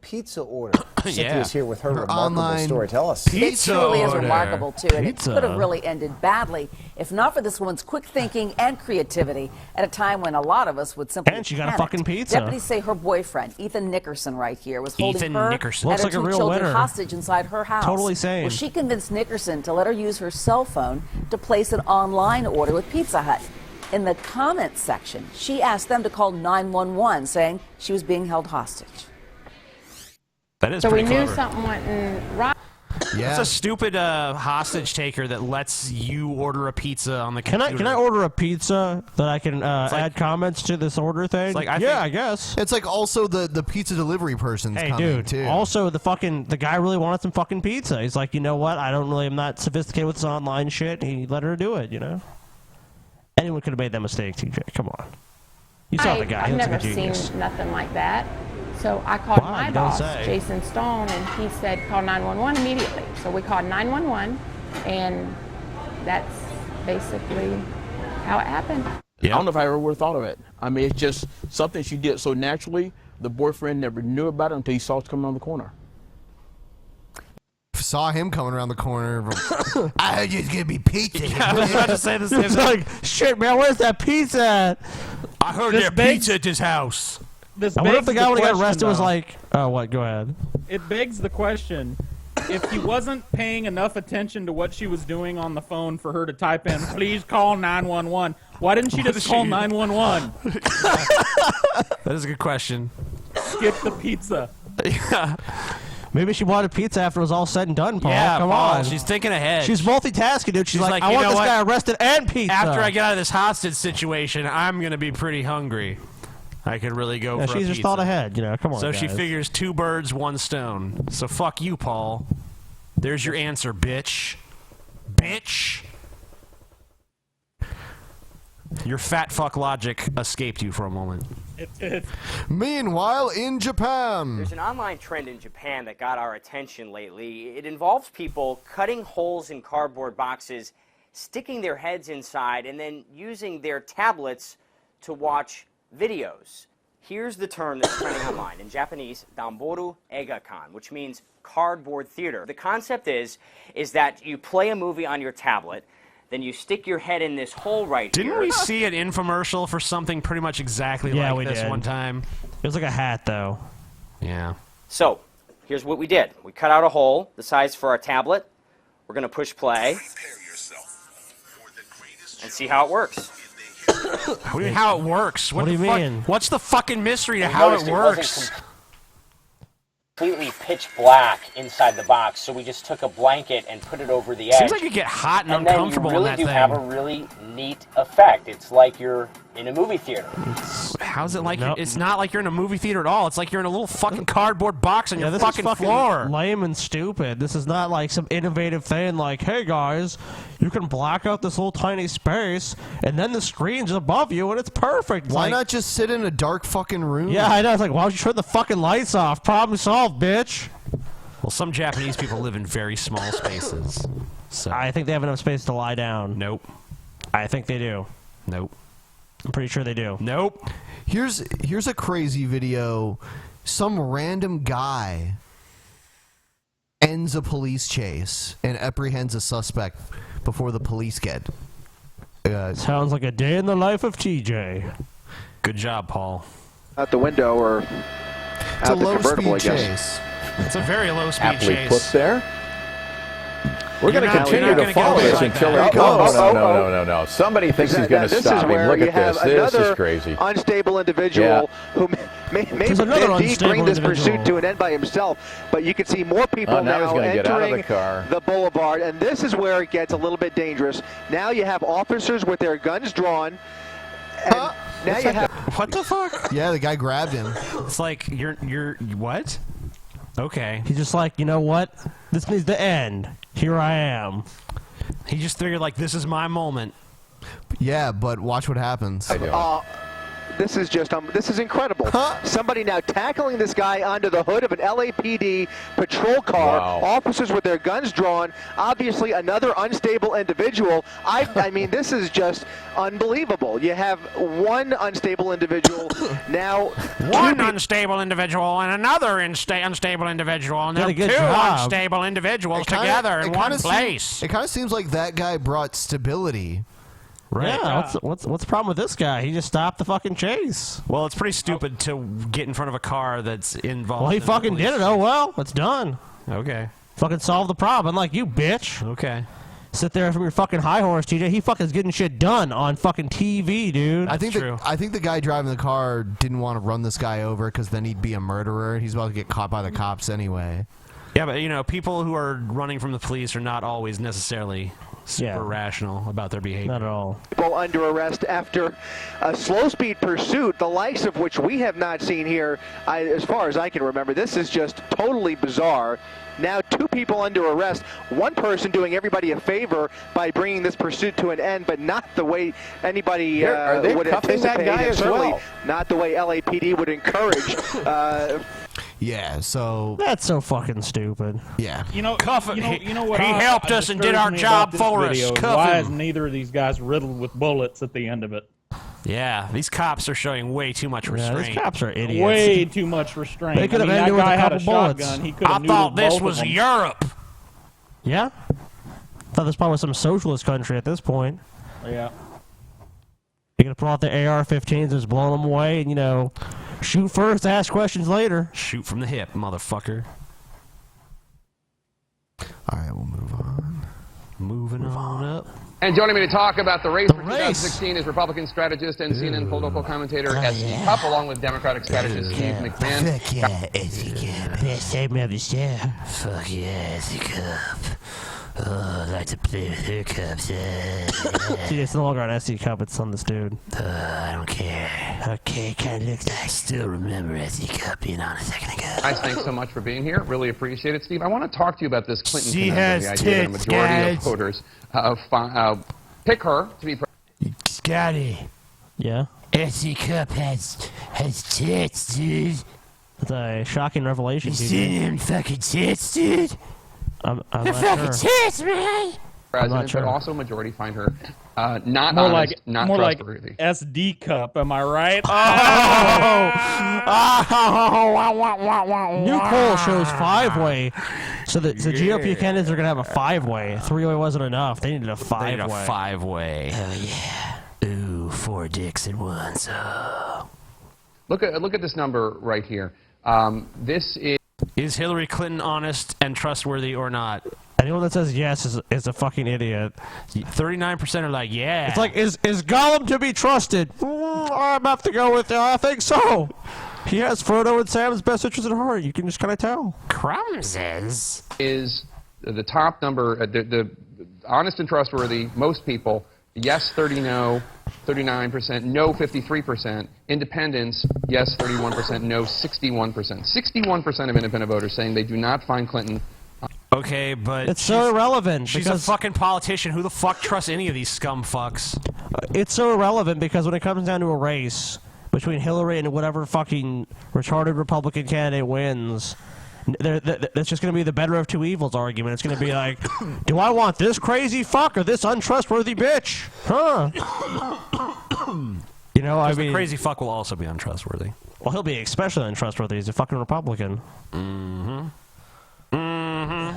pizza order. Cynthia is here with her remarkable story. Tell us. It truly is remarkable, too, and it could have really ended badly if not for this woman's quick thinking and creativity at a time when a lot of us would simply And she got a panicked. fucking pizza. Deputies say her boyfriend, Ethan Nickerson, right here, was holding Ethan her Nickerson. and Looks her like a 2 real children winner. hostage inside her house. Totally sane. Well, she convinced Nickerson to let her use her cell phone to place an online order with Pizza Hut. In the comments section, she asked them to call 911, saying she was being held hostage. That is So we pretty knew clever. something wasn't right. It's a stupid hostage taker that lets you order a pizza on the Can computer. I order a pizza that I can add comments to this order thing? like, I guess. It's like also the pizza delivery person's Hey, coming dude. too. Also, the guy really wanted some fucking pizza. He's like, you know what? I'm not sophisticated with this online shit. He let her do it. You know. Anyone could have made that mistake, TJ. Come on. You saw the guy. I've He looks never like a seen genius. nothing like that. So I called Wow, my you don't boss, say. Jason Stone, and he said call 911 immediately. So we called 911, and that's basically how it happened. I don't know if I ever would have thought of it. I mean, it's just something she did so naturally. The boyfriend never knew about it until he saw it coming around the corner. Saw him coming around the corner. I heard you was gonna be pizza. I was about to say the same It's thing. like, shit, man, where's that pizza at? I heard This there's begs- pizza at this house. This I wonder if the begs guy when he got question, arrested was though. like, oh, what? Go ahead. It begs the question, if he wasn't paying enough attention to what she was doing on the phone for her to type in, please call 911, why didn't she just call 911? That is a good question. Skip the pizza. Maybe she wanted pizza after it was all said and done, Paul. Yeah, Come Paul, on. she's thinking ahead. She's multitasking, dude. She's like, I you want know this what? guy arrested and pizza. After I get out of this hostage situation, I'm going to be pretty hungry. I could really go Yeah, for she's a just pizza. thought ahead, you know. Come on, So she guys. figures 2 birds, 1 stone. So fuck you, Paul. There's your answer, bitch. Bitch. Your fat fuck logic escaped you for a moment. Meanwhile, in Japan. There's an online trend in Japan that got our attention lately. It involves people cutting holes in cardboard boxes, sticking their heads inside, and then using their tablets to watch videos. Here's the term that's trending online. In Japanese, Danboru Eigakan, which means cardboard theater. The concept is that you play a movie on your tablet, then you stick your head in this hole right here. Didn't we see an infomercial for something pretty much exactly Yeah, like we this did. one time? It was like a hat, though. Yeah. So, here's what we did. We cut out a hole the size for our tablet. We're going to push play and see how it works. What do you mean how it works? What do you mean? What's the fucking mystery to We how noticed it wasn't works? Completely pitch black inside the box, so we just took a blanket and put it over the edge. Seems like you get hot and and uncomfortable then you in really that do have a thing. really neat effect. It's like you're in a movie theater. How's it like? It's not like you're in a movie theater at all. It's like you're in a little fucking cardboard box on Yeah, your this fucking is fucking floor. lame and stupid. This is not like some innovative thing like, hey guys, you can black out this little tiny space and then the screen's above you and it's perfect. Why Like, not just sit in a dark fucking room? Yeah, I know. It's like, why don't you turn the fucking lights off? Problem solved, bitch. Well, some Japanese people live in very small spaces. So I think they have enough space to lie down. Nope. I think they do. Nope. I'm pretty sure they do. Nope. Here's a crazy video. Some random guy ends a police chase and apprehends a suspect before the police get. Sounds like a day in the life of TJ. Good job, Paul. Out the window or It's out a the convertible, I low-speed guess. chase. It's a very low-speed Aptly chase. put there. We're going to continue to follow this until it goes. No. Somebody thinks he's going to stop him. Look at this. This is crazy. Unstable individual who may indeed bring this pursuit to an end by himself, but you can see more people now entering the boulevard, and this is where it gets a little bit dangerous. Now you have officers with their guns drawn, and now you have... What the fuck? Yeah, the guy grabbed him. It's like, you're what? Okay. He's just like, you know what? This needs to end. Here I am. He just figured, like, this is my moment. Yeah, but watch what happens. This is just this is incredible. Somebody now tackling this guy onto the hood of an LAPD patrol car. Wow. Officers with their guns drawn. Obviously, another unstable individual. I mean, this is just unbelievable. You have one unstable individual now. One unstable individual and another unstable individual, and Did a they're good two job. unstable individuals It kinda- together it in kinda one place. It kind of seems like that guy brought stability. Right. Yeah, what's the problem with this guy? He just stopped the fucking chase. Well, it's pretty stupid to get in front of a car that's involved. Well, he in the fucking police did it. Oh, well, it's done. Okay. Fucking solved the problem, like you, bitch. Okay. Sit there from your fucking high horse, TJ. He fucking's getting shit done on fucking TV, dude. I think the guy driving the car didn't want to run this guy over because then he'd be a murderer. He's about to get caught by the cops anyway. Yeah, but, you know, people who are running from the police are not always necessarily super rational about their behavior. Not at all. People under arrest after a slow-speed pursuit, the likes of which we have not seen here, as far as I can remember. This is just totally bizarre. Now 2 people under arrest, one person doing everybody a favor by bringing this pursuit to an end, but not the way anybody Are they would cuffing that anticipate, guy and as certainly well? not the way LAPD would encourage. Yeah, so... That's so fucking stupid. Yeah. You know, Cuff it. you know what? He helped us and did our job for us. Cuff Why him. is neither of these guys riddled with bullets at the end of it? Yeah, these cops are showing way too much restraint. These cops are idiots. Way too much restraint. They could have I mean, ended that with guy a had a couple bullets. shotgun. He could I have thought noodled this both was of them. Europe. Yeah? Thought this probably was some socialist country at this point. Yeah. They could have put out the AR-15s and just blown them away and, you know, shoot first, ask questions later. Shoot from the hip, motherfucker. All right, we'll move on. Moving on up. And joining me to talk about the race for 2016 is Republican strategist and CNN political commentator S.E. Cupp, along with Democratic strategist Steve McMahon. Fuck yeah, S.E. Cupp. Best segment of the show. Fuck yeah, S.E. Cupp. Oh, I'd like to play with her cups. See, it's no longer on S.E. Cupp, it's on this dude. I don't care. Okay, kind of looks like I still remember S.E. Cupp being on a second ago. Guys, thanks so much for being here. Really appreciate it, Steve. I want to talk to you about this Clinton She conundrum, the has idea that a tits, majority guys. of voters pick her to be president. Scotty. Yeah? S.E. Cupp has tits, dude. It's a shocking revelation. You TJ. seen them fucking tits, dude? I'm They're not fucking sure. tits, man. President, sure. but also majority find her not More honest, like not more like trustworthy. SD Cup. Am I right? New poll shows 5-way. So the GOP candidates are going to have a 5-way. 3-way wasn't enough. They needed a 5-way. They need a 5-way. Oh, yeah. Ooh, 4 dicks at once. Oh. Look at this number right here. This Is Hillary Clinton honest and trustworthy or not? Anyone that says yes is a fucking idiot. 39% are like, yeah. It's like, is Gollum to be trusted? I'm have to go with, I think so. He has Frodo and Sam's best interest at heart. You can just kind of tell. Crumbs is the top number, the honest and trustworthy, most people, yes 30, no 39%, no 53%, independents, yes 31%, no 61%. 61% of independent voters saying they do not find Clinton. Okay, but It's so irrelevant. She's a because fucking politician. Who the fuck trusts any of these scum fucks? It's so irrelevant because when it comes down to a race between Hillary and whatever fucking retarded Republican candidate wins, that's just going to be the better of two evils argument. It's going to be like, do I want this crazy fuck or this untrustworthy bitch? Huh? You know, I mean, the crazy fuck will also be untrustworthy. Well, he'll be especially untrustworthy. He's a fucking Republican. Mm-hmm. Mm-hmm.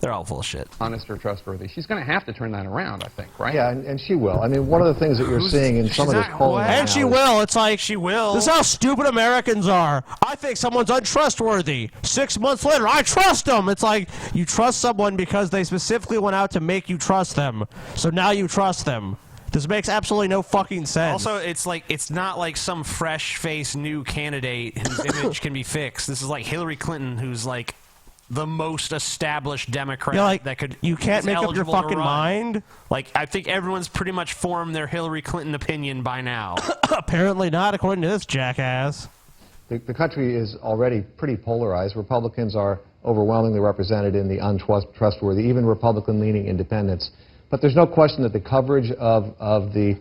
They're all full of shit. Honest or trustworthy. She's going to have to turn that around, I think, right? Yeah, and she will. I mean, one of the things that you're seeing in some of this polling right And now she is- will. It's like she will. This is how stupid Americans are. I think someone's untrustworthy. 6 months later, I trust them. It's like you trust someone because they specifically went out to make you trust them. So now you trust them. This makes absolutely no fucking sense. Also, it's not like some fresh-faced new candidate whose image can be fixed. This is like Hillary Clinton, who's like the most established Democrat You're like, that could. you can't is make up your eligible to fucking run. mind? Like, I think everyone's pretty much formed their Hillary Clinton opinion by now. Apparently not, according to this jackass. The country is already pretty polarized. Republicans are overwhelmingly represented in the untrustworthy, even Republican-leaning independents. But there's no question that the coverage of the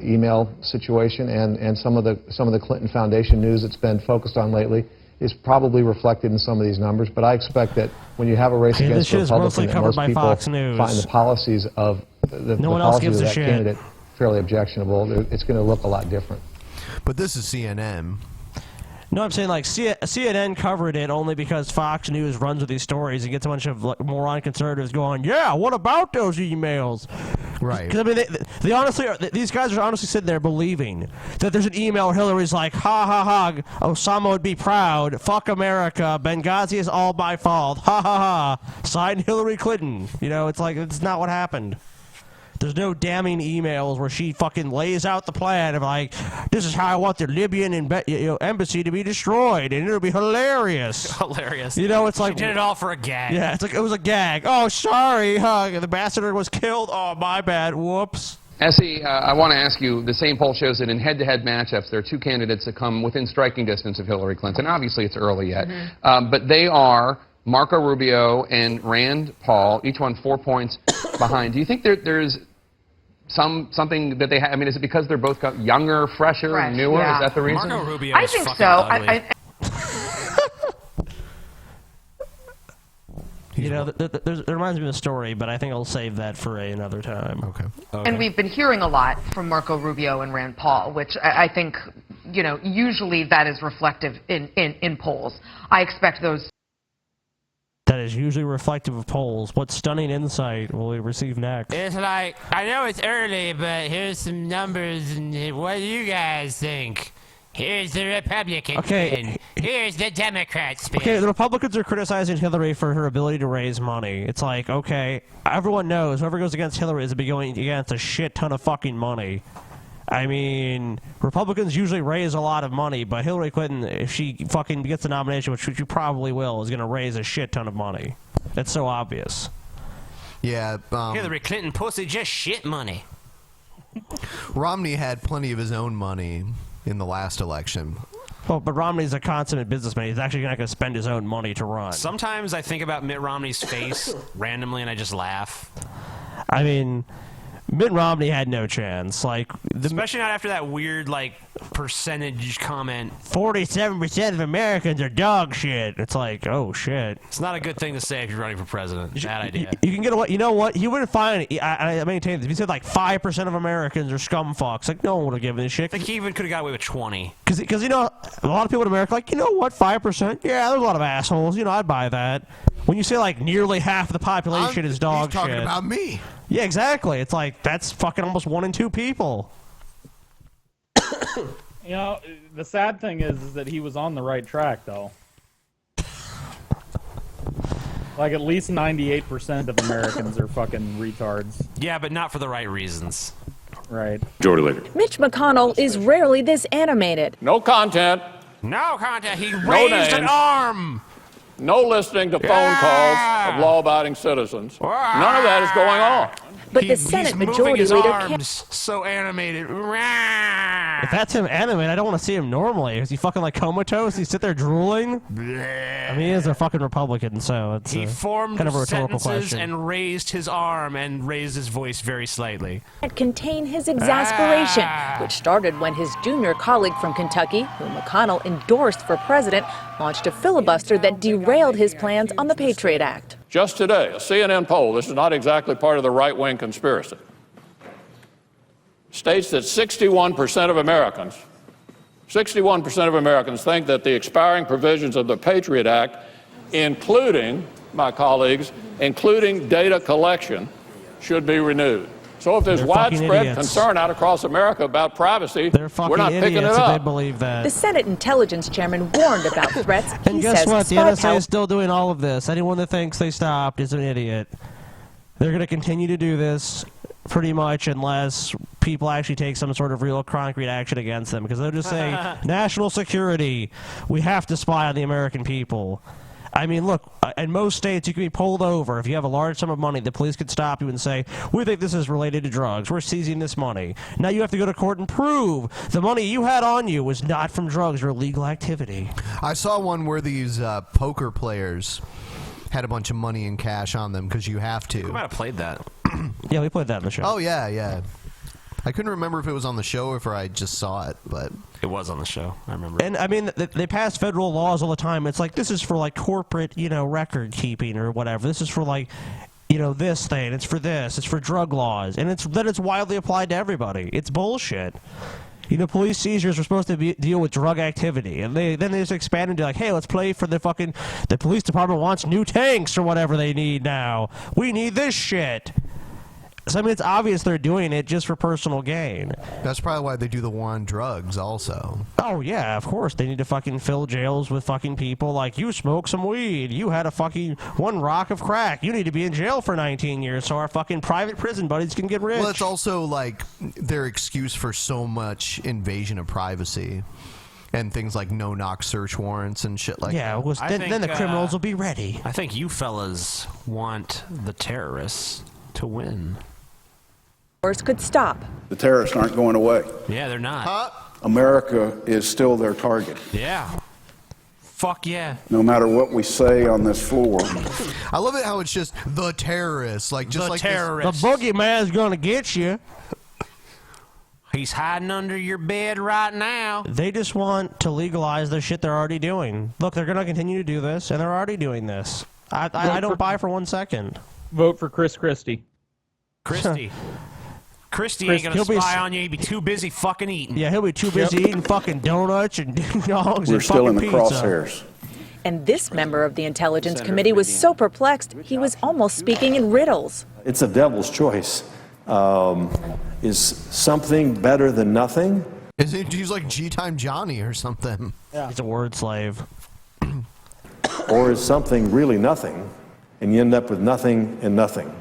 email situation and some of the Clinton Foundation news that's been focused on lately is probably reflected in some of these numbers. But I expect that when you have a race against a Republican, and most people find the policies of the policies of that candidate fairly objectionable, it's going to look a lot different. But this is CNN. No, I'm saying like CNN covered it only because Fox News runs with these stories and gets a bunch of like, moron conservatives going, yeah, what about those emails? Right. Because I mean, they honestly these guys are honestly sitting there believing that there's an email where Hillary's like, ha ha ha, Osama would be proud, fuck America, Benghazi is all my fault, ha ha ha, signed Hillary Clinton. You know, it's like, it's not what happened. There's no damning emails where she fucking lays out the plan of like, this is how I want the Libyan embassy to be destroyed, and it'll be hilarious. Hilarious. You know, it's like she did it all for a gag. Yeah, it's like it was a gag. Oh, sorry, the ambassador was killed. Oh, my bad. Whoops. Essie, I want to ask you, the same poll shows that in head-to-head matchups, there are two candidates that come within striking distance of Hillary Clinton. Obviously, it's early yet. But they are Marco Rubio and Rand Paul, each one 4 points behind. Do you think there's something that they have? I mean, is it because they're both younger, fresher, newer? Yeah. Is that the reason? Marco Rubio I is think fucking so. ugly. You know, it reminds me of a story, but I think I'll save that for another time. Okay. And we've been hearing a lot from Marco Rubio and Rand Paul, which I think, you know, usually that is reflective in polls. I expect those. That is usually reflective of polls. What stunning insight will we receive next? It's like, I know it's early, but here's some numbers, and what do you guys think? Here's the Republican spin. Here's the Democrat spin. Okay, the Republicans are criticizing Hillary for her ability to raise money. It's like, okay, everyone knows whoever goes against Hillary is going against a shit ton of fucking money. I mean, Republicans usually raise a lot of money, but Hillary Clinton, if she fucking gets the nomination, which she probably will, is going to raise a shit ton of money. That's so obvious. Yeah. Hillary Clinton pussy just shit money. Romney had plenty of his own money in the last election. Well, but Romney's a consummate businessman. He's actually not going to spend his own money to run. Sometimes I think about Mitt Romney's face randomly, and I just laugh. I mean, Mitt Romney had no chance. Like, Especially not after that weird, like, percentage comment. 47% of Americans are dog shit. It's like, oh shit. It's not a good thing to say if you're running for president. Bad idea. You can get away. You know what? He wouldn't find. I maintain this. If he said like 5% of Americans are scum fucks, like no one would have given a shit. I think he even could have got away with 20. Because you know, a lot of people in America are like, you know what, 5%? Yeah, there's a lot of assholes. You know, I'd buy that. When you say like nearly half of the population is dog He's talking shit. about me. Yeah, exactly. It's like that's fucking almost 1 in 2 people. You know, the sad thing is that he was on the right track, though. Like, at least 98% of Americans are fucking retards. Yeah, but not for the right reasons. Right. Majority Leader. Mitch McConnell is rarely this animated. No content. No content. He No raised an names. arm. No listening to phone calls of law-abiding citizens. None of that is going on. But the Senate Majority his Leader arms so animated. If that's him animated, I don't want to see him normally. Is he fucking like comatose? He sit there drooling? I mean, he is a fucking Republican, so it's He formed kind of a rhetorical sentences question. and raised his arm and raised his voice very slightly. can't contain his exasperation, which started when his junior colleague from Kentucky, who McConnell endorsed for president, launched a filibuster that derailed his plans on the Patriot Act. Just today, a CNN poll, this is not exactly part of the right-wing conspiracy, states that 61% of Americans think that the expiring provisions of the Patriot Act, including my colleagues, including data collection, should be renewed. So if there's widespread concern out across America about privacy, we're not picking it up. They believe that. The Senate Intelligence Chairman warned about threats. And He guess says what? The spy NSA power- is still doing all of this. Anyone that thinks they stopped is an idiot. They're going to continue to do this pretty much unless people actually take some sort of real concrete action against them, because they'll just say, national security, we have to spy on the American people. I mean, look, in most states you can be pulled over. If you have a large sum of money, the police could stop you and say, we think this is related to drugs. We're seizing this money. Now you have to go to court and prove the money you had on you was not from drugs or illegal activity. I saw one where these poker players had a bunch of money in cash on them because you have to. We might have played that. Yeah, we played that in the show. Oh, yeah, yeah. I couldn't remember if it was on the show or if I just saw it, but it was on the show. I remember. And I mean, they pass federal laws all the time. It's like, this is for like corporate, record keeping or whatever. This is for like, this thing. It's for this. It's for drug laws, and it's widely applied to everybody. It's bullshit. Police seizures are supposed to deal with drug activity, and then they just expand into like, hey, let's play for the police department wants new tanks or whatever they need now. We need this shit. So, I mean, it's obvious they're doing it just for personal gain. That's probably why they do the war on drugs also. Oh, yeah, of course. They need to fucking fill jails with fucking people like, you smoked some weed, you had a fucking one rock of crack, you need to be in jail for 19 years so our fucking private prison buddies can get rich. Well, it's also like their excuse for so much invasion of privacy. And things like no-knock search warrants and shit like that. Then the criminals will be ready. I think you fellas want the terrorists to win. Could stop. The terrorists aren't going away. Yeah, they're not. America is still their target. Yeah. Fuck yeah. No matter what we say on this floor. I love it how it's just the terrorists, like just The like terrorists. The boogeyman's gonna get you. He's hiding under your bed right now. They just want to legalize the shit they're already doing. Look, they're gonna continue to do this, and they're already doing this. I don't buy for 1 second. Vote for Chris Christie. Christie ain't gonna spy on you. He'd be too busy fucking eating. Yeah, he'll be too busy eating fucking donuts and dogs and fucking pizza. crosshairs. And this member of the Intelligence Committee was so perplexed, he was almost speaking in riddles. It's a devil's choice. Is something better than nothing? He's like gTime Johnny or something. Yeah. He's a word slave. Or is something really nothing, and you end up with nothing and nothing?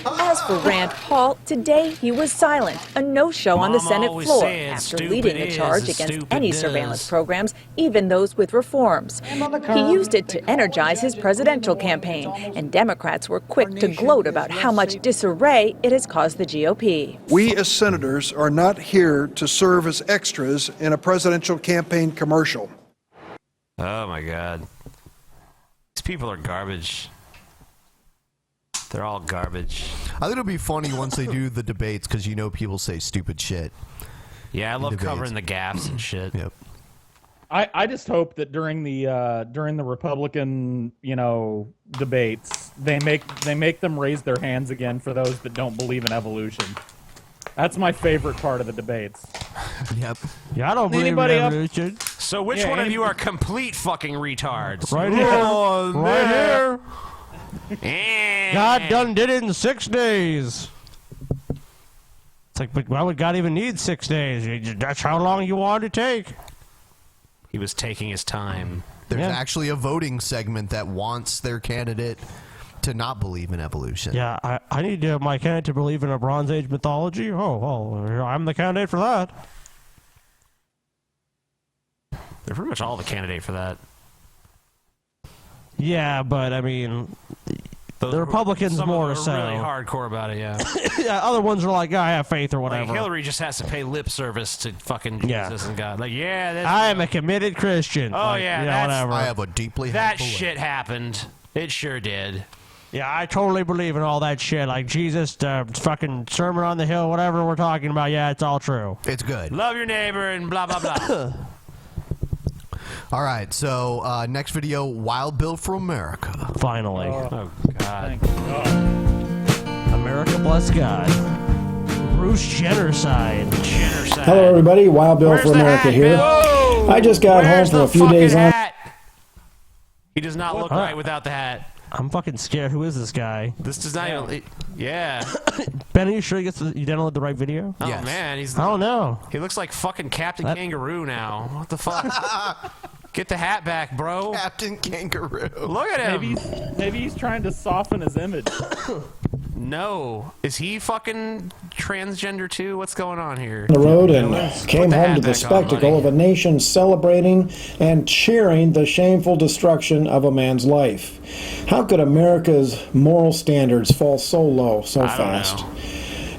As for Rand Paul, today he was silent, a no-show on the Mama Senate always floor said, after "Stupid leading the is charge as against stupid any does." surveillance programs, even those with reforms. He used it to energize his presidential campaign, and Democrats were quick to gloat about how much disarray it has caused the GOP. We as senators are not here to serve as extras in a presidential campaign commercial. Oh my God. These people are garbage. They're all garbage. I think it'll be funny once they do the debates because people say stupid shit. Yeah, I love covering the gaps and shit. Yep. I just hope that during the Republican debates they make them raise their hands again for those that don't believe in evolution. That's my favorite part of the debates. Yep. Yeah, I don't believe in evolution. So which one of you are complete fucking retards? Right here. Oh, Right man. here. God done did it in 6 days. It's like, but why would God even need 6 days? That's how long you wanted to take. He was taking his time. There's actually a voting segment that wants their candidate to not believe in evolution. Yeah, I need my candidate to believe in a Bronze Age mythology. Oh, I'm the candidate for that. They're pretty much all the candidate for that. Yeah, but I mean, the Republicans Some more of them so. are really hardcore about it, yeah. Yeah, other ones are like, I have faith or whatever. Like Hillary just has to pay lip service to fucking Jesus and God. Like, that's... I am a committed Christian. Oh, like, yeah, whatever. I have a deeply that held belief. shit happened. It sure did. Yeah, I totally believe in all that shit. Like Jesus, fucking Sermon on the Hill, whatever we're talking about. Yeah, it's all true. It's good. Love your neighbor and blah, blah, blah. All right, so next video, Wild Bill for America. Finally. Oh, God. America bless God. Bruce Jenner-side. Hello, everybody. Wild Bill for America here. I just got home from a few days on. He does not look right without the hat. I'm fucking scared. Who is this guy? This does not even... Yeah. Ben, are you sure you downloaded the right video? Oh, man. He's I don't know. He looks like fucking Captain Kangaroo now. What the fuck? Get the hat back, bro. Captain Kangaroo. Look at him. Maybe he's trying to soften his image. No. Is he fucking transgender too? What's going on here? The road and came home to the spectacle of a nation celebrating and cheering the shameful destruction of a man's life. How could America's moral standards fall so low so fast?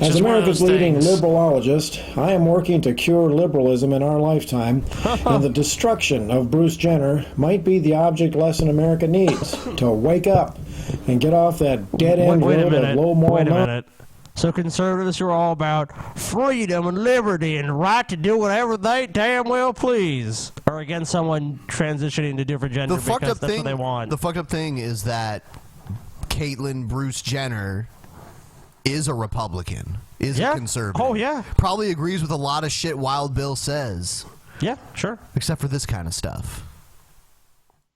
As America's leading liberalologist, I am working to cure liberalism in our lifetime, and the destruction of Bruce Jenner might be the object lesson America needs to wake up and get off that dead-end road of low moral. Wait a minute. So conservatives are all about freedom and liberty and right to do whatever they damn well please, or against someone transitioning to different gender because that's what they want. The fucked up thing is that Caitlyn Bruce Jenner is a Republican, is a conservative. Oh, yeah. Probably agrees with a lot of shit Wild Bill says. Yeah, sure. Except for this kind of stuff.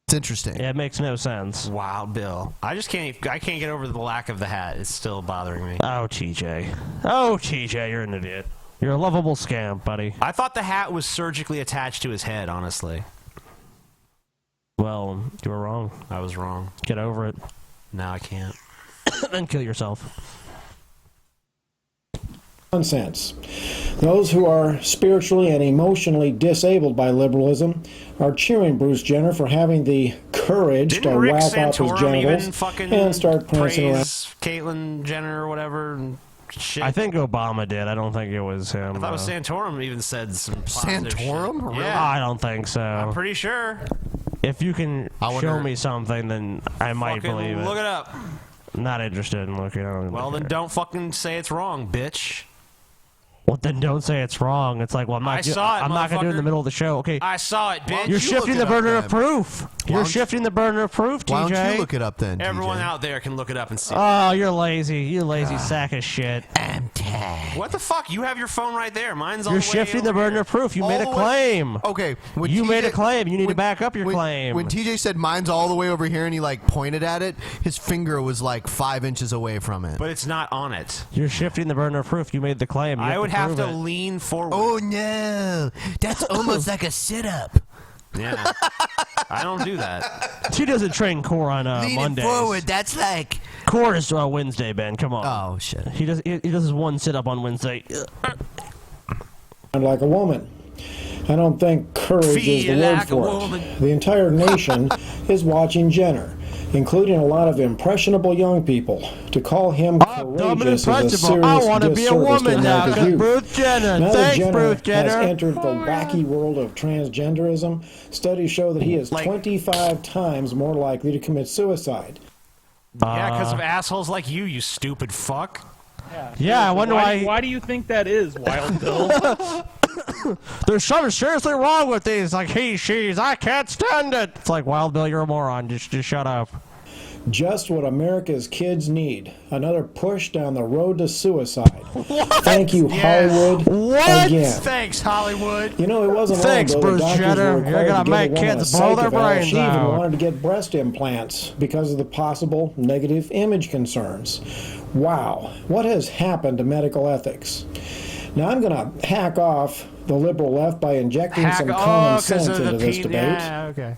It's interesting. Yeah, it makes no sense. Wild Bill. I can't get over the lack of the hat. It's still bothering me. Oh, TJ. Oh, TJ, you're an idiot. You're a lovable scamp, buddy. I thought the hat was surgically attached to his head, honestly. Well, you were wrong. I was wrong. Get over it. No, I can't. Then kill yourself. Nonsense. Those who are spiritually and emotionally disabled by liberalism are cheering Bruce Jenner for having the courage to whack off his genitals and start prancing around. Caitlyn Jenner or whatever and shit. I think Obama did. I don't think it was him. I thought it was Santorum even said some positive Santorum? shit. Really? Yeah. I don't think so. I'm pretty sure. If you can show me something, then I might believe it. Look it up. Not interested in looking. Well, then don't fucking say it's wrong, bitch. Well, then don't say it's wrong. It's like, well, I'm not going to do it in the middle of the show. Okay. I saw it, bitch. You're shifting the burden of proof. You're shifting the burden of proof, TJ. Why don't you look it up then, Everyone TJ? out there can look it up and see. Oh, you're lazy. You lazy sack of shit. I'm tagged. What the fuck? You have your phone right there. Mine's all the You're way shifting the over burden here. of proof. You made a claim. Okay. You made a claim. You need to back up your claim. When TJ said mine's all the way over here and he like pointed at it, his finger was like 5 inches away from it. But it's not on it. You're shifting the burden of proof. You made the claim. I would have to lean forward. Oh no, that's almost like a sit-up. Yeah, I don't do that. She doesn't train core on Leaning Mondays. forward, that's like Core is Wednesday, Ben. Come on. Oh shit. He does his one sit up on Wednesday. like a woman. I don't think courage is the word for it. The entire nation is watching Jenner, including a lot of impressionable young people. To call him courageous is a serious I want to be a disservice to woman now, America's because youth. Bruce Jenner. Now that Thanks, Jenner Bruce Jenner. has entered the wacky world of transgenderism, studies show that he is 25 times more likely to commit suicide. Yeah, because of assholes like you stupid fuck. Yeah, I wonder why. Why do you think that is, Wild Bill? There's something seriously wrong with these. Like he, she's. I can't stand it. It's like Wild Bill, you're a moron. Just shut up. Just what America's kids need. Another push down the road to suicide. Thank you, Hollywood. What? Again. Thanks, Hollywood. You know, it wasn't Thanks, long ago Bruce that doctors Jenner. were You're required gonna to make give a woman kids a blow their psych eval. brains She even out. wanted to get breast implants because of the possible negative image concerns. Wow, what has happened to medical ethics? Now, I'm going to hack off the liberal left by injecting some common sense into this debate. Yeah, okay.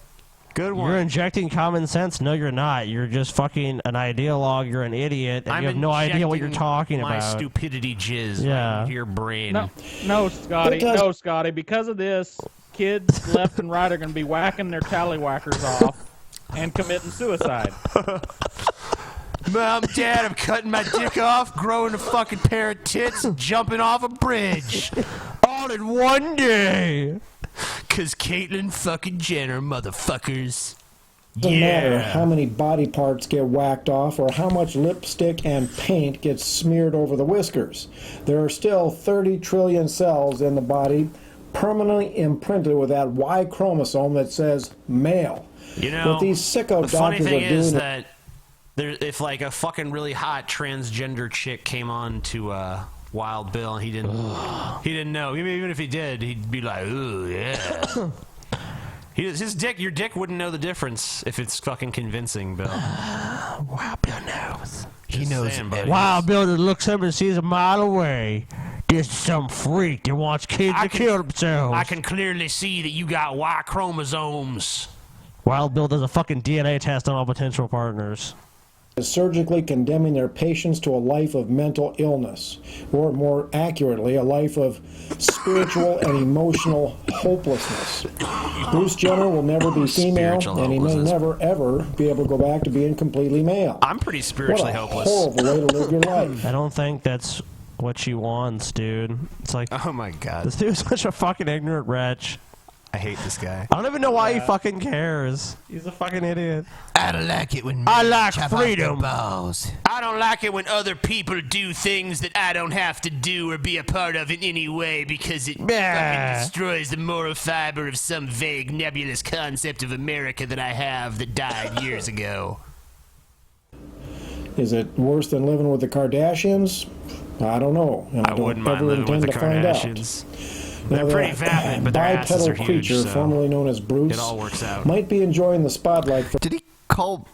Good one. You're injecting common sense? No, you're not. You're just fucking an ideologue. You're an idiot, and you have no idea what you're talking my about. stupidity jizz Yeah. into your brain. No, Scotty. No, Scotty. Because of this, kids left and right are going to be whacking their tallywhackers off and committing suicide. Mom, Dad, I'm cutting my dick off, growing a fucking pair of tits, and jumping off a bridge. All in one day. 'Cause Caitlyn fucking Jenner, motherfuckers. Doesn't matter how many body parts get whacked off or how much lipstick and paint gets smeared over the whiskers. There are still 30 trillion cells in the body permanently imprinted with that Y chromosome that says male. You know, what these sicko the funny doctors thing are doing is that if like a fucking really hot transgender chick came on to Wild Bill and he didn't know. Even if he did, he'd be like, ooh, yeah. Your dick wouldn't know the difference if it's fucking convincing, Bill. Wild Bill knows. He knows it. Wild Bill just looks up and sees a mile away. This is some freak that wants kids to kill themselves. I can clearly see that you got Y chromosomes. Wild Bill does a fucking DNA test on all potential partners. Is surgically condemning their patients to a life of mental illness, or more accurately, a life of spiritual and emotional hopelessness. Bruce Jenner will never be female, and he may never, ever be able to go back to being completely male. I'm pretty spiritually hopeless. What a horrible way to live your life. I don't think that's what she wants, dude. It's like, oh my god, this dude's such a fucking ignorant wretch. I hate this guy. I don't even know why he fucking cares. He's a fucking idiot. I don't like it when I like chop off their freedom. balls. I don't like it when other people do things that I don't have to do or be a part of in any way because it fucking destroys the moral fiber of some vague nebulous concept of America that I have that died years ago. Is it worse than living with the Kardashians? I don't know. And I wouldn't don't mind ever living with intend the to find out. Kardashians. Now, They're pretty vapid, but their asses are bipedal huge, creature, so formerly known as Bruce, it all works out. might be enjoying the spotlight. Did he call?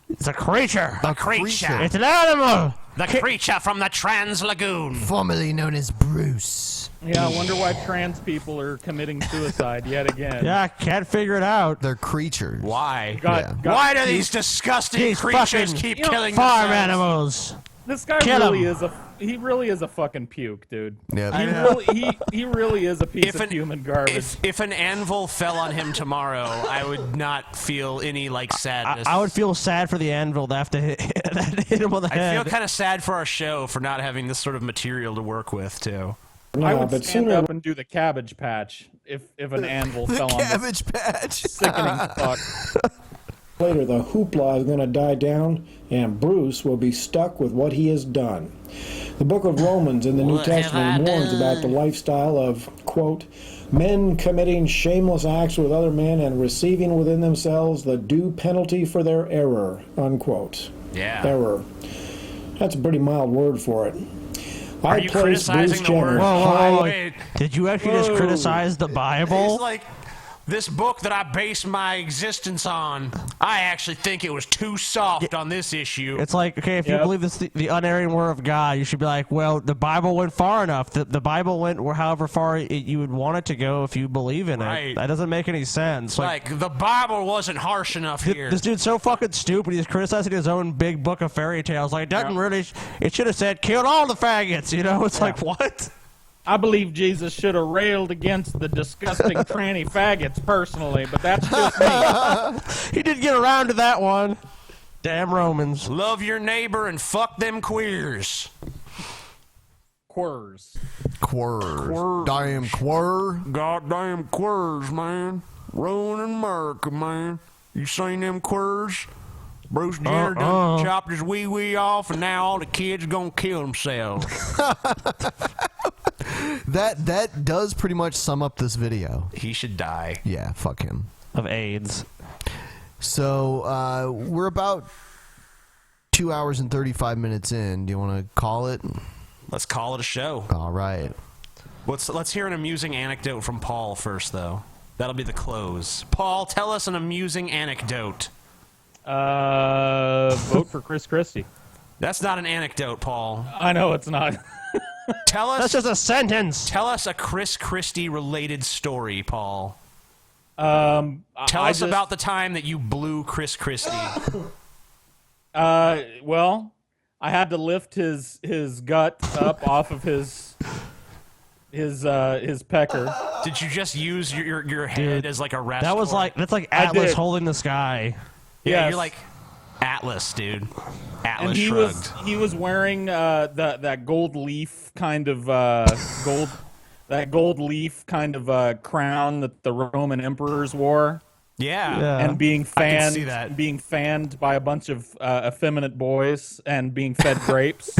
It's a creature. The creature. It's an animal. The creature from the Trans Lagoon. Formerly known as Bruce. Yeah, I wonder why trans people are committing suicide yet again. Yeah, I can't figure it out. They're creatures. Why? Why do these disgusting creatures keep killing farm themselves? animals? This guy Kill really him. is he really is a fucking puke, dude. Yeah. He really is a piece of human garbage. If an anvil fell on him tomorrow, I would not feel any like sadness. I would feel sad for the anvil to have to hit him on the I head. feel kind of sad for our show for not having this sort of material to work with too. I would stand up and do the Cabbage Patch if an anvil fell on Cabbage Patch. Sickening fuck. Later, the hoopla is going to die down, and Bruce will be stuck with what he has done. The book of Romans in the New Testament warns about the lifestyle of, quote, men committing shameless acts with other men and receiving within themselves the due penalty for their error, unquote. Yeah. Error. That's a pretty mild word for it. Are you criticizing the word? Whoa. Wait. Did you actually just criticize the Bible? It's like this book that I base my existence on. I actually think it was too soft on this issue. It's like, okay, if you believe this, the unerring word of God, you should be like, well, the Bible went far enough. The Bible went however far you would want it to go if you believe in it. Right. That doesn't make any sense. Like the Bible wasn't harsh enough here. This dude's so fucking stupid. He's criticizing his own big book of fairy tales. Like, it doesn't really. It should have said, "Killed all the faggots." You know, it's like what? I believe Jesus should have railed against the disgusting tranny faggots personally, but that's just me. He did get around to that one. Damn Romans. Love your neighbor and fuck them queers. Quers. Quers. Damn quer. Goddamn quers, man. Ruining America, man. You seen them quers? Bruce Jenner done chopped his wee-wee off, and now all the kids gonna kill themselves. That does pretty much sum up this video. He should die. Yeah, fuck him. Of AIDS. So, we're about 2 hours and 35 minutes in. Do you want to call it? Let's call it a show. All right. Let's hear an amusing anecdote from Paul first, though. That'll be the close. Paul, tell us an amusing anecdote. Vote for Chris Christie. That's not an anecdote, Paul. I know it's not. Tell us. That's just a sentence. Tell us a Chris Christie related story, Paul. Tell us about the time that you blew Chris Christie. Well, I had to lift his gut up off of his pecker. Did you just use your head as like a rest? That's like Atlas holding the sky. Yeah, Yes. you're like Atlas, dude. Atlas And shrugged. he was wearing that gold leaf kind of crown that the Roman emperors wore. Yeah. And being I can see that. fanned by a bunch of effeminate boys and being fed grapes.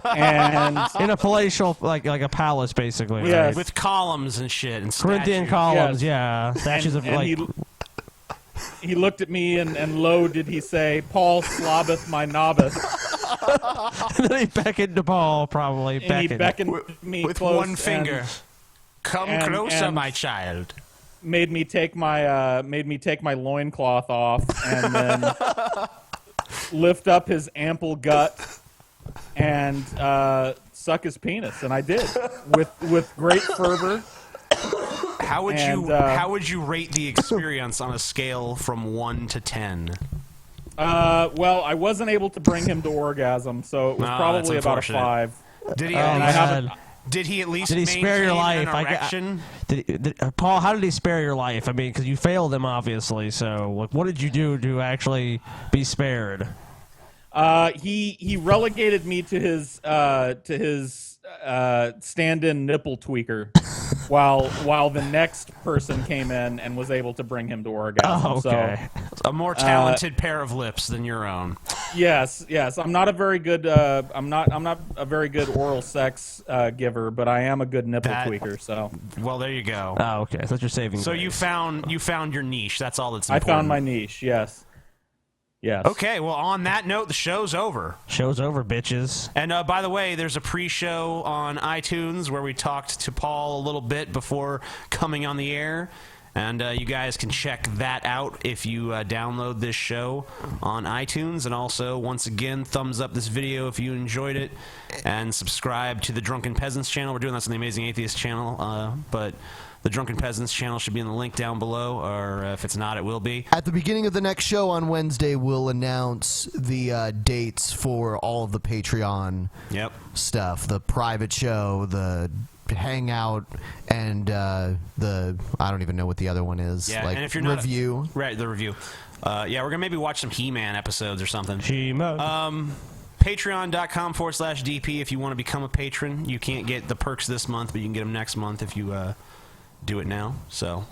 And in a palatial, like a palace, basically. Yes. Right? With columns and shit and Corinthian statues. columns, Yes. yeah. Statues of And like. he looked at me and lo did he say, "Paul slobbeth my nobbeth." And then he beckoned to Paul, probably. And he beckoned me with close one finger. and- Come closer, my child. Made me take my loincloth off and then lift up his ample gut and suck his penis, and I did with great fervor. How would you rate the experience on a scale from 1 to 10? Well, I wasn't able to bring him to orgasm, so it was probably about a 5. Did he? Did he at least? Did he spare your life? An erection? Paul, how did he spare your life? I mean, because you failed him, obviously. So, like, what did you do to actually be spared? He relegated me to his stand-in nipple tweaker, while the next person came in and was able to bring him to orgasm. Oh, okay. So, a more talented pair of lips than your own. Yes. I'm not a very good I'm not a very good oral sex giver, but I am a good nipple tweaker. So. Well, there you go. Oh, okay. That's what you're saving. So you found your niche. That's all that's important. I found my niche. Yes. Yes. Okay, well, on that note, the show's over. Show's over, bitches. And by the way, there's a pre-show on iTunes where we talked to Paul a little bit before coming on the air. And you guys can check that out if you download this show on iTunes. And also, once again, thumbs up this video if you enjoyed it. And subscribe to the Drunken Peasants channel. We're doing this on the Amazing Atheist channel. But the Drunken Peasants channel should be in the link down below. Or if it's not, it will be. At the beginning of the next show on Wednesday, we'll announce the dates for all of the Patreon stuff. The private show, the hangout, and the I don't even know what the other one is. Yeah, like and if you're review. Right, the review. Yeah, we're gonna maybe watch some He-Man episodes or something. He-Man. Patreon.com/DP if you want to become a patron. You can't get the perks this month, but you can get them next month if you do it now. So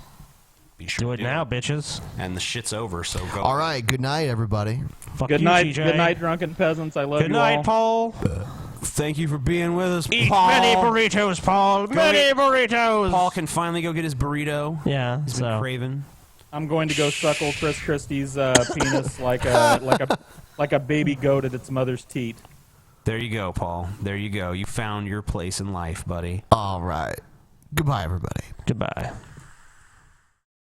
be sure do it now, bitches. And the shit's over. So go. All right. Good night, everybody. Good night, Drunken Peasants. I love you all. Good night, Paul. Thank you for being with us, Eat Paul. many burritos, Paul. Many burritos. Paul can finally go get his burrito. Yeah, he's been craving. I'm going to go suckle Chris Christie's penis like a baby goat at its mother's teat. There you go, Paul. There you go. You found your place in life, buddy. All right. Goodbye, everybody. Goodbye.